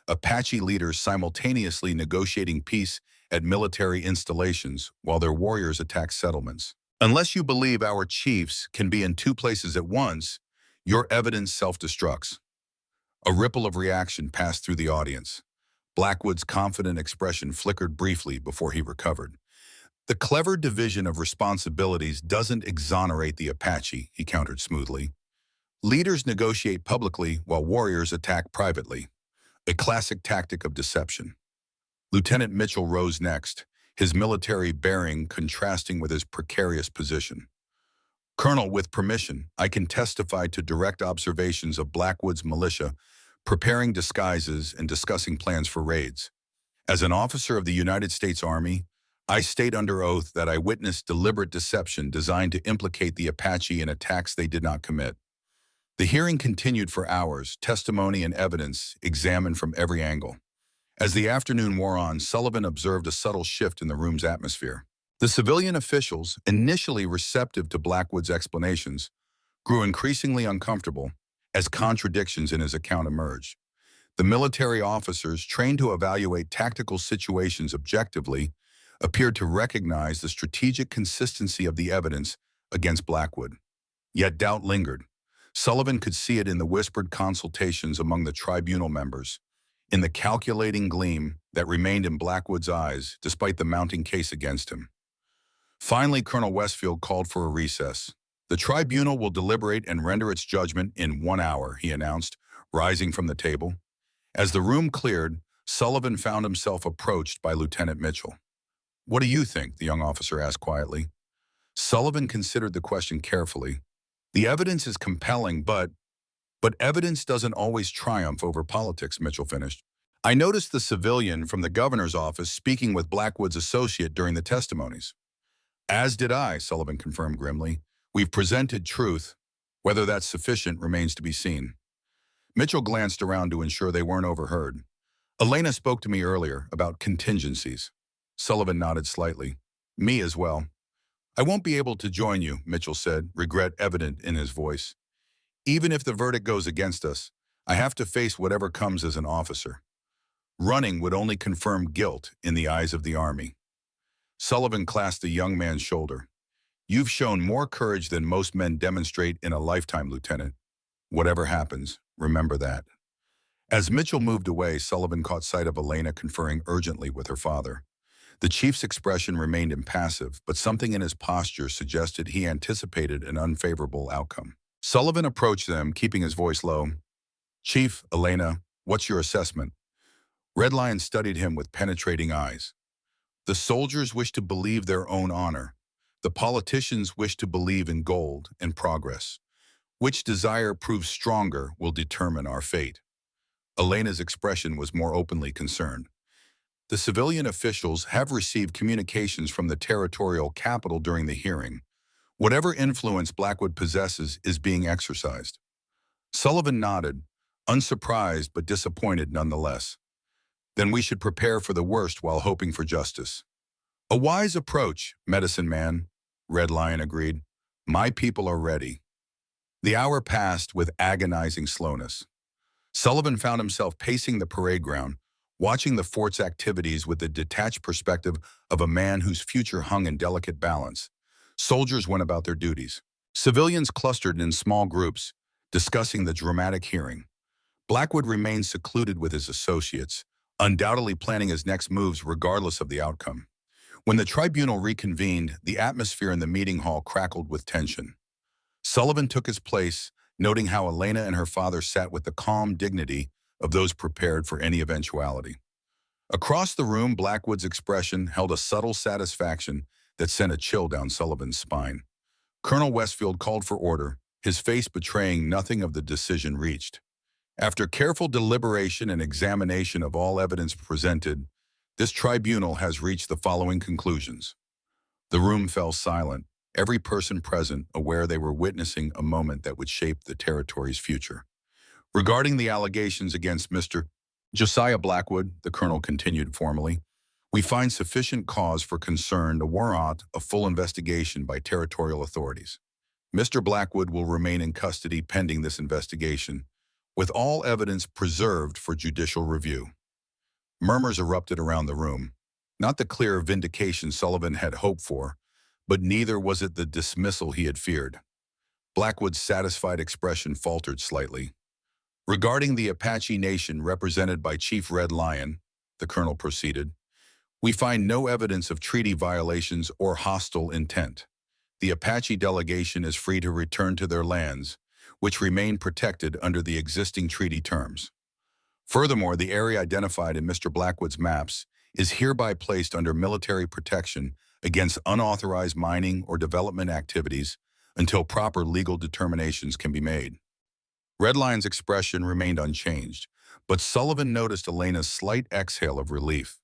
Apache leaders simultaneously negotiating peace at military installations while their warriors attack settlements. Unless you believe our chiefs can be in 2 places at once, your evidence self-destructs. A ripple of reaction passed through the audience. Blackwood's confident expression flickered briefly before he recovered. The clever division of responsibilities doesn't exonerate the Apache, he countered smoothly. Leaders negotiate publicly while warriors attack privately, a classic tactic of deception. Lieutenant Mitchell rose next, his military bearing contrasting with his precarious position. Colonel, with permission, I can testify to direct observations of Blackwood's militia preparing disguises and discussing plans for raids. As an officer of the United States Army, I state under oath that I witnessed deliberate deception designed to implicate the Apache in attacks they did not commit. The hearing continued for hours, testimony and evidence examined from every angle. As the afternoon wore on, Sullivan observed a subtle shift in the room's atmosphere. The civilian officials, initially receptive to Blackwood's explanations, grew increasingly uncomfortable as contradictions in his account emerged. The military officers, trained to evaluate tactical situations objectively, appeared to recognize the strategic consistency of the evidence against Blackwood. Yet doubt lingered. Sullivan could see it in the whispered consultations among the tribunal members, in the calculating gleam that remained in Blackwood's eyes despite the mounting case against him. Finally, Colonel Westfield called for a recess. "The tribunal will deliberate and render its judgment in 1 hour," he announced, rising from the table. As the room cleared, Sullivan found himself approached by Lieutenant Mitchell. "What do you think?" the young officer asked quietly. Sullivan considered the question carefully. "The evidence is compelling, but evidence doesn't always triumph over politics," Mitchell finished. "I noticed the civilian from the governor's office speaking with Blackwood's associate during the testimonies." "As did I," Sullivan confirmed grimly. "We've presented truth. Whether that's sufficient remains to be seen." Mitchell glanced around to ensure they weren't overheard. "Elena spoke to me earlier about contingencies." Sullivan nodded slightly. "Me as well." "I won't be able to join you," Mitchell said, regret evident in his voice. "Even if the verdict goes against us, I have to face whatever comes as an officer. Running would only confirm guilt in the eyes of the Army." Sullivan clasped the young man's shoulder. "You've shown more courage than most men demonstrate in a lifetime, Lieutenant. Whatever happens, remember that." As Mitchell moved away, Sullivan caught sight of Elena conferring urgently with her father. The chief's expression remained impassive, but something in his posture suggested he anticipated an unfavorable outcome. Sullivan approached them, keeping his voice low. "Chief, Elena, what's your assessment?" Redlion studied him with penetrating eyes. "The soldiers wish to believe their own honor. The politicians wish to believe in gold and progress. Which desire proves stronger will determine our fate." Elena's expression was more openly concerned. "The civilian officials have received communications from the territorial capital during the hearing. Whatever influence Blackwood possesses is being exercised." Sullivan nodded, unsurprised but disappointed nonetheless. "Then we should prepare for the worst while hoping for justice." "A wise approach, medicine man," Redlion agreed. "My people are ready." The hour passed with agonizing slowness. Sullivan found himself pacing the parade ground, watching the fort's activities with the detached perspective of a man whose future hung in delicate balance. Soldiers went about their duties. Civilians clustered in small groups, discussing the dramatic hearing. Blackwood remained secluded with his associates, undoubtedly planning his next moves regardless of the outcome. When the tribunal reconvened, the atmosphere in the meeting hall crackled with tension. Sullivan took his place, noting how Elena and her father sat with the calm dignity of those prepared for any eventuality. Across the room, Blackwood's expression held a subtle satisfaction that sent a chill down Sullivan's spine. Colonel Westfield called for order, his face betraying nothing of the decision reached. "After careful deliberation and examination of all evidence presented, this tribunal has reached the following conclusions." The room fell silent, every person present aware they were witnessing a moment that would shape the territory's future. "Regarding the allegations against Mr. Josiah Blackwood," the colonel continued formally, "we find sufficient cause for concern to warrant a full investigation by territorial authorities. Mr. Blackwood will remain in custody pending this investigation, with all evidence preserved for judicial review." Murmurs erupted around the room. Not the clear vindication Sullivan had hoped for, but neither was it the dismissal he had feared. Blackwood's satisfied expression faltered slightly. "Regarding the Apache Nation represented by Chief Redlion," the colonel proceeded, "we find no evidence of treaty violations or hostile intent. The Apache delegation is free to return to their lands, which remain protected under the existing treaty terms. Furthermore, the area identified in Mr. Blackwood's maps is hereby placed under military protection against unauthorized mining or development activities until proper legal determinations can be made." Redlion's expression remained unchanged, but Sullivan noticed Elena's slight exhale of relief.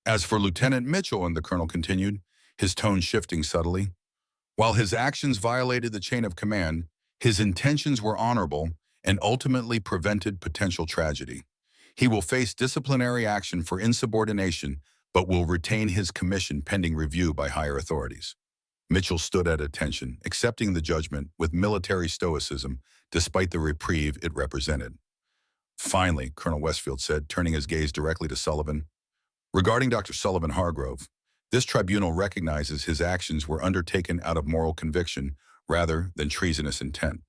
"As for Lieutenant Mitchell," and the colonel continued, his tone shifting subtly, "while his actions violated the chain of command, his intentions were honorable and ultimately prevented potential tragedy. He will face disciplinary action for insubordination but will retain his commission pending review by higher authorities. Mitchell stood at attention, accepting the judgment with military stoicism despite the reprieve it represented. Finally, Colonel Westfield said, turning his gaze directly to Sullivan, regarding Dr. Sullivan Hargrove, this tribunal recognizes his actions were undertaken out of moral conviction rather than treasonous intent.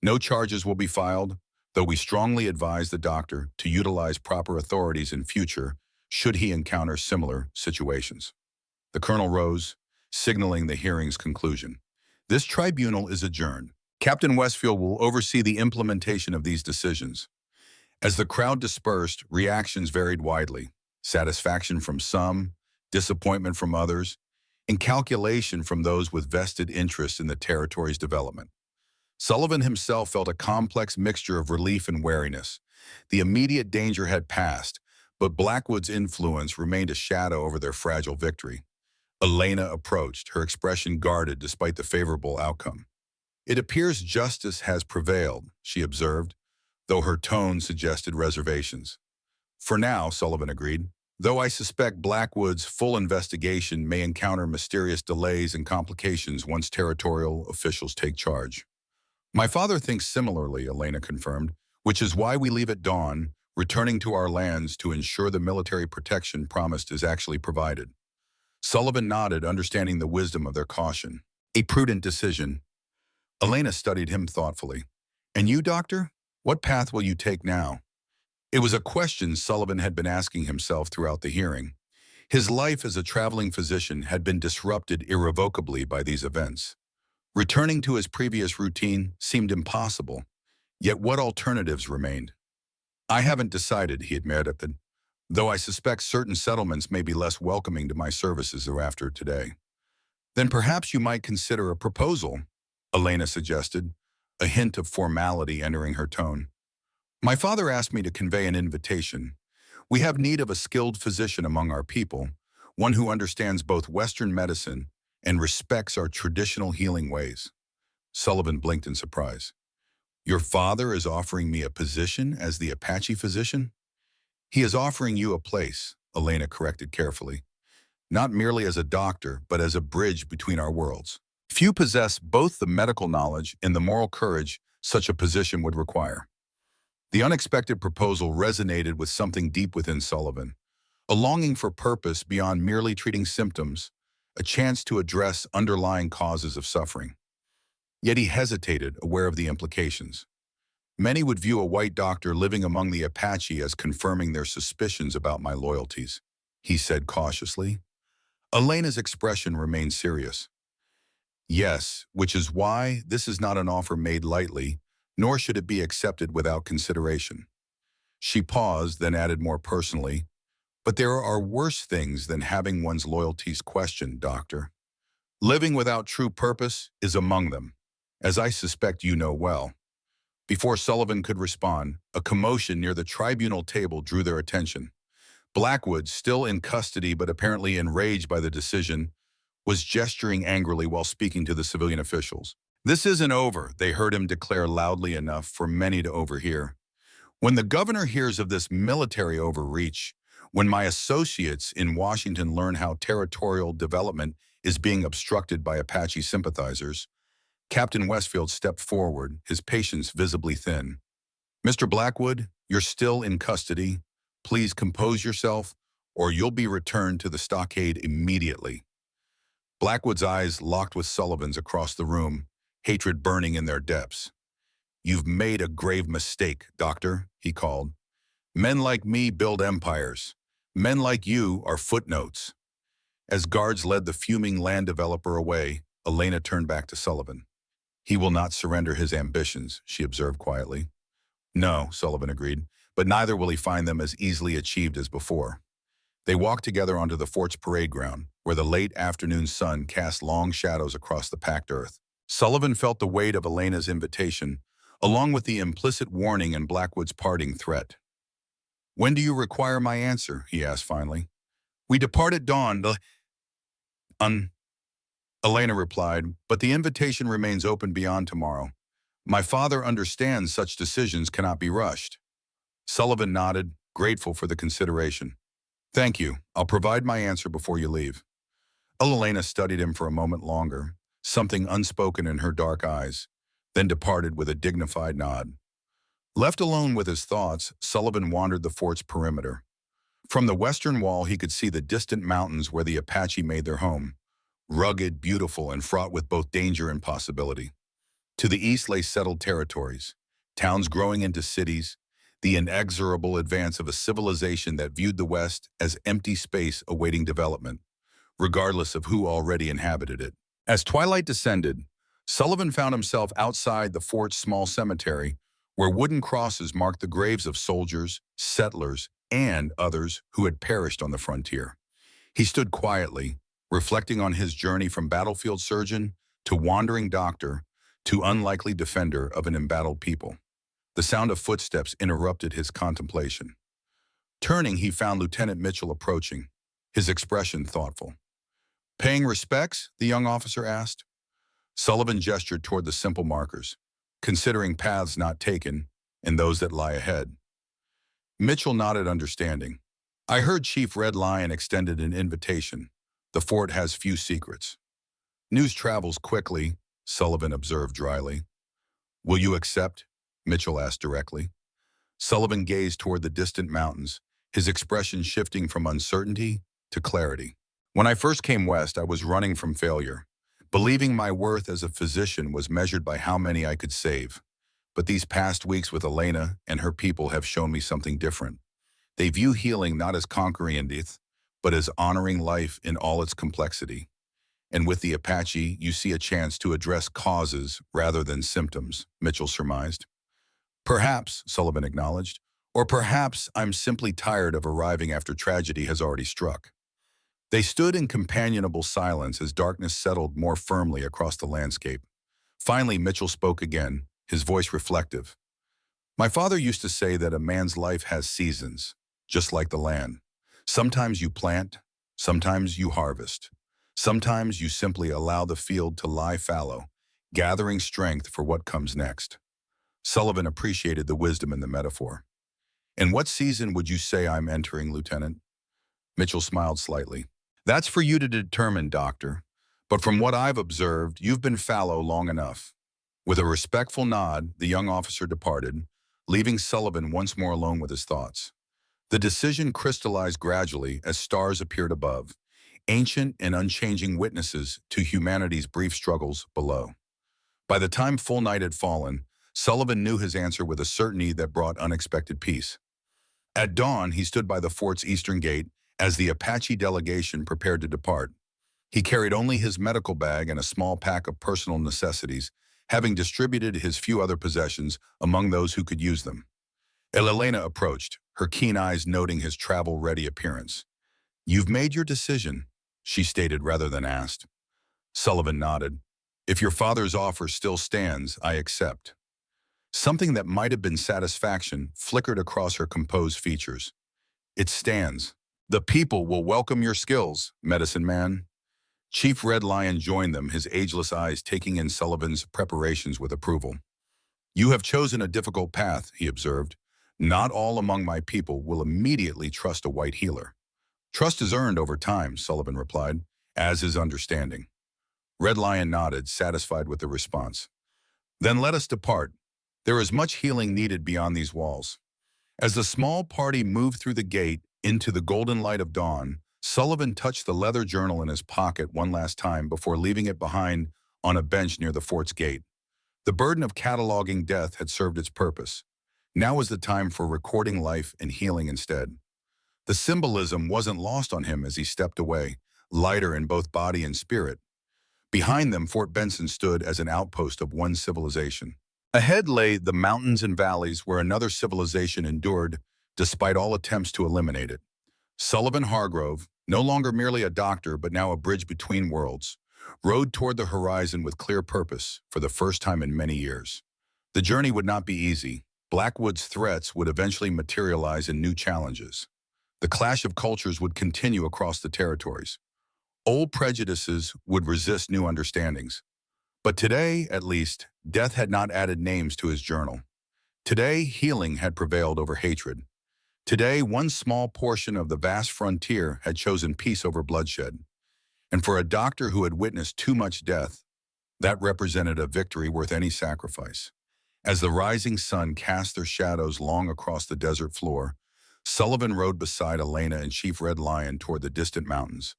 No charges will be filed, though we strongly advise the doctor to utilize proper authorities in future should he encounter similar situations. The colonel rose, signaling the hearing's conclusion. This tribunal is adjourned. Captain Westfield will oversee the implementation of these decisions. As the crowd dispersed, reactions varied widely. Satisfaction from some, disappointment from others, and calculation from those with vested interest in the territory's development. Sullivan himself felt a complex mixture of relief and wariness. The immediate danger had passed, but Blackwood's influence remained a shadow over their fragile victory. Elena approached, her expression guarded despite the favorable outcome. It appears justice has prevailed, she observed, though her tone suggested reservations. For now, Sullivan agreed, though I suspect Blackwood's full investigation may encounter mysterious delays and complications once territorial officials take charge. My father thinks similarly, Elena confirmed, which is why we leave at dawn, returning to our lands to ensure the military protection promised is actually provided. Sullivan nodded, understanding the wisdom of their caution. A prudent decision. Elena studied him thoughtfully. And you, Doctor? What path will you take now? It was a question Sullivan had been asking himself throughout the hearing. His life as a traveling physician had been disrupted irrevocably by these events. Returning to his previous routine seemed impossible, yet what alternatives remained? I haven't decided, he admitted, though I suspect certain settlements may be less welcoming to my services thereafter today. Then perhaps you might consider a proposal, Elena suggested, a hint of formality entering her tone. My father asked me to convey an invitation. We have need of a skilled physician among our people, one who understands both Western medicine and respects our traditional healing ways. Sullivan blinked in surprise. Your father is offering me a position as the Apache physician? He is offering you a place, Elena corrected carefully. Not merely as a doctor, but as a bridge between our worlds. Few possess both the medical knowledge and the moral courage such a position would require. The unexpected proposal resonated with something deep within Sullivan, a longing for purpose beyond merely treating symptoms, a chance to address underlying causes of suffering. Yet he hesitated, aware of the implications. Many would view a white doctor living among the Apache as confirming their suspicions about my loyalties, he said cautiously. Elena's expression remained serious. Yes, which is why this is not an offer made lightly, nor should it be accepted without consideration. She paused, then added more personally, but there are worse things than having one's loyalties questioned, Doctor. Living without true purpose is among them, as I suspect you know well. Before Sullivan could respond, a commotion near the tribunal table drew their attention. Blackwood, still in custody but apparently enraged by the decision, was gesturing angrily while speaking to the civilian officials. This isn't over, they heard him declare loudly enough for many to overhear. When the governor hears of this military overreach, when my associates in Washington learn how territorial development is being obstructed by Apache sympathizers, Captain Westfield stepped forward, his patience visibly thin. Mr. Blackwood, you're still in custody. Please compose yourself, or you'll be returned to the stockade immediately. Blackwood's eyes locked with Sullivan's across the room, hatred burning in their depths. You've made a grave mistake, Doctor, he called. Men like me build empires. Men like you are footnotes. As guards led the fuming land developer away, Elena turned back to Sullivan. He will not surrender his ambitions, she observed quietly. No, Sullivan agreed, but neither will he find them as easily achieved as before. They walked together onto the fort's parade ground, where the late afternoon sun cast long shadows across the packed earth. Sullivan felt the weight of Elena's invitation, along with the implicit warning in Blackwood's parting threat. When do you require my answer? He asked finally. We depart at dawn. Elena replied, but the invitation remains open beyond tomorrow. My father understands such decisions cannot be rushed. Sullivan nodded, grateful for the consideration. Thank you. I'll provide my answer before you leave. Elena studied him for a moment longer, something unspoken in her dark eyes, then departed with a dignified nod. Left alone with his thoughts, Sullivan wandered the fort's perimeter. From the western wall, he could see the distant mountains where the Apache made their home, rugged, beautiful, and fraught with both danger and possibility. To the east lay settled territories, towns growing into cities, the inexorable advance of a civilization that viewed the West as empty space awaiting development, regardless of who already inhabited it. As twilight descended, Sullivan found himself outside the fort's small cemetery, where wooden crosses marked the graves of soldiers, settlers, and others who had perished on the frontier. He stood quietly, reflecting on his journey from battlefield surgeon to wandering doctor to unlikely defender of an embattled people. The sound of footsteps interrupted his contemplation. Turning, he found Lieutenant Mitchell approaching, his expression thoughtful. "Paying respects?" the young officer asked. Sullivan gestured toward the simple markers, considering paths not taken and those that lie ahead. Mitchell nodded understanding. "I heard Chief Red Lion extended an invitation. The fort has few secrets." "News travels quickly," Sullivan observed dryly. "Will you accept?" Mitchell asked directly. Sullivan gazed toward the distant mountains, his expression shifting from uncertainty to clarity. "When I first came west, I was running from failure, believing my worth as a physician was measured by how many I could save. But these past weeks with Elena and her people have shown me something different. They view healing not as conquering death, but as honoring life in all its complexity. And with the Apache, you see a chance to address causes rather than symptoms," Mitchell surmised. "Perhaps," Sullivan acknowledged, "or perhaps I'm simply tired of arriving after tragedy has already struck." They stood in companionable silence as darkness settled more firmly across the landscape. Finally, Mitchell spoke again, his voice reflective. "My father used to say that a man's life has seasons, just like the land. Sometimes you plant, sometimes you harvest. Sometimes you simply allow the field to lie fallow, gathering strength for what comes next." Sullivan appreciated the wisdom in the metaphor. "In what season would you say I'm entering, Lieutenant?" Mitchell smiled slightly. "That's for you to determine, Doctor. But from what I've observed, you've been fallow long enough." With a respectful nod, the young officer departed, leaving Sullivan once more alone with his thoughts. The decision crystallized gradually as stars appeared above, ancient and unchanging witnesses to humanity's brief struggles below. By the time full night had fallen, Sullivan knew his answer with a certainty that brought unexpected peace. At dawn, he stood by the fort's eastern gate as the Apache delegation prepared to depart. He carried only his medical bag and a small pack of personal necessities, having distributed his few other possessions among those who could use them. Elena approached, her keen eyes noting his travel-ready appearance. "You've made your decision," she stated rather than asked. Sullivan nodded. "If your father's offer still stands, I accept." Something that might have been satisfaction flickered across her composed features. "It stands. The people will welcome your skills, medicine man." Chief Red Lion joined them, his ageless eyes taking in Sullivan's preparations with approval. "You have chosen a difficult path," he observed. "Not all among my people will immediately trust a white healer." "Trust is earned over time," Sullivan replied, "as is understanding." Red Lion nodded, satisfied with the response. "Then let us depart. There is much healing needed beyond these walls." As the small party moved through the gate into the golden light of dawn, Sullivan touched the leather journal in his pocket one last time before leaving it behind on a bench near the fort's gate. The burden of cataloging death had served its purpose. Now was the time for recording life and healing instead. The symbolism wasn't lost on him as he stepped away, lighter in both body and spirit. Behind them, Fort Benson stood as an outpost of one civilization. Ahead lay the mountains and valleys where another civilization endured despite all attempts to eliminate it. Sullivan Hargrove, no longer merely a doctor but now a bridge between worlds, rode toward the horizon with clear purpose for the first time in many years. The journey would not be easy. Blackwood's threats would eventually materialize in new challenges. The clash of cultures would continue across the territories. Old prejudices would resist new understandings. But today, at least, death had not added names to his journal. Today, healing had prevailed over hatred. Today, one small portion of the vast frontier had chosen peace over bloodshed. And for a doctor who had witnessed too much death, that represented a victory worth any sacrifice. As the rising sun cast their shadows long across the desert floor, Sullivan rode beside Elena and Chief Red Lion toward the distant mountains.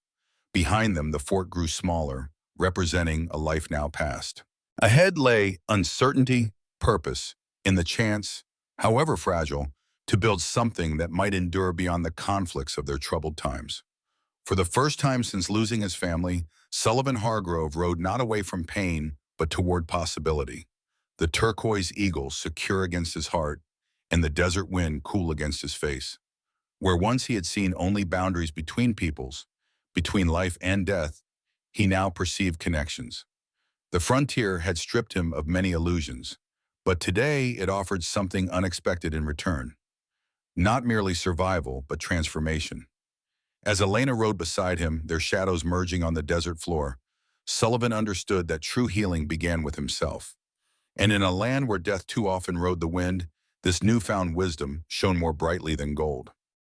Behind them, the fort grew smaller, representing a life now past. Ahead lay uncertainty, purpose, in the chance, however fragile, to build something that might endure beyond the conflicts of their troubled times. For the first time since losing his family, Sullivan Hargrove rode not away from pain, but toward possibility. The turquoise eagle secure against his heart, and the desert wind cool against his face. Where once he had seen only boundaries between peoples, between life and death, he now perceived connections. The frontier had stripped him of many illusions, but today it offered something unexpected in return. Not merely survival, but transformation. As Elena rode beside him, their shadows merging on the desert floor, Sullivan understood that true healing began with himself. And in a land where death too often rode the wind, this newfound wisdom shone more brightly than gold.